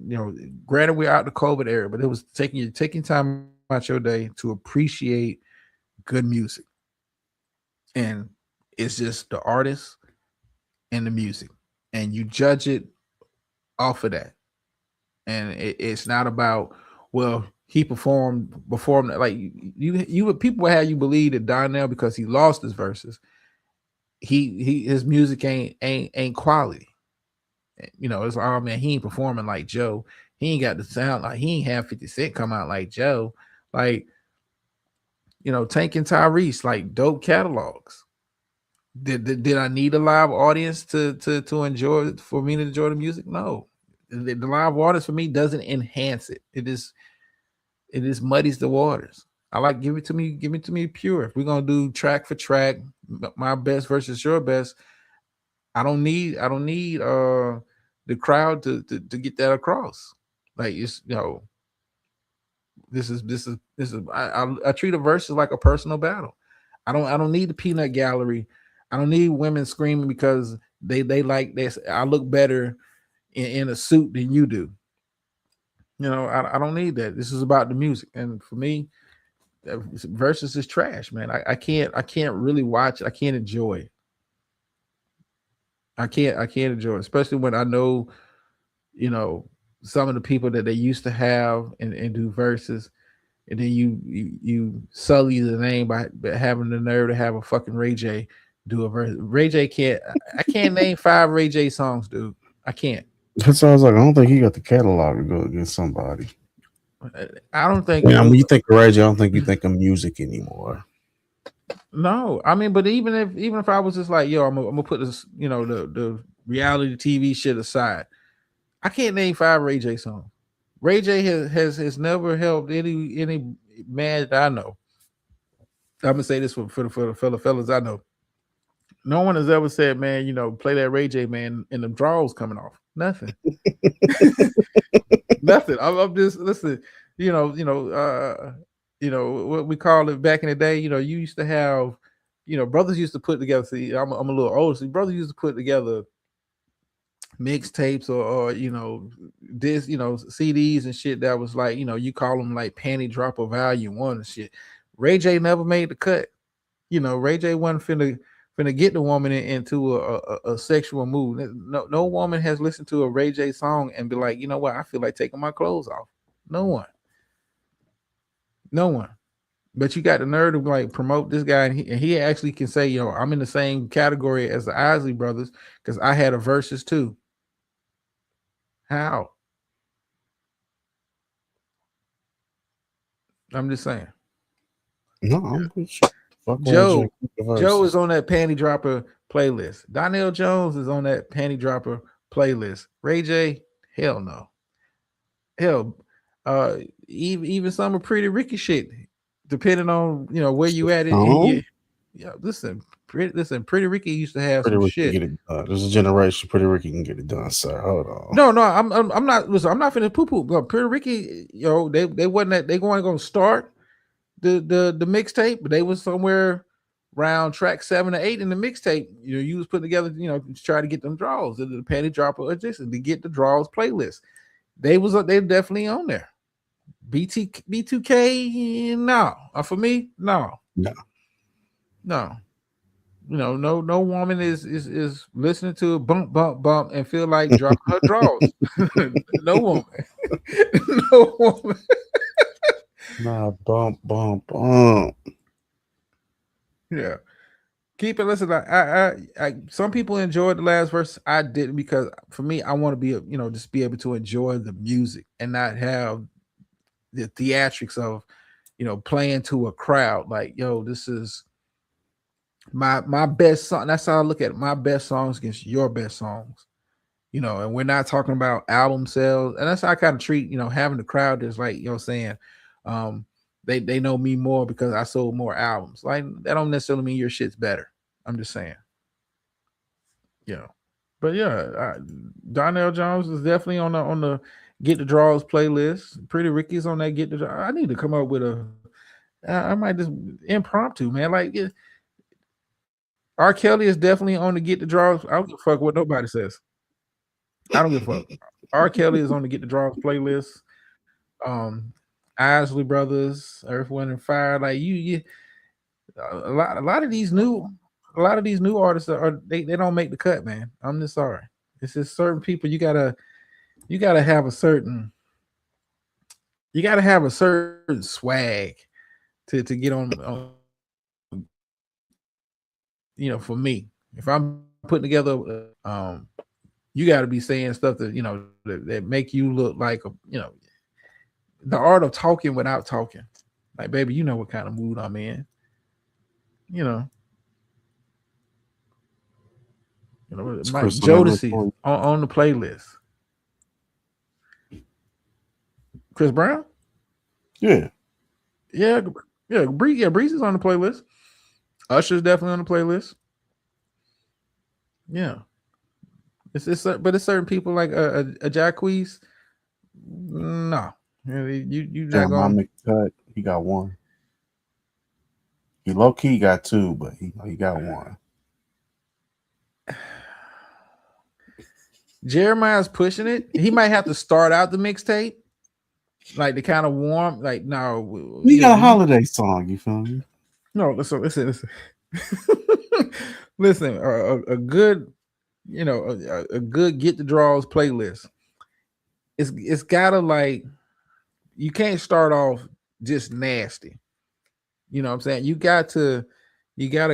granted we're out the COVID era, but it was taking time out your day to appreciate good music. And it's just the artist and the music, and you judge it off of that. And it's not about, well, he performed like you people had you believe that Donnell, because he lost his verses, his music ain't quality. It's like, oh man, he ain't performing like Joe. He ain't got the sound, like he ain't have 50 Cent come out like Joe. Like, Tank and Tyrese, like dope catalogs. Did I need a live audience to enjoy, for me to enjoy the music? No. The live audience for me doesn't enhance it. It is muddies the waters. I like give it to me pure. If we're gonna do track for track, my best versus your best, I don't need the crowd to get that across. Like, it's this is I treat a versus like a personal battle. I don't need the peanut gallery. I don't need women screaming because they like this. I look better in a suit than you do. I don't need that. This is about the music, and for me, versus is trash, man. I can't really watch it. I can't enjoy it. I can't enjoy it, especially when I know, some of the people that they used to have and do verses, and then you sully the name by having the nerve to have a fucking Ray J do a verse. Ray J can't. I can't name 5 Ray J songs, dude. I can't. That's why I was like, I don't think he got the catalog to go against somebody. I don't think. Yeah, when you think of Ray J, I don't think you think of music anymore. No, I mean, but even if I was just like, yo, I'm gonna put this, the reality TV shit aside, I can't name 5 Ray J songs. Ray J has never helped any man that I know. I'm gonna say this for the fellas I know. No one has ever said, man, play that Ray J, man, and the draws coming off. Nothing. Nothing. I'm just listen. What we call it back in the day. You used to have, brothers used to put together. See, I'm a little older. See, brothers used to put together mixtapes or this CDs and shit that was like you call them like Panty Dropper Volume 1 and shit. Ray J never made the cut. Ray J wasn't finna get the woman into a sexual mood. No woman has listened to a Ray J song and be like, you know what, I feel like taking my clothes off. No one. But you got the nerve to like promote this guy, and he actually can say, I'm in the same category as the Isley Brothers because I had a versus too. How? I'm just saying. No, I'm good. Joe is on that Panty Dropper playlist. Donnell Jones is on that Panty Dropper playlist. Ray J, hell no. Hell, even some of Pretty Ricky shit, depending on where you at it. Yeah, listen, Pretty Ricky used to have some shit. Get it done. There's a generation Pretty Ricky can get it done, sir. Hold on. No, I'm not. Listen, I'm not finna poo poo. But Pretty Ricky, they wasn't that they weren't gonna start the mixtape, but they was somewhere around track 7 or 8 in the mixtape. You was putting together, to try to get them draws, the Panty Dropper adjacent to get the draws playlist. They definitely on there. B2K, no. For me, no. No woman is listening to a bump and feel like dropping her draws. No woman. No woman. Nah, bump. Yeah. Keep it. Listen, I some people enjoyed the last verse. I didn't, because for me, I want to be, just be able to enjoy the music and not have the theatrics of, playing to a crowd. Like, this is my best song. That's how I look at it. My best songs against your best songs. And we're not talking about album sales. And that's how I kind of treat, having the crowd that's like, saying, they know me more because I sold more albums. Like, that don't necessarily mean your shit's better. I'm just saying. But yeah, Donnell Jones is definitely on the Get the Draws playlist. Pretty Ricky's on that Get the Draws. I need to come up with I might just impromptu, man. Like, R. Kelly is definitely on the Get the Draws. I don't give a fuck what nobody says. I don't give a fuck. R. Kelly is on the Get the Draws playlist. Isley Brothers, Earth, Wind and Fire. Like a lot of these new artists they don't make the cut, man. I'm just sorry. It's just certain people you gotta have a certain swag to get on. For me, if I'm putting together, you got to be saying stuff that that make you look like the art of talking without talking. Like, baby, you know what kind of mood I'm in. Mike Jodeci on the playlist. Chris Brown? Yeah. Breeze is on the playlist. Usher's definitely on the playlist. Yeah. But it's certain people like a Jacquees. No. You not going. Cut. He got one. He low key got 2, but he got one. Jeremiah's pushing it. He might have to start out the mixtape, like the kind of warm. Like, no, we got a holiday song. You feel me? No, listen. Listen. A good, a good Get the Draws playlist. It's gotta, like, you can't start off just nasty. You know what I'm saying? You got to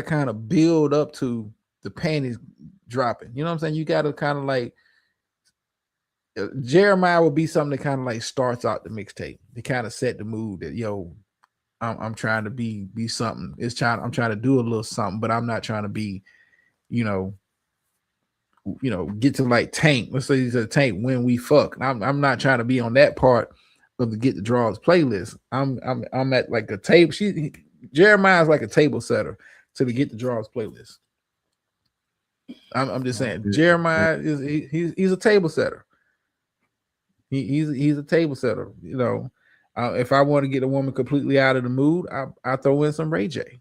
kind of build up to the panties dropping. You know what I'm saying? You got to kind of like Jeremiah will be something that kind of like starts out the mixtape to kind of set the mood that I'm trying to be something. I'm trying to do a little something, but I'm not trying to be, get to like Tank. Let's say he's a Tank when we fuck. I'm not trying to be on that part of the Get the Draws playlist. I'm at like a table. Jeremiah's like a table setter to the Get the Draws playlist. I'm just saying Jeremiah he's a table setter. He's a table setter. If I want to get a woman completely out of the mood, I throw in some Ray J.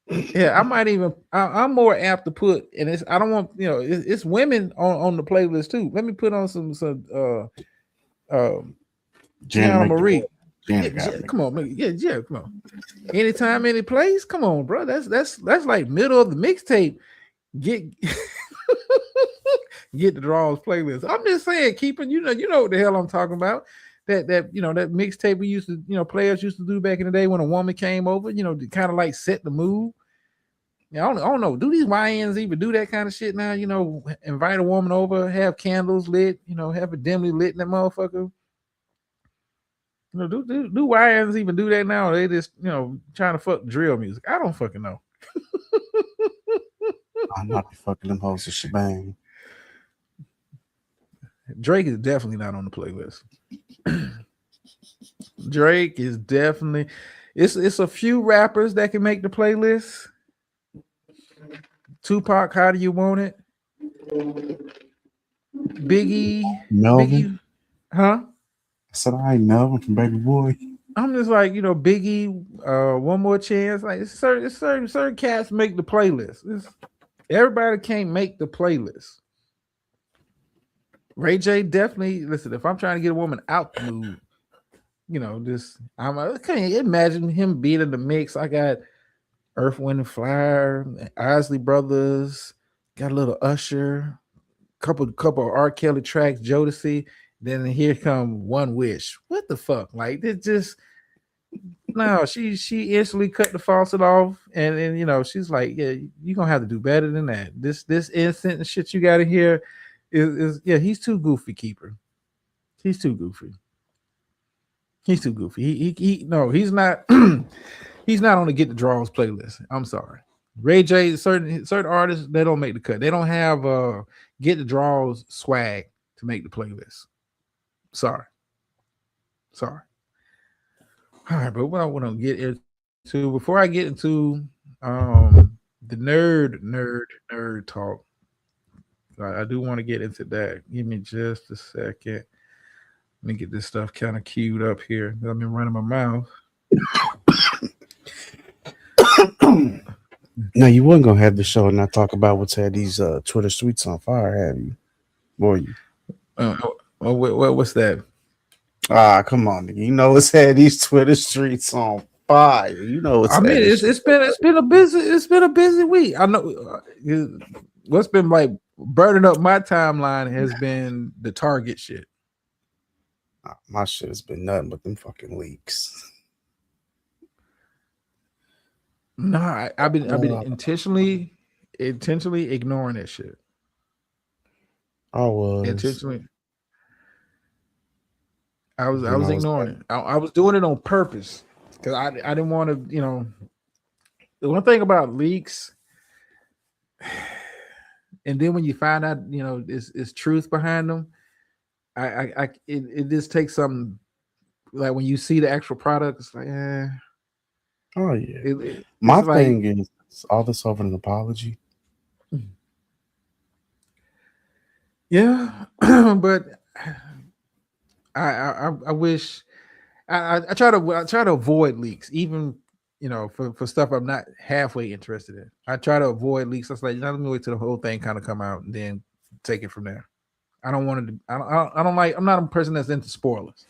Yeah, I might even. I'm more apt to put, and I don't want it's women on the playlist too. Let me put on some Gianna Marie. Come on, man. Yeah, come on. Anytime, any place. Come on, bro. That's like middle of the mixtape. Get the Draws playlist. I'm just saying, keeping you know what the hell I'm talking about. That that mixtape we used to players used to do back in the day when a woman came over, to kind of like set the mood. I don't know. Do these YNs even do that kind of shit now? Invite a woman over, have candles lit, have it dimly lit in that motherfucker. Do YNs even do that now? Or they just trying to fuck drill music? I don't fucking know. I'm not fucking them hoes of shebang. Drake is definitely not on the playlist. Drake is definitely. It's a few rappers that can make the playlist. Tupac, How Do You Want It? Biggie, Melvin, huh? I said I ain't Melvin from Baby Boy. I'm just like Biggie, One More Chance. Like certain cats make the playlist. Everybody can't make the playlist. Ray J definitely. Listen, if I'm trying to get a woman out the mood, I can't imagine him being in the mix. I got Earth, Wind and Fire, Isley Brothers, got a little Usher, couple of R. Kelly tracks, Jodeci. Then here come One Wish. What the fuck? Like it just no. She instantly cut the faucet off, and then she's like, yeah, you're gonna have to do better than that. This instant and shit you got to hear is he's too goofy, Keeper. He's too goofy. He's too goofy. He's not. He's not on the Get the Draws playlist. I'm sorry. Ray J, certain artists, they don't make the cut. They don't have Get the Draws swag to make the playlist. Sorry. All right, but what I want to get into before I get into the nerd talk, I do want to get into that. Give me just a second. Let me get this stuff kind of queued up here. I've been running my mouth. No, you wasn't gonna have the show and not talk about what's had these Twitter tweets on fire, have you? Were you? What's that? Come on, nigga. You know it's had these Twitter streets on fire. It's been a busy week. I know what's been like burning up my timeline has been the Target shit. My shit has been nothing but them fucking leaks. No, I've been intentionally ignoring that shit. I was intentionally. I was ignoring it. I was doing it on purpose because I didn't want to. The one thing about leaks, and then when you find out, it's truth behind them. It just takes some, like when you see the actual product, it's like, oh yeah. My thing is all this over an apology. Yeah, but I wish I try to avoid leaks, even for stuff I'm not halfway interested in. I try to avoid leaks. I was like, let me wait till the whole thing kind of come out and then take it from there. I don't want to. I don't like. I'm not a person that's into spoilers.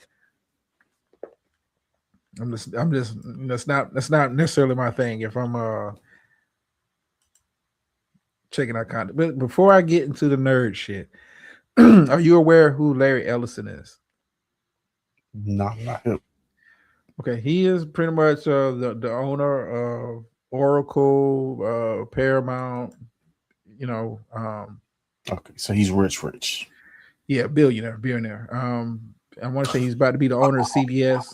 I'm just. That's not necessarily my thing. If I'm checking out content, but before I get into the nerd shit, are you aware who Larry Ellison is? No, not him. Okay, he is pretty much the owner of Oracle, Paramount. You know, Okay, so he's rich. yeah, billionaire. I want to say he's about to be the owner of CBS.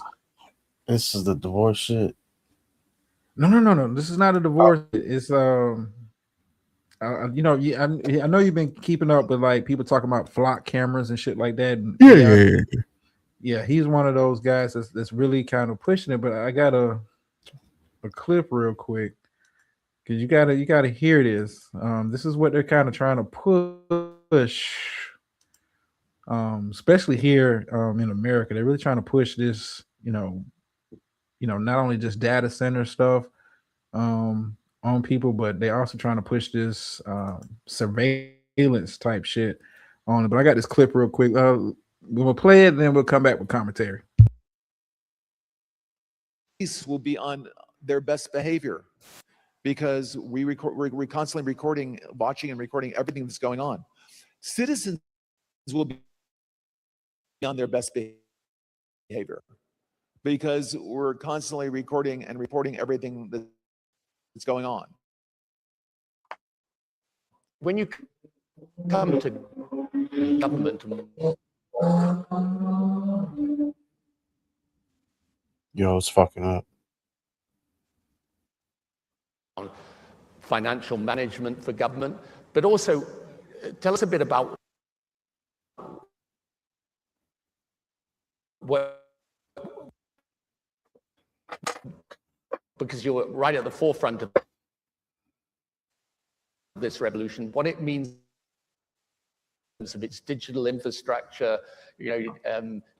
This is the divorce shit. No. This is not a divorce. It's you know, I know you've been keeping up with like people talking about flock cameras and shit like that. And yeah. He's one of those guys that's really kind of pushing it. But I got a clip real quick because you gotta hear this. This is what they're kind of trying to push. Especially here in America, they're really trying to push this. Not only just data center stuff on people, but they're also trying to push this surveillance type shit on it. But I got this clip real quick. We'll play it, and then we'll come back with commentary. Will be on their best behavior because we're constantly recording, watching, and recording everything that's going on. Citizens will be on their best behavior because we're constantly recording and reporting everything that's going on. When you come to government, Yo, it's fucking up. on financial management for government, but also tell us a bit about what, because you're right at the forefront of this revolution, what it means of its digital infrastructure,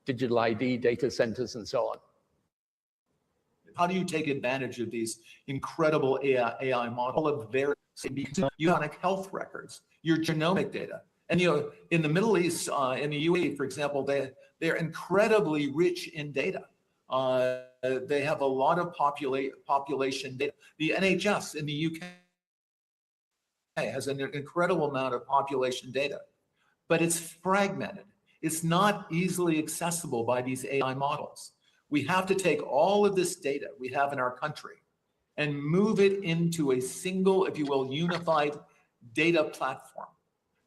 digital ID, data centers, and so on. How do you take advantage of these incredible AI models of their unique health records, your genomic data? And in the Middle East, in the UAE, for example, they're incredibly rich in data. They have a lot of population data. The NHS in the UK has an incredible amount of population data, but it's fragmented. It's not easily accessible by these AI models. We have to take all of this data we have in our country and move it into a single, if you will, unified data platform.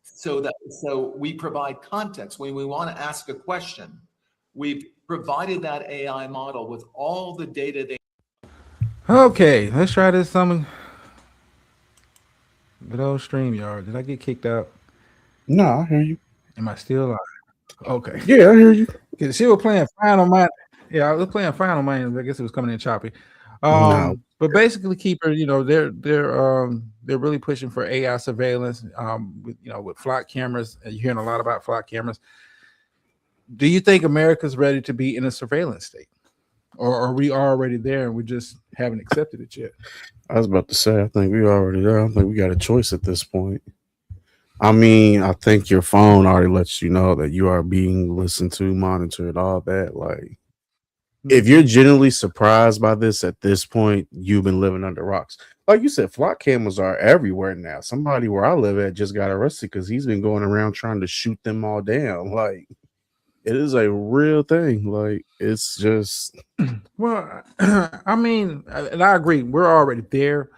So we provide context. When we want to ask a question, we've provided that AI model with all the data they. Okay, let's try this. Good old StreamYard. Did I get kicked out? No, I hear you. Am I still live? Okay. Yeah, I hear you. Because she was playing fine on mine. Yeah, I was playing fine on mine. I guess it was coming in choppy. No. But basically, Keeper, they're really pushing for AI surveillance. With flock cameras. You're hearing a lot about flock cameras. Do you think America's ready to be in a surveillance state, or are we already there and we just haven't accepted it yet? I was about to say, I think we're already there. I don't think we got a choice at this point. I mean, I think your phone already lets you know that you are being listened to, monitored, all that. Like, if you're genuinely surprised by this at this point, you've been living under rocks. Like you said, flock cameras are everywhere now. Somebody where I live at just got arrested because he's been going around trying to shoot them all down. Like, it is a real thing. Like, it's just. Well, I mean, and I agree, we're already there.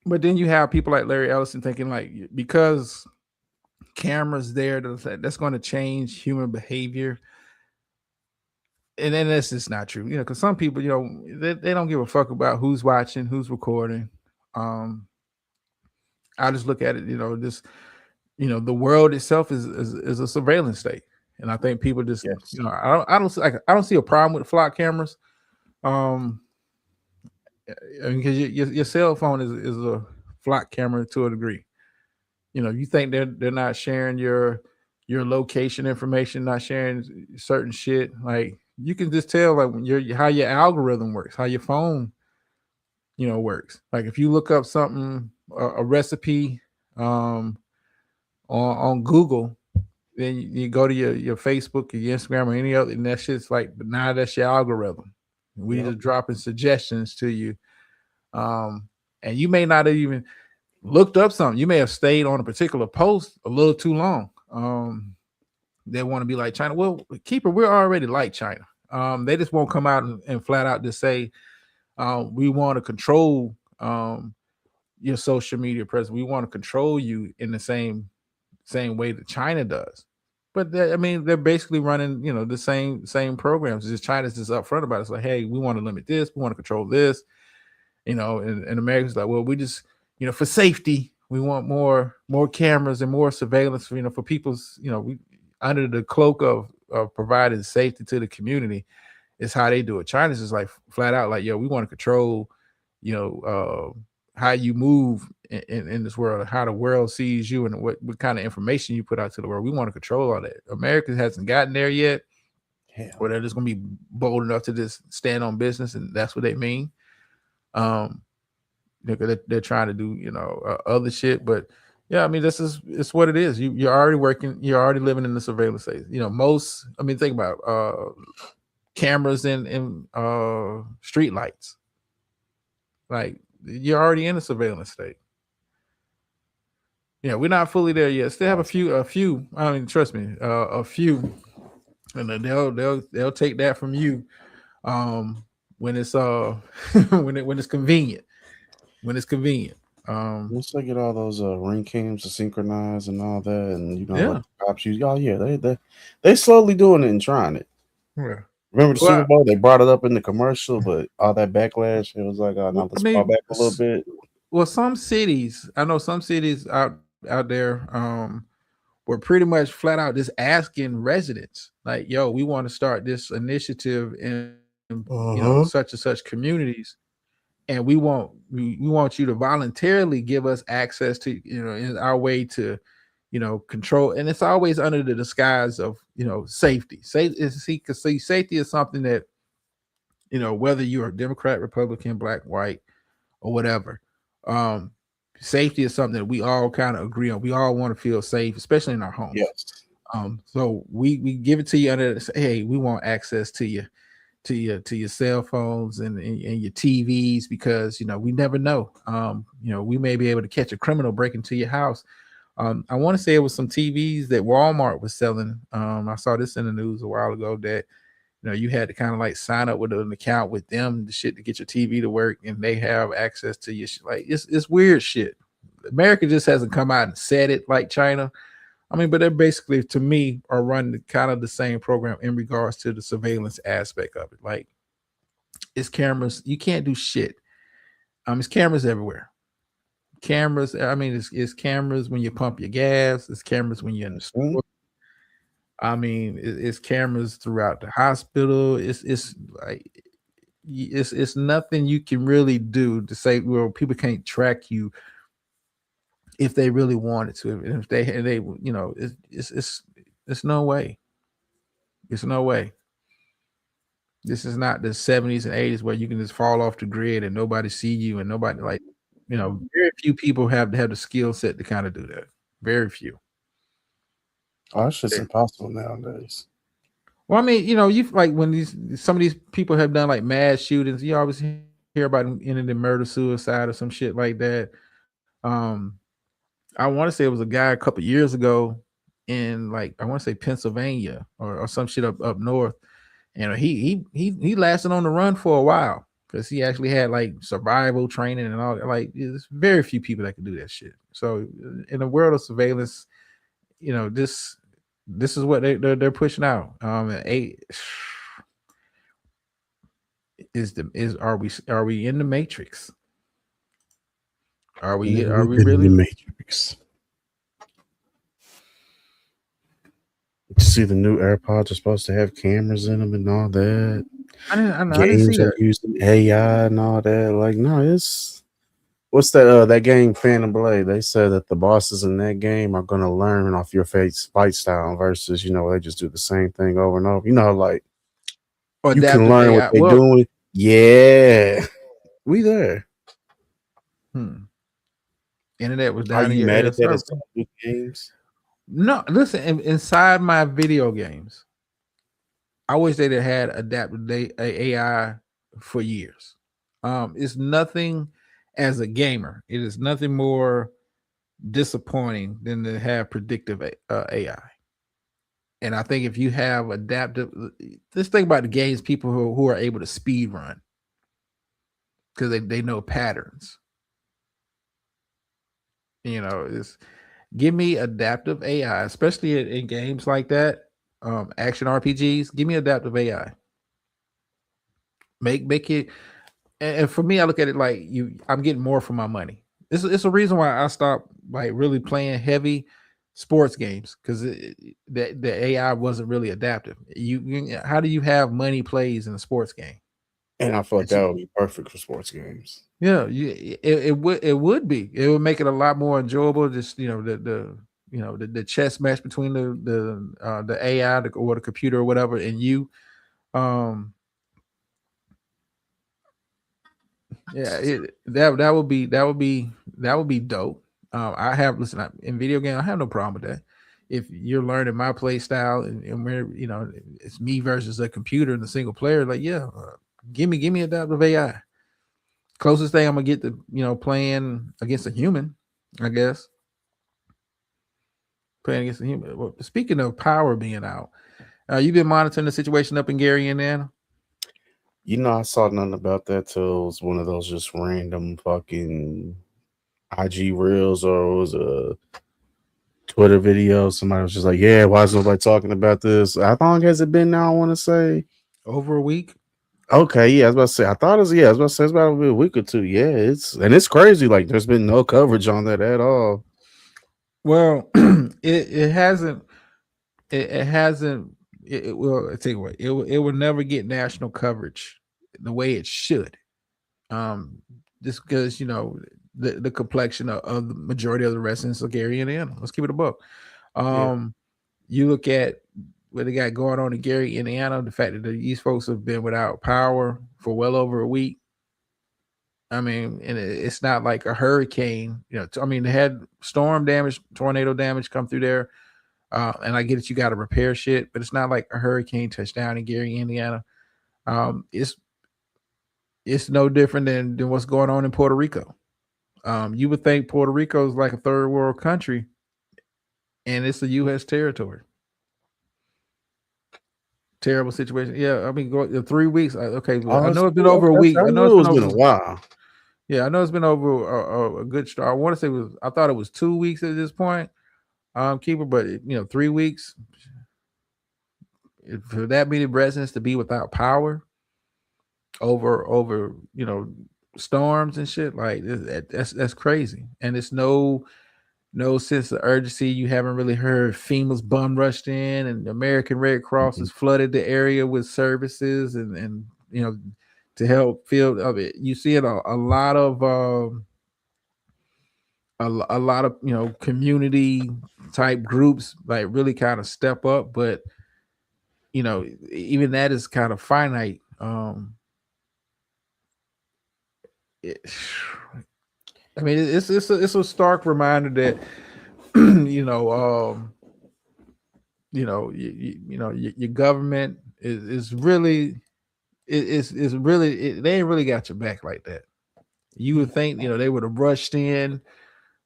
But then you have people like Larry Ellison thinking like, because cameras there, that's going to change human behavior. And then that's just not true, because some people, they don't give a fuck about who's watching, who's recording. I just look at it, the world itself is a surveillance state, and I think people just, Yes. I don't see a problem with flock cameras, because your cell phone is a flock camera to a degree. You think they're not sharing your location information, not sharing certain shit. Like, you can just tell like how your algorithm works, how your phone, works. Like, if you look up something, a recipe, on Google, then you go to your Facebook or your Instagram or any other, and that shit's like, but now that's your algorithm. We just dropping suggestions to you. And you may not have even looked up something. You may have stayed on a particular post a little too long. They want to be like China. Well, Keeper, we're already like China. They just won't come out and flat out just say, we want to control your social media presence. We want to control you in the same way that China does. But I mean, they're basically running, the same programs. Just China's just upfront about it. It's like, hey, we want to limit this, we want to control this, and America's like, well, we just, for safety, we want more cameras and more surveillance, for people's, we under the cloak of providing safety to the community. Is how they do it. China's just like flat out like, yo, we want to control, how you move in this world, how the world sees you, and what kind of information you put out to the world. We want to control all that. America hasn't gotten there yet. Hell. Or they're just gonna be bold enough to just stand on business, and that's what they mean. They're trying to do, other shit, but yeah, I mean, it's what it is. You're already working, you're already living in the surveillance state. Think about cameras in street lights. Like, you're already in a surveillance state. Yeah, we're not fully there yet. Still have a few. I mean, trust me, a few, and then they'll take that from you when it's when it's convenient. When it's convenient. Once they get all those ring cams to synchronize and all that, and Yeah. like the cops use, they slowly doing it and trying it. Yeah. Remember the Super Bowl? They brought it up in the commercial, but all that backlash, it was like, oh, now let's fall back a little bit. Well, some cities, I know some cities out there were pretty much flat out just asking residents, like, yo, we want to start this initiative in such and such communities, and we want you to voluntarily give us access to, in our way to, control. And it's always under the disguise of, safety. Safety is something that, whether you're a Democrat, Republican, black, white, or whatever, safety is something that we all kind of agree on. We all want to feel safe, especially in our homes. Yes. So we give it to you under, hey, we want access to you, to your cell phones and your TVs, because we never know. We may be able to catch a criminal break into your house. I want to say it was some TVs that Walmart was selling. I saw this in the news a while ago that you had to kind of like sign up with an account with them, the shit, to get your TV to work, and they have access to your shit. Like, it's weird shit. America just hasn't come out and said it like China. I mean, but they're basically, to me, are running kind of the same program in regards to the surveillance aspect of it. Like, it's cameras. You can't do shit. It's cameras everywhere. Cameras. I mean, it's cameras when you pump your gas. It's cameras when you're in the store. I mean, it's cameras throughout the hospital. It's nothing you can really do to say, well, people can't track you if they really wanted to. And if they it's no way. It's no way. This is not the 70s and 80s where you can just fall off the grid and nobody see you, and nobody, like, very few people have the skill set to kind of do that. Very few. Oh, it's just impossible nowadays. Well, I mean, you like when some of these people have done like mass shootings, you always hear about them ending in murder, suicide, or some shit like that. I want to say it was a guy a couple years ago in, like, I want to say Pennsylvania or some shit up north. He lasted on the run for a while because he actually had like survival training and all that. Like, there's very few people that can do that shit. So in the world of surveillance, this is what they're pushing out. Are we in the Matrix? Are we really in the Matrix? You see, the new AirPods are supposed to have cameras in them and all that. I didn't Games see are that. using AI and all that. Like, no, it's what's that game Phantom Blade? They said that the bosses in that game are gonna learn off your fight style versus, they just do the same thing over and over. Like, Or you can adaptive learn AI. what they're Well, doing. Yeah. We there. Internet was Are down in you your mad ass. at that in some new games? No, listen, inside my video games, I wish they'd have had adaptive AI for years. It's nothing, as a gamer, it is nothing more disappointing than to have predictive AI. And I think if you have adaptive, just think about the games people who are able to speed run because they know patterns. You know, it's give me adaptive AI, especially in games like that, action RPGs. Give me adaptive AI. Make it, and for me, I look at it like I'm getting more for my money. It's a reason why I stopped like really playing heavy sports games because the AI wasn't really adaptive. How do you have money plays in a sports game? And I thought that would be perfect for sports games. Yeah, it would be. It would make it a lot more enjoyable. Just the chess match between the AI or the computer or whatever and you. Yeah, that would be dope. In video game, I have no problem with that. If you're learning my play style and we're it's me versus a computer in the single player, like give me adaptive AI. Closest thing I'm gonna get to playing against a human, I guess. Playing against a human. Well, speaking of power being out, you've been monitoring the situation up in Gary, Indiana. I saw nothing about that till it was one of those just random fucking IG reels, or it was a Twitter video. Somebody was just like, "Yeah, why is nobody talking about this?" How long has it been now? I want to say over a week. Okay, yeah, I was about to say. I was about to say it's about a week or two. Yeah, it's crazy. Like, there's been no coverage on that at all. Well, it hasn't. It hasn't. It will. I tell you what. It will never get national coverage the way it should. Just because the complexion of the majority of the residents of Gary, Indiana. Let's keep it a buck. You look at what they got going on in Gary, Indiana, the fact that these folks have been without power for well over a week. I mean, and it's not like a hurricane, they had storm damage, tornado damage come through there. And I get it, you got to repair shit, but it's not like a hurricane touchdown in Gary, Indiana. It's no different than what's going on in Puerto Rico. You would think Puerto Rico is like a third world country, and it's a U.S. territory. Terrible situation. Yeah, I mean, 3 weeks. Okay, I know it's been over a week. I know it's been a while. Yeah, I know it's been over a good start. I want to say I thought it was 2 weeks at this point, Keeper, but 3 weeks for that many residents to be without power over storms and shit, like that's crazy. And it's no sense of urgency. You haven't really heard FEMA's bum rushed in, and the American Red Cross has flooded the area with services and to help fill of it. You see it a lot of a lot of community type groups like really kind of step up, but even that is kind of finite. I mean, it's a stark reminder that your government is really they ain't really got your back like that. You would think they would have rushed in,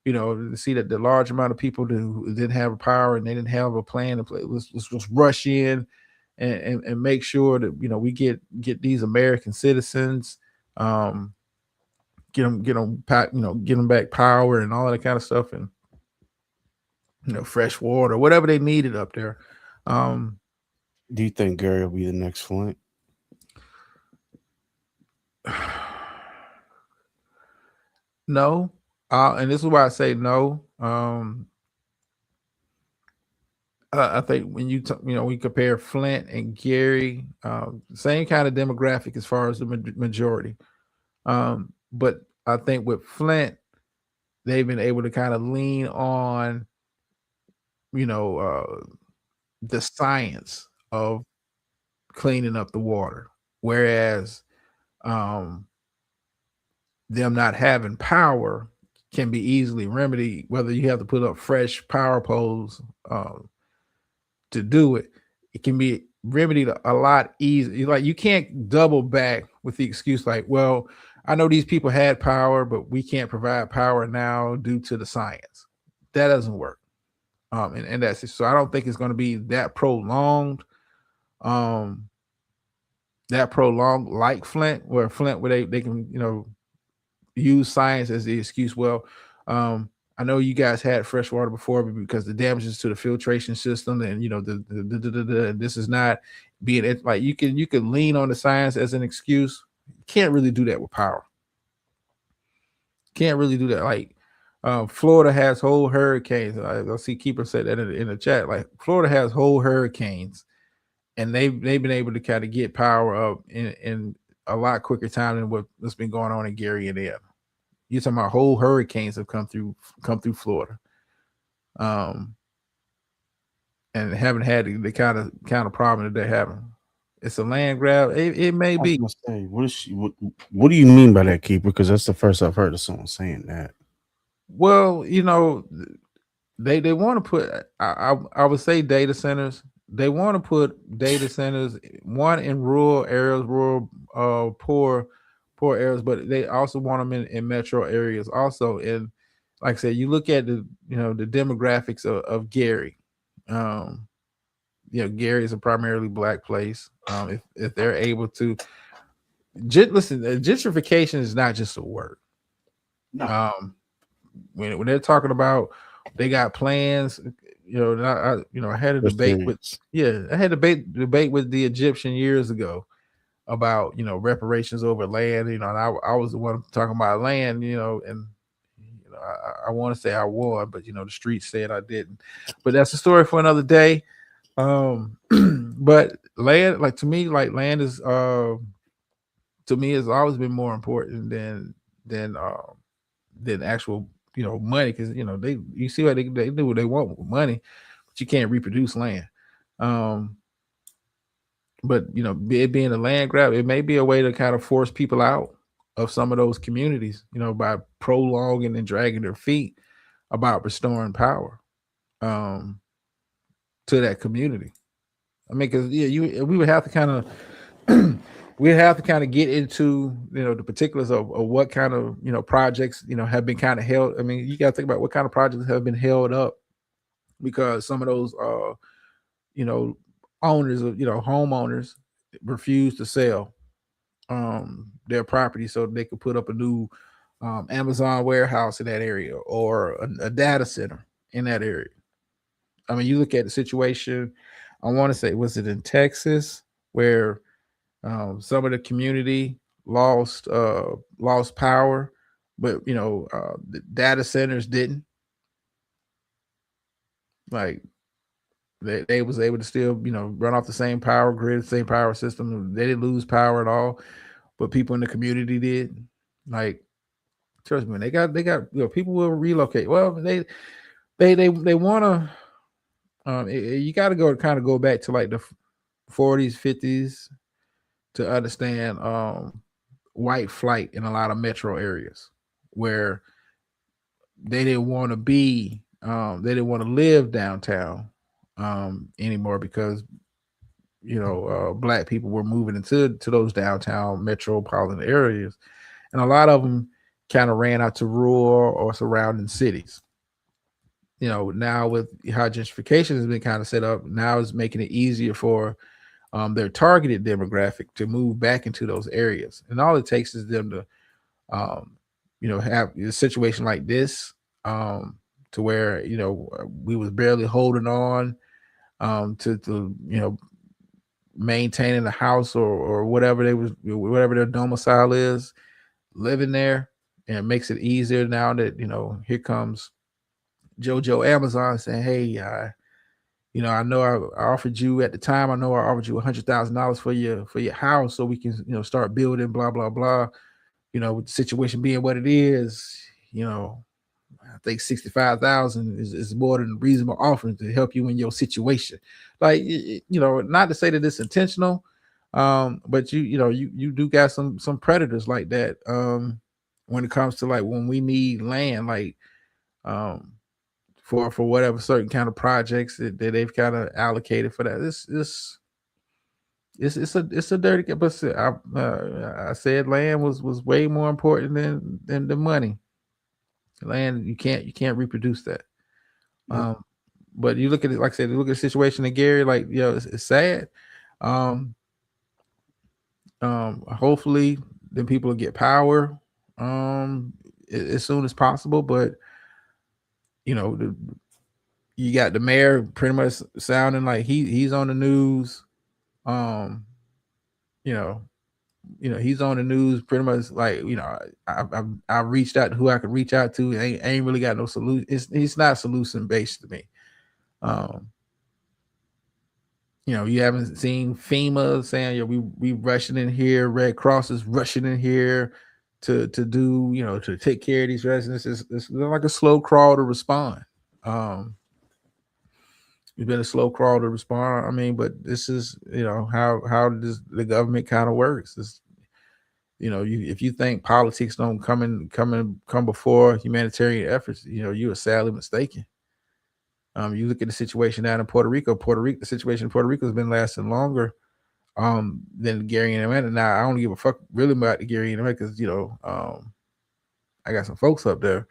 to see that the large amount of people who didn't have a power and they didn't have a plan to play. Let's rush in and make sure that we get these American citizens, get them back power and all that kind of stuff, and fresh water, whatever they needed up there. Do you think Gary will be the next Flint? No, and this is why I say no. I think when we compare Flint and Gary, same kind of demographic as far as the majority. But I think with Flint, they've been able to kind of lean on, the science of cleaning up the water, whereas them not having power can be easily remedied, whether you have to put up fresh power poles to do it. It can be remedied a lot easier. Like, you can't double back with the excuse like, well, I know these people had power, but we can't provide power now due to the science. That doesn't work. And that's so I don't think it's going to be that prolonged. That prolonged like Flint, where they can, you know, use science as the excuse. Well, I know you guys had fresh water before because the damages to the filtration system, and you know this is not being it. Like you can lean on the science as an excuse. Can't really do that with power. Can't really do that. Like Florida has whole hurricanes. I see Keeper said that in the chat. Like Florida has whole hurricanes, and they've been able to kind of get power up in a lot quicker time than what's been going on in Gary and Ed. You're talking about whole hurricanes have come through Florida, and haven't had the kind of problem that they're having. It's a land grab. It may be. Say, what do you mean by that, Keeper? Because that's the first I've heard of someone saying that. Well, you know, they want to put. I would say data centers. They want to put data centers, one in rural areas, poor areas, but they also want them in metro areas also. And like I said, you look at the demographics of Gary. Gary is a primarily Black place. If they're able to listen, gentrification is not just a word. No. When they're talking about they got plans. I had a debate with debate with the Egyptian years ago about reparations over land. And I was the one talking about land. And I want to say I won, but the streets said I didn't. But that's a story for another day. But land, like to me, like land is to me has always been more important than actual money, because you see what they do what they want with money, but you can't reproduce land. But it being a land grab, it may be a way to kind of force people out of some of those communities, by prolonging and dragging their feet about restoring power to that community. I mean, because we would have to kind of we'd have to kind of get into the particulars of what kind of projects have been kind of held. I mean, you got to think about what kind of projects have been held up because some of those owners of homeowners refuse to sell their property so they could put up a new Amazon warehouse in that area or a data center in that area. I mean, you look at the situation. I want to say, was it in Texas where some of the community lost power, but the data centers didn't. Like they was able to still run off the same power grid, same power system. They didn't lose power at all, but people in the community did. Like, trust me, they got people will relocate. Well, they want to. You got to go back to like the 40s, 50s to understand white flight in a lot of metro areas where they didn't want to be, they didn't want to live downtown anymore because Black people were moving into those downtown metropolitan areas, and a lot of them kind of ran out to rural or surrounding cities. Now with how gentrification has been kind of set up, now is making it easier for their targeted demographic to move back into those areas. And all it takes is them to, have a situation like this to where, we was barely holding on to maintaining the house or whatever whatever their domicile is, living there, and it makes it easier now that, here comes JoJo Amazon saying, hey, I know I offered you at the time. I know I offered you $100,000 for your house so we can, start building, blah, blah, blah. With the situation being what it is, I think 65,000 is more than a reasonable offering to help you in your situation. Like, not to say that it's intentional, but you do got some predators like that when it comes to like when we need land, like for whatever certain kind of projects that they've kind of allocated for that. It's a dirty, but I said land was way more important than the money. Land, you can't reproduce that. but you look at it, like I said, you look at the situation in Gary, like, you know, it's sad. Hopefully then people will get power as soon as possible. But you know, you got the mayor pretty much sounding like he's on the news. You know, he's on the news pretty much like, you know, I reached out to who I could reach out to. Ain't really got no solution. It's not solution based to me. You know, you haven't seen FEMA saying, yeah, we rushing in here. Red Cross is rushing in here to do, you know, to take care of these residents. It's like a slow crawl to respond. It's been a slow crawl to respond. I mean, but this is, you know, how does the government kind of works. It's, you know, if you think politics don't come before humanitarian efforts, you know, you are sadly mistaken. You look at the situation down in Puerto Rico. The situation in Puerto Rico has been lasting longer than Gary and Atlanta. Now, I don't give a fuck really about the Gary and Atlanta because, you know, I got some folks up there.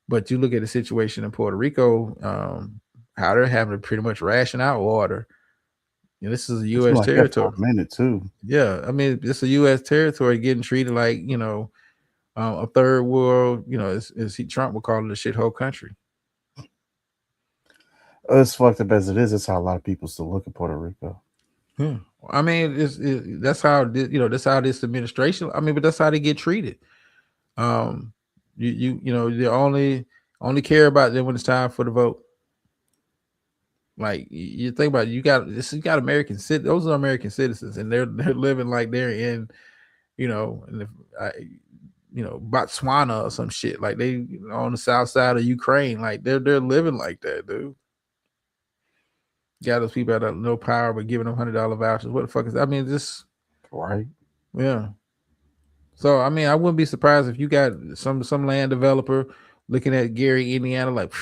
But you look at the situation in Puerto Rico, how they're having to pretty much ration out water. You know, this is a U.S. Like territory. for a minute too. Yeah, I mean, it's a U.S. territory getting treated like, you know, a third world. You know, as Trump would call it, a shithole country. As fucked up as it is, that's how a lot of people still look at Puerto Rico. Yeah. I mean, that's how, you know, that's how this administration. I mean, but that's how they get treated. You know, they only care about them when it's time for the vote. Like, you think about it, you got American citizens. Those are American citizens, and they're living like they're in, you know, you know, Botswana or some shit. Like they on the south side of Ukraine. Like they're living like that, dude. Got those people that have no power but giving them $100 vouchers. What the fuck is that? I mean, this right? Yeah. So I mean, I wouldn't be surprised if you got some land developer looking at Gary, Indiana, like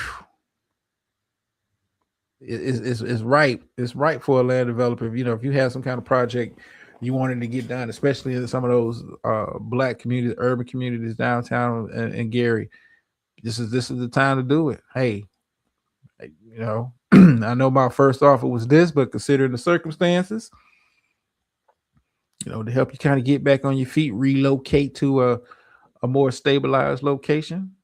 it's right. It's right for a land developer. You know, if you have some kind of project you wanted to get done, especially in some of those black communities, urban communities downtown and Gary, this is the time to do it. Hey, you know, I know my first offer was this, but considering the circumstances, you know, to help you kind of get back on your feet, relocate to a more stabilized location,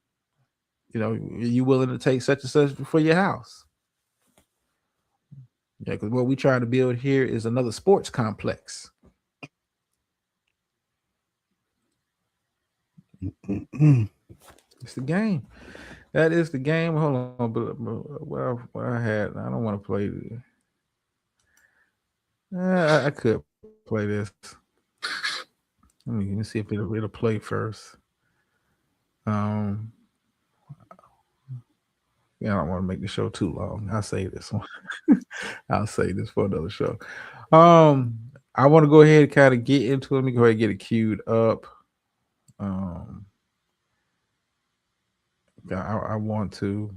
you know, are you willing to take such and such for your house? Yeah, because what we trying to build here is another sports complex. It's the game. That is the game. Hold on, but well, I don't want to play. I could play this. Let me see if it'll play first. Yeah, I don't want to make the show too long. I'll save this one. I'll save this for another show. I want to go ahead and kind of get into it. Let me go ahead and get it queued up. I want to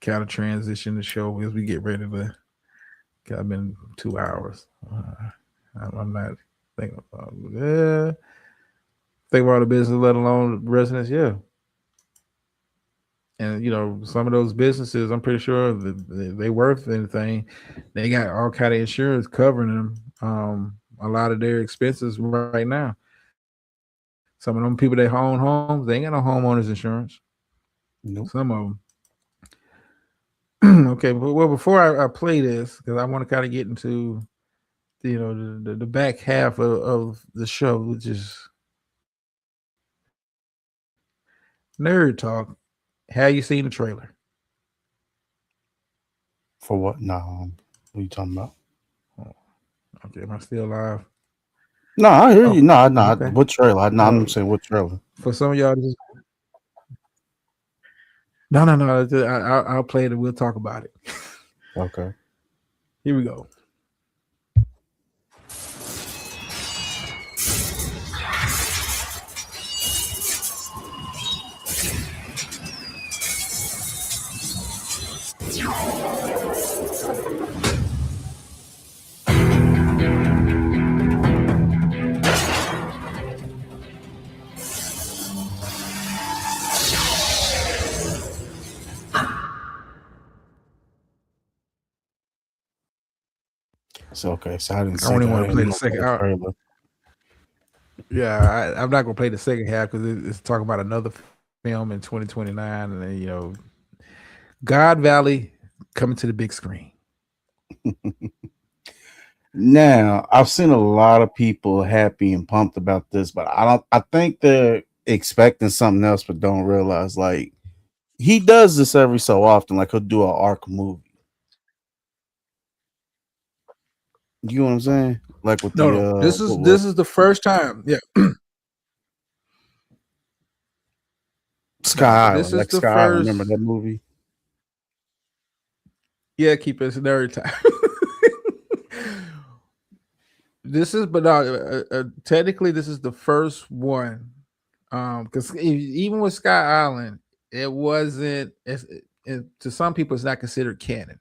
kind of transition the show as we get ready to. I've been 2 hours. I'm not thinking about all the business, let alone residents. Yeah. And, you know, some of those businesses, I'm pretty sure they worth anything. They got all kind of insurance covering them. A lot of their expenses right now. Some of them people that own homes, they ain't got no homeowners insurance. Nope. Some of them. Okay, well, before I play this, because I want to kind of get into, you know, the back half of the show, which is Nerd Talk. Have you seen the trailer? For what? No. What are you talking about? Okay, am I still live? No, I hear you. No, okay. What trailer? I'm saying what trailer. For some of y'all, no. I'll play it and we'll talk about it. Okay. Here we go. So okay, so I didn't I see don't even that. want I to play didn't the know second. that trailer. Yeah, I'm not gonna play the second half because it's talking about another film in 2029, and then God Valley coming to the big screen. Now, I've seen a lot of people happy and pumped about this, but I think they're expecting something else, but don't realize like he does this every so often. Like he'll do an arc movie. You know what I'm saying? Like with No, the no, this is what was the first time. Yeah, Sky this Island, is like the Sky Island. Remember first. that movie? Yeah, keep us every time. This is, but technically, this is the first one. Because even with Sky Island, it wasn't. To some people, it's not considered canon.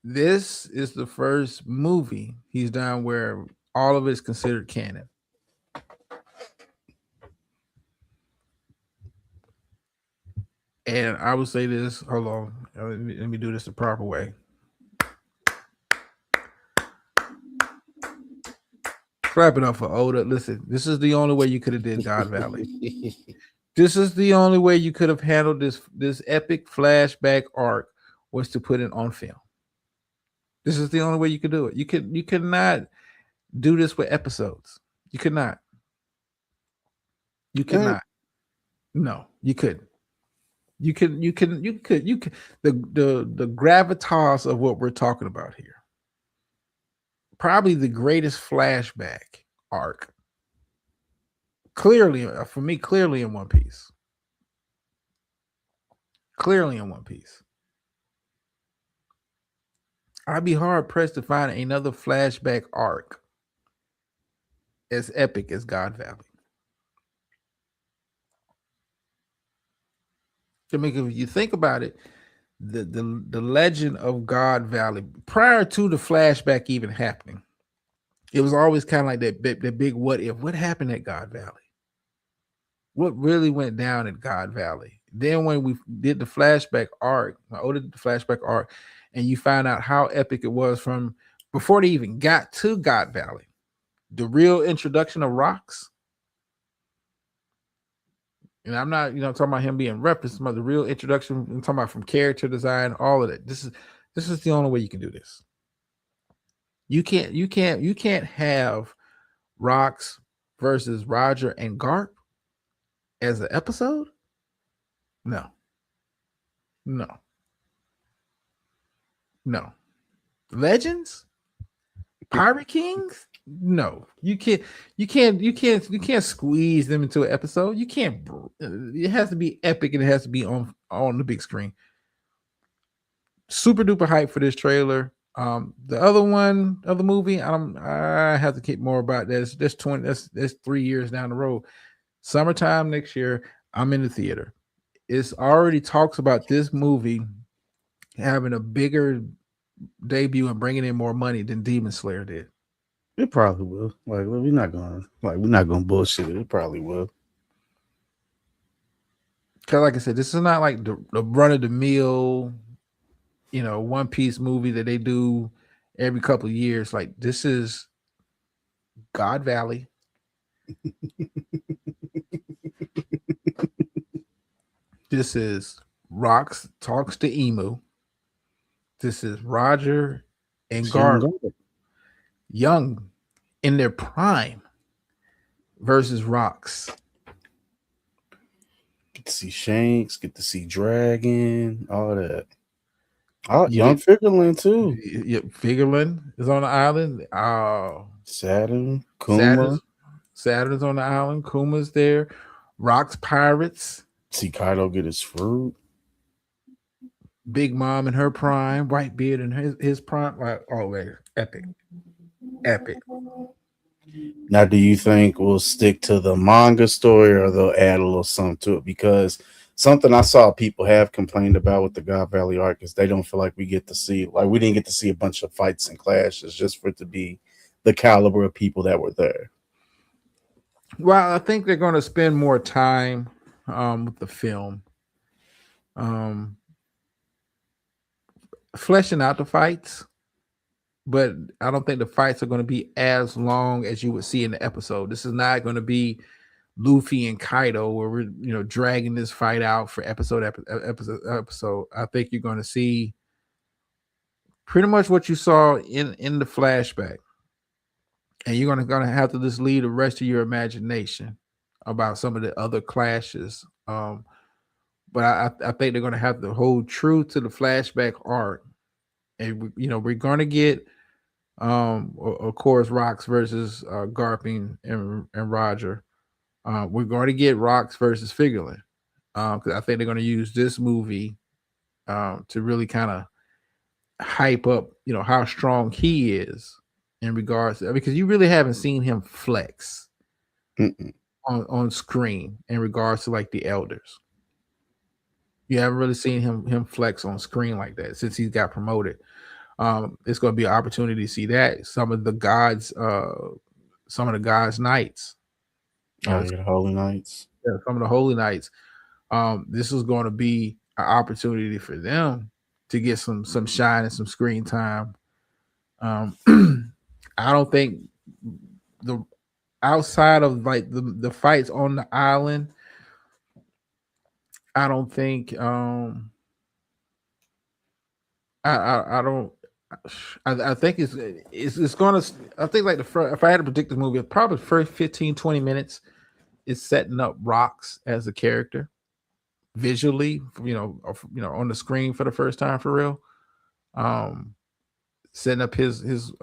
This is the first movie he's done where all of it is considered canon. And I would say this. Hold on, let me do this the proper way. Clap it up for Oda. Listen, this is the only way you could have did God Valley. This is the only way you could have handled this epic flashback arc was to put it on film. This is the only way you could do it. You could not do this with episodes. You could not. You could not. No, you couldn't. You could the gravitas of what we're talking about here. Probably the greatest flashback arc. Clearly, for me, clearly in One Piece. Clearly in One Piece. I'd be hard pressed to find another flashback arc as epic as God Valley. I mean, if you think about it, the legend of God Valley, prior to the flashback even happening, it was always kind of like that big what if. What happened at God Valley? What really went down at God Valley? Then when we did the flashback arc, and you find out how epic it was from before they even got to God Valley, the real introduction of Rocks. And I'm not, talking about him being referenced, about the real introduction. I'm talking about from character design, all of that. This is the only way you can do this. You can't have Rocks versus Roger and Garp as an episode. No. Legends, Pirate Kings. No, you can't squeeze them into an episode. You can't. It has to be epic and it has to be on the big screen. Super duper hype for this trailer. The other movie, I have to keep more about this. That's 3 years down the road. Summertime next year, I'm in the theater. It's already talks about this movie having a bigger debut and bringing in more money than Demon Slayer did. It probably will. Like we're not gonna bullshit it. It probably will. Because, like I said, this is not like the run of the mill, One Piece movie that they do every couple of years. Like this is God Valley. This is Rocks talks to Emu. This is Roger and Garp, young in their prime, versus Rocks. Get to see Shanks, get to see Dragon, all that. Oh, young Figureland too. Yeah, Figureland is on the island. Saturn, Kuma. Saturn's on the island. Kuma's there. Rocks Pirates. See Kaido get his fruit. Big Mom in her prime. Whitebeard in his prime. Like, epic. Now, do you think we'll stick to the manga story or they'll add a little something to it? Because something I saw people have complained about with the God Valley arc is they don't feel like we didn't get to see a bunch of fights and clashes just for it to be the caliber of people that were there. Well, I think they're going to spend more time with the film, fleshing out the fights. but I don't think the fights are going to be as long as you would see in the episode. This is not going to be Luffy and Kaido where we're dragging this fight out for episode. I think you're going to see pretty much what you saw in the flashback, and you're gonna have to just leave the rest of your imagination about some of the other clashes. But I think they're gonna have to hold true to the flashback arc, and we're gonna get of course Rox versus Garping and Roger. We're going to get Rox versus Figureland because I think they're going to use this movie to really kind of hype up, how strong he is in regards to, because you really haven't seen him flex on screen in regards to like the elders. You haven't really seen him flex on screen like that since he's got promoted. It's going to be an opportunity to see that some of the gods knights. Holy Knights. Yeah, some of the Holy Knights. This is going to be an opportunity for them to get some shine and some screen time. I don't think the outside of like the fights on the island, I don't think I think it's gonna, I think like if I had to predict the movie, probably the first 15-20 minutes is setting up Rox as a character visually, on the screen for the first time for real. Setting up his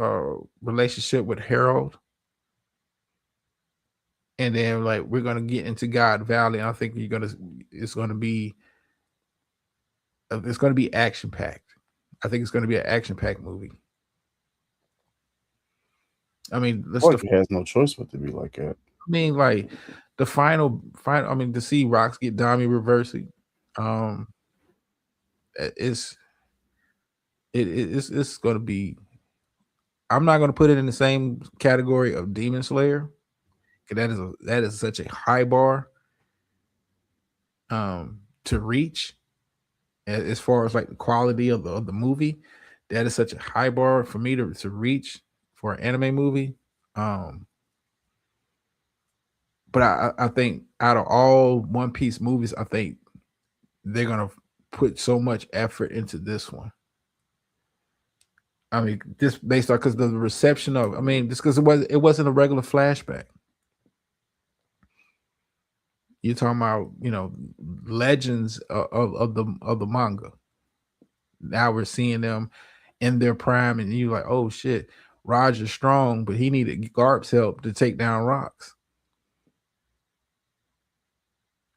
relationship with Harold, and then like we're gonna get into God Valley, and I think it's gonna be action packed. I think it's gonna be an action packed movie. I mean, It has no choice but to be like that. I mean, like the final. I mean, to see Rox get Dami reversing, it's going to be. I'm not going to put it in the same category of Demon Slayer, because that is such a high bar to reach as far as like the quality of the movie. That is such a high bar for me to reach for an anime movie. But I think out of all One Piece movies, I think they're gonna put so much effort into this one. I mean, just based on because the reception of, just because it wasn't a regular flashback. You're talking about, legends of the manga. Now we're seeing them in their prime, and you're like, oh shit, Roger's strong, but he needed Garp's help to take down Rox.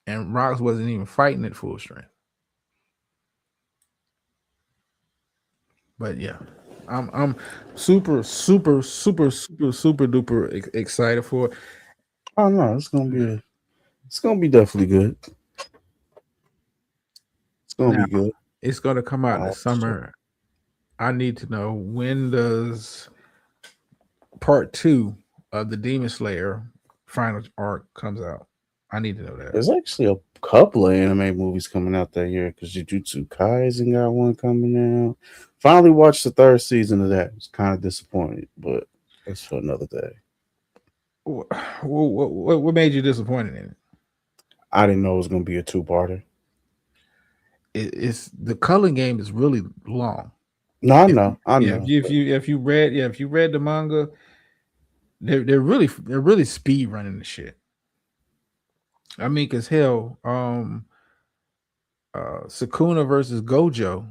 And Rox wasn't even fighting at full strength. But yeah, I'm super duper excited for it. Oh no, it's gonna be definitely good. It's gonna be good. It's gonna come out in the summer. I need to know, when does part 2 of the Demon Slayer final arc comes out? I need to know that. There's actually a couple of anime movies coming out that year because Jujutsu Kaisen got one coming out. Finally watched the 3rd season of that. I was kind of disappointed, but that's for another day. What made you disappointed in it? I didn't know it was going to be a 2-parter. It's the Culling Game is really long. No, I know. If you read the manga, they're really speed running the shit. I mean, because hell, Sukuna versus Gojo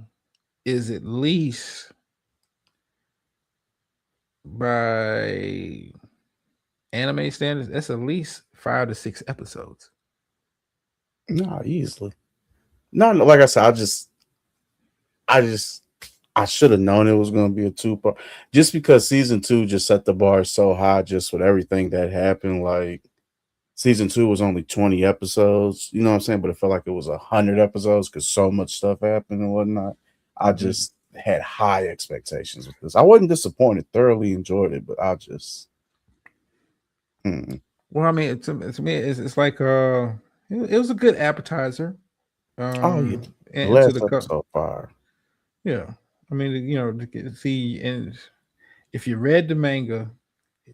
is at least, by anime standards, that's at least 5 to 6 episodes. No, easily. No, like I said, I should have known it was going to be a 2-part, just because season 2 just set the bar so high, just with everything that happened. Like, season 2 was only 20 episodes, you know what I'm saying? But it felt like it was 100 episodes because so much stuff happened and whatnot. I just had high expectations with this. I wasn't disappointed, thoroughly enjoyed it, but I just. Well, I mean, to me, it's like it was a good appetizer. Yeah. Last episode fire. Yeah, I mean, to see, and if you read the manga,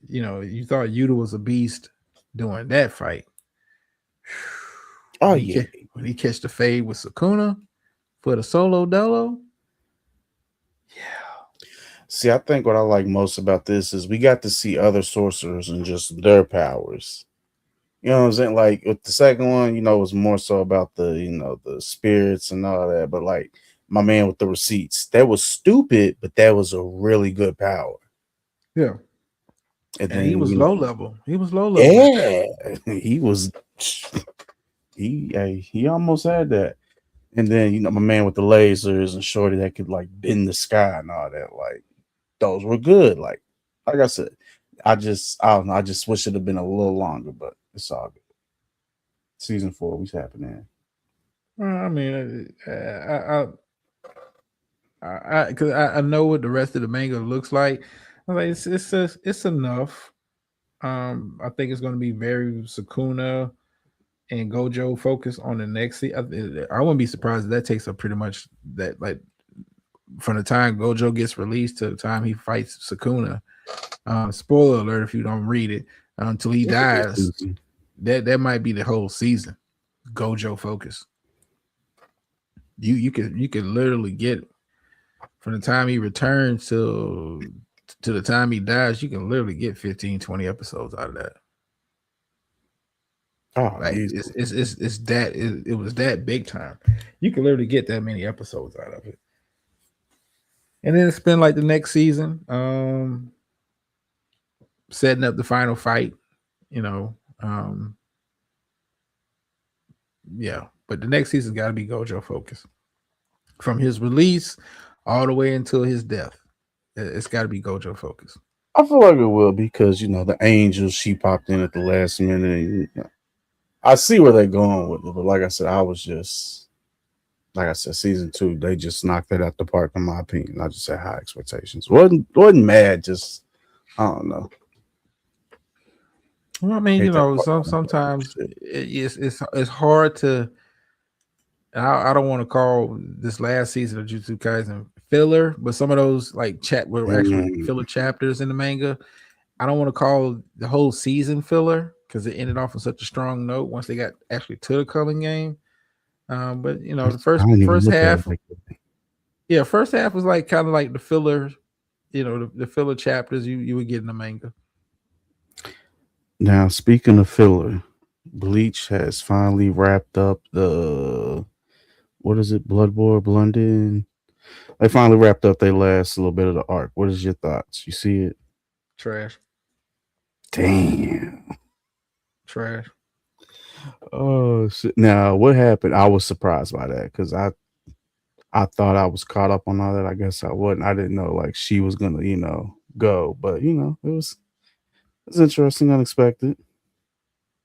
you know, you thought Yuta was a beast during that fight. Oh when he yeah. when he catch the fade with Sukuna for the solo dolo. See, I think what I like most about this is we got to see other sorcerers and just their powers. You know what I'm saying? Like with the second one, you know, it was more so about the, you know, the spirits and all that. But like my man with the receipts, that was stupid, but that was a really good power. Yeah. And And then he was you low know, level. He was low level. yeah, he was. He almost had that. And then you know, my man with the lasers and Shorty that could like bend the sky and all that. Like those were good. Like I said, I don't know. I just wish it had been a little longer, but it's all good. Season 4, what's happening? I mean, because I know what the rest of the manga looks like. I'm like, it's enough. I think it's going to be very Sukuna and Gojo focused on the next season. I wouldn't be surprised if that takes up pretty much that, like, from the time Gojo gets released to the time he fights Sukuna. Spoiler alert if you don't read it, until he dies. That might be the whole season. Gojo focus. You could literally get from the time he returns to the time he dies, you can literally get 15, 20 episodes out of that. Oh, Like easily. it's that it was that big time. You can literally get that many episodes out of it. And then it's been like the next season, setting up the final fight, you know. Yeah, but the next season's got to be Gojo focus. From his release all the way until his death, it's got to be Gojo focus. I feel like it will because you know the angel she popped in at the last minute. And, you know, I see where they're going with it, but like I said, season 2 they just knocked that out the park in my opinion. I just had high expectations. wasn't mad, just I don't know. Well, I mean, Hate you that know, part. sometimes it's hard to. I don't want to call this last season of Jujutsu Kaisen filler, but some of those like were actually filler chapters in the manga. I don't want to call the whole season filler because it ended off on such a strong note once they got actually to the Culling game. But you know, the first half, first half was like kind of like the filler, you know, the filler chapters you would get in the manga. Now, speaking of filler, Bleach has finally wrapped up the what is it, Blood Boy, London? They finally wrapped up their last little bit of the arc. What is your thoughts? You see it? Trash. Damn. Trash. Oh shit. Now, what happened? I was surprised by that because I thought I was caught up on all that. I guess I wasn't. I didn't know like she was gonna, you know, go, but you know, it was interesting, unexpected.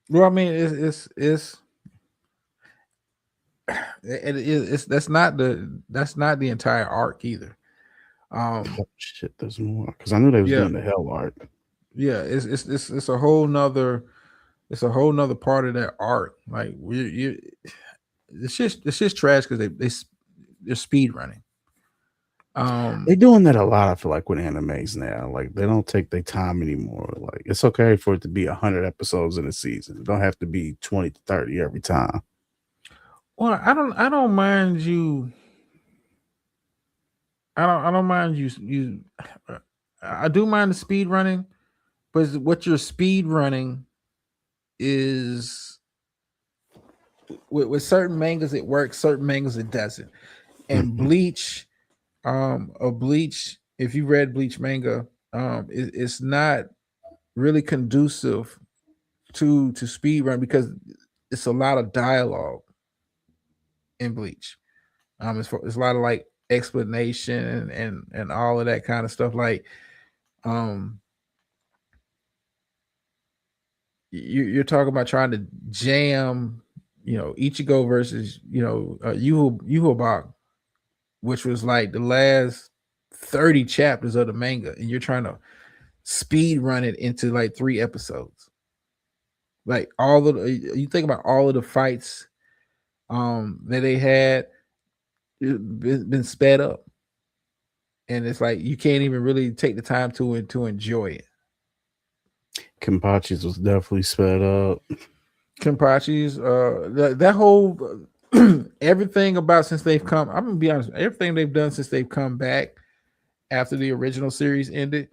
Well, I mean, that's not the entire arc either. Oh, shit, there's more because I knew they was doing the hell arc. Yeah, it's a whole nother part of that arc. Like it's just trash because they're speed running. They're doing that a lot. I feel like with animes now, like they don't take their time anymore. Like it's okay for it to be 100 episodes in a season. It don't have to be 20 to 30 every time. Well, I don't mind you. I don't mind you. I do mind the speed running, but what you're speed running is with certain mangas it works, certain mangas it doesn't. And Bleach, Bleach, if you read Bleach manga, it's not really conducive to speed run because it's a lot of dialogue in Bleach. It's a lot of like explanation and all of that kind of stuff. Like, you're talking about trying to jam, you know, Ichigo versus, you know, Yhwach, which was like the last 30 chapters of the manga, and you're trying to speed run it into like 3 episodes. Like you think about all of the fights that they had been sped up. and it's like you can't even really take the time to enjoy it. Kenpachi's was definitely sped up. Kenpachi's, that whole everything about since they've come. I'm gonna be honest. Everything they've done since they've come back after the original series ended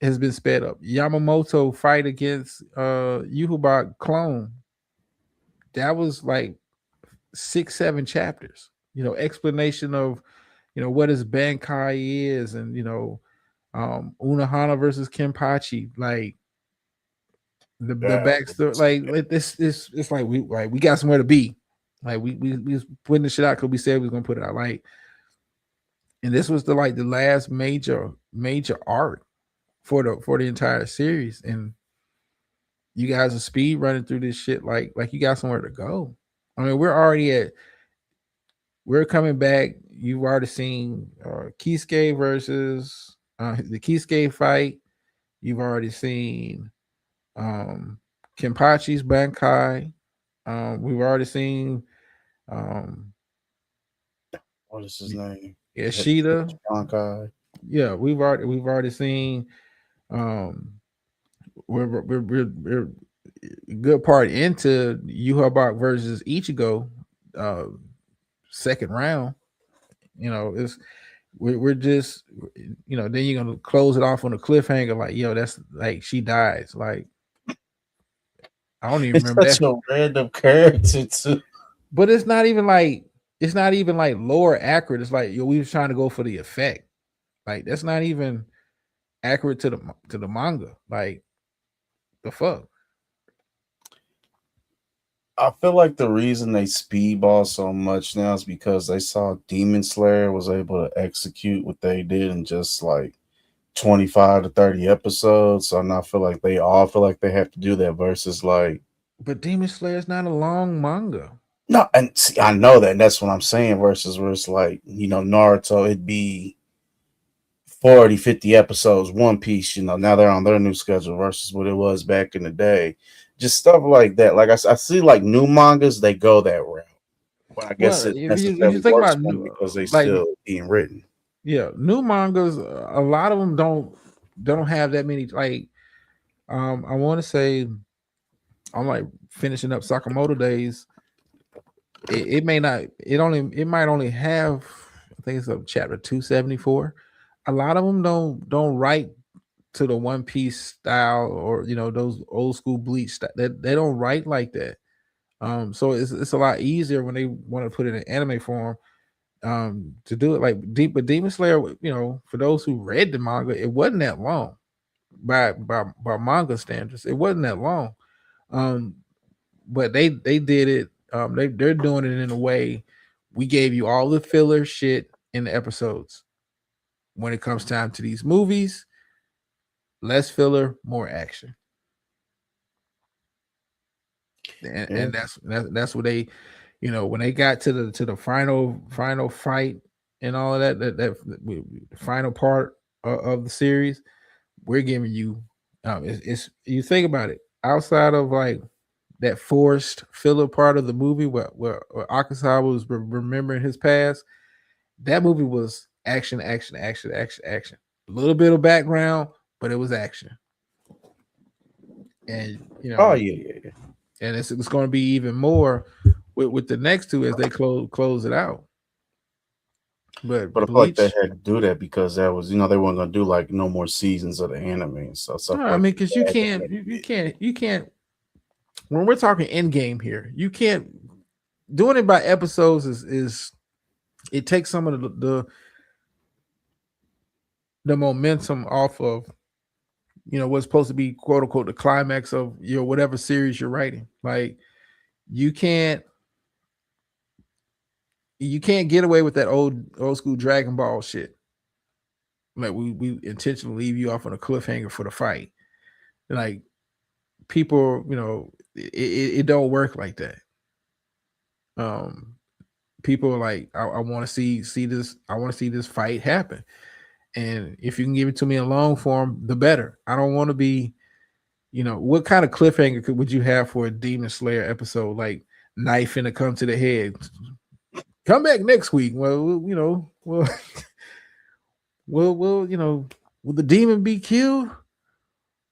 has been sped up. Yamamoto fight against Yhwach clone. That was like 6-7 chapters. Explanation of what his Bankai is, and Unohana versus Kenpachi, like the backstory, like this it's like we got somewhere to be. Like we was putting the shit out because we said we was gonna put it out. Like, and this was the last major arc for the entire series, and you guys are speed running through this shit like you got somewhere to go. I mean, we're coming back. You've already seen Kisuke versus the Kisuke fight. You've already seen Kenpachi's Bankai. We've already seen What is his name? Ishida. Bankai. Yeah, we've already seen we're good part into Yhwach versus Ichigo, second round. We're just then you're gonna close it off on a cliffhanger, like, that's like she dies. Like, I don't even remember Such that. a random character too. But it's not even like lore accurate. It's like, we was trying to go for the effect. Like, that's not even accurate to the manga. Like, the fuck. I feel like the reason they speedball so much now is because they saw Demon Slayer was able to execute what they did in just like 25 to 30 episodes. So now I feel like they all feel like they have to do that versus like. But Demon Slayer is not a long manga. No, and see, I know that, and that's what I'm saying. Versus where it's like, Naruto, it'd be 40, 50 episodes, One Piece. Now they're on their new schedule versus what it was back in the day. Just stuff like that. Like I see, like new mangas, they go that route. But I guess Well, it if you necessarily think works about for them because they like, still being written. Yeah, new mangas, a lot of them don't have that many. Like, I want to say, I'm like finishing up Sakamoto Days. It might only have, I think it's up chapter 274. A lot of them don't write to the One Piece style, or those old school Bleach style. They don't write like that. So it's a lot easier when they want to put it in anime form. To do it like but Demon Slayer, for those who read the manga, it wasn't that long by manga standards. It wasn't that long. But they did it. They're doing it in a way. We gave you all the filler shit in the episodes. When it comes time to these movies, less filler, more action. And that's what they, when they got to the final fight and all of that the final part of the series, we're giving you it's you think about it, outside of like that forced filler part of the movie where Akasawa was remembering his past, that movie was action. A little bit of background, but it was action. And Oh yeah. And it's going to be even more with the next two as they close it out. But I feel like they had to do that because that was, they weren't going to do like no more seasons of the anime and stuff. No, I mean, because you can't. When we're talking end game here, you can't doing it by episodes is it takes some of the momentum off of what's supposed to be quote unquote the climax of your whatever series you're writing. Like, you can't get away with that old school Dragon Ball shit. Like, we intentionally leave you off on a cliffhanger for the fight. Like, people, it don't work like that. People are like, I want to see this. I want to see this fight happen. And if you can give it to me in long form, the better. I don't want to be, what kind of cliffhanger would you have for a Demon Slayer episode? Like, knife finna come to the head. Come back next week. Well, will will the demon be killed,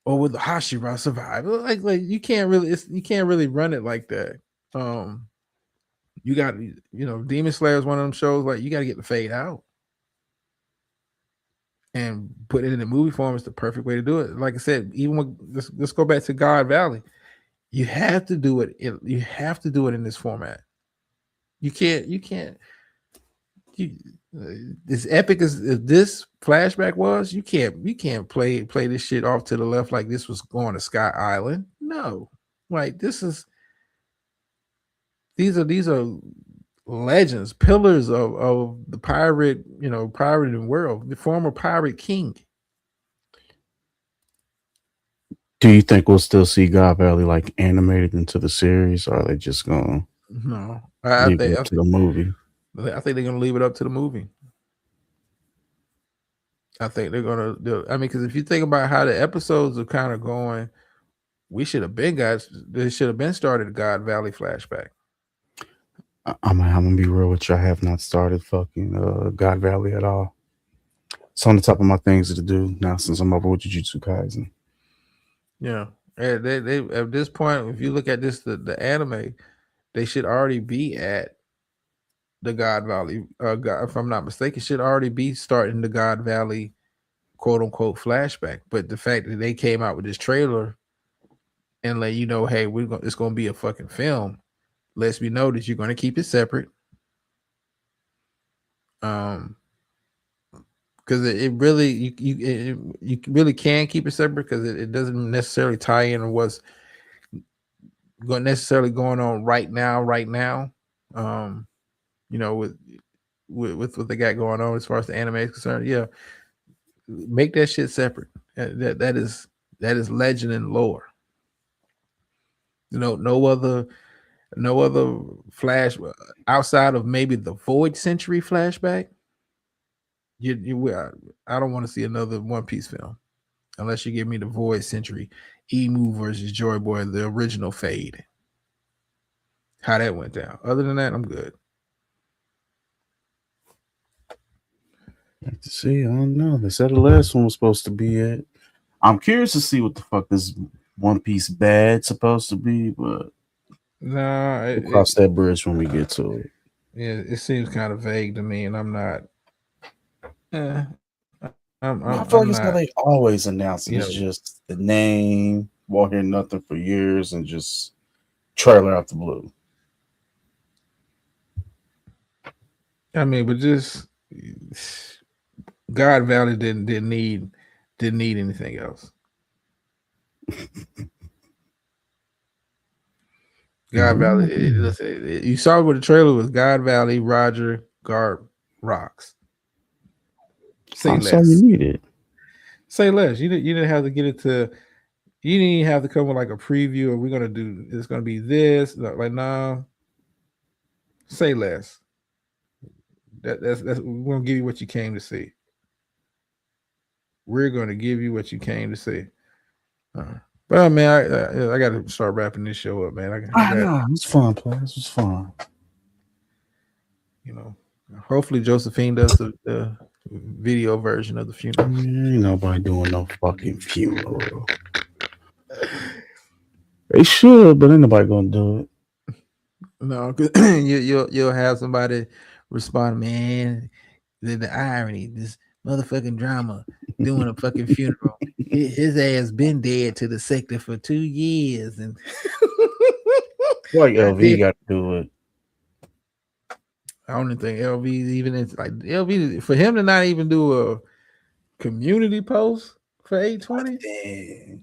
or will the Hashira survive? Like you can't really run it like that. You got Demon Slayer is one of them shows like you got to get the fade out. And put it in the movie form is the perfect way to do it. Like I said, even when let's go back to God Valley. You have to do it. You have to do it in this format. You can't. As epic as this flashback was, you can't play this shit off to the left like this was going to Sky Island. No, like these are legends, pillars of the pirate, pirating world, the former pirate king. Do you think we'll still see God Valley like animated into the series, or are they just gonna I think to the movie? I think they're gonna leave it up to the movie. I think they're gonna do. I mean, because if you think about how the episodes are kind of going, they should have been started a God Valley flashback. I'm gonna be real with you. I have not started fucking God Valley at all. It's on the top of my things to do now since I'm over with Jujutsu Kaisen. Yeah, they at this point, if you look at this, the anime, they should already be at the God Valley. If I'm not mistaken, should already be starting the God Valley, quote unquote, flashback. But the fact that they came out with this trailer and let you know, hey, it's gonna be a fucking film, lets me know that you're gonna keep it separate. Because it really you really can keep it separate because it doesn't necessarily tie in on what's necessarily going on right now. With what they got going on as far as the anime is concerned, yeah, make that shit separate. That is legend and lore. No other flash outside of maybe the Void Century flashback. I don't want to see another One Piece film unless you give me the Void Century, Emu versus Joy Boy, the original Fade. How that went down. Other than that, I'm good. To see, I don't know. They said the last one was supposed to be it. I'm curious to see what the fuck this One Piece bad supposed to be, but we'll cross that bridge when we get to it. Yeah, it seems kind of vague to me, and I'm not. I feel like it's how they always announce it. It's just the name, won't hear nothing for years, and just trailer out the blue. I mean, but just God Valley didn't need anything else. God Valley. You saw what the trailer was. God Valley, Roger, Garp, Rocks. Say less. All you needed. Say less. You didn't have to get it to. You didn't even have to come with like a preview. Or we're gonna do. It's gonna be this. Like no. Say less. That's we're gonna give you what you came to see. We're gonna give you what you came to see. But man, I got to start wrapping this show up, man. I know it was fun, play. This was fun. Hopefully Josephine does the video version of the funeral. Ain't nobody doing no fucking funeral. They should, but ain't nobody gonna do it. No, because you'll have somebody respond, man. The irony, this motherfucking drama, doing a fucking funeral. His ass been dead to the sector for 2 years, and like LV got to do it. I don't think LV even like LV for him to not even do a community post for 820.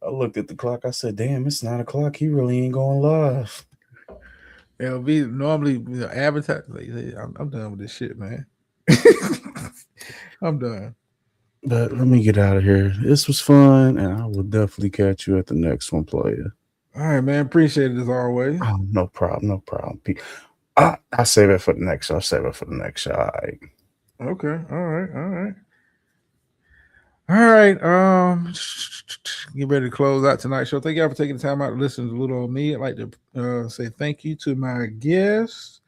I looked at the clock. I said, "Damn, it's 9 o'clock. He really ain't going live." LV normally advertise. I'm done with this shit, man. I'm done. But let me get out of here. This was fun, and I will definitely catch you at the next one, player. All right, man. Appreciate it as always. Oh, no problem. I'll save it for the next show. All right. Okay. All right. Get ready to close out tonight's show. Thank y'all for taking the time out to listen to little old me. I'd like to say thank you to my guests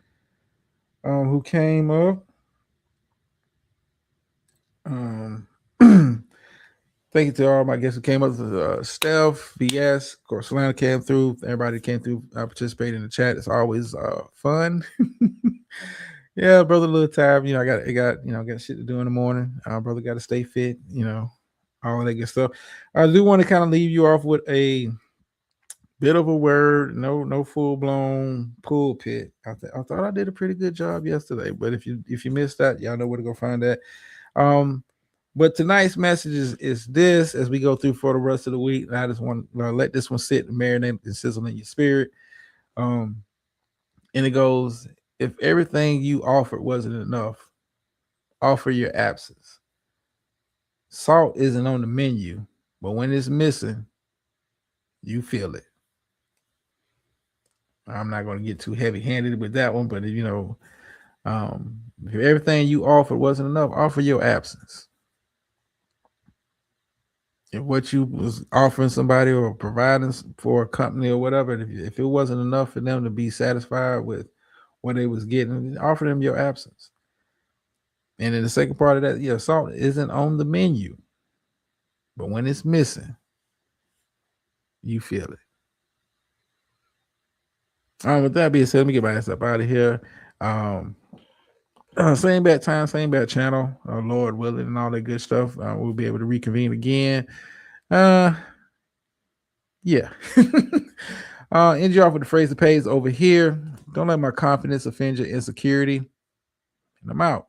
who came up. Thank you to all my guests who came up. Steph, VS, of course, Solana came through. Everybody came through, participated in the chat. It's always fun. Yeah, brother, a little tired. You know, I got shit to do in the morning. Brother got to stay fit. You know, all that good stuff. I do want to kind of leave you off with a bit of a word. No full blown pulpit. I thought I did a pretty good job yesterday. But if you missed that, y'all know where to go find that. But tonight's message is this as we go through for the rest of the week. And I just want to let this one sit and marinate and sizzle in your spirit. And it goes, if everything you offered wasn't enough, offer your absence. Salt isn't on the menu, but when it's missing, you feel it. I'm not going to get too heavy-handed with that one, but you know, if everything you offered wasn't enough, offer your absence. If what you was offering somebody or providing for a company or whatever, if it wasn't enough for them to be satisfied with what they was getting, offer them your absence. And then the second part of that, yeah, salt isn't on the menu, but when it's missing, you feel it. With that being said, let me get my ass up out of here. Same bad time, same bad channel, Lord willing, and all that good stuff. We'll be able to reconvene again. Yeah. End you off with the phrase that pays over here. Don't let my confidence offend your insecurity. And I'm out.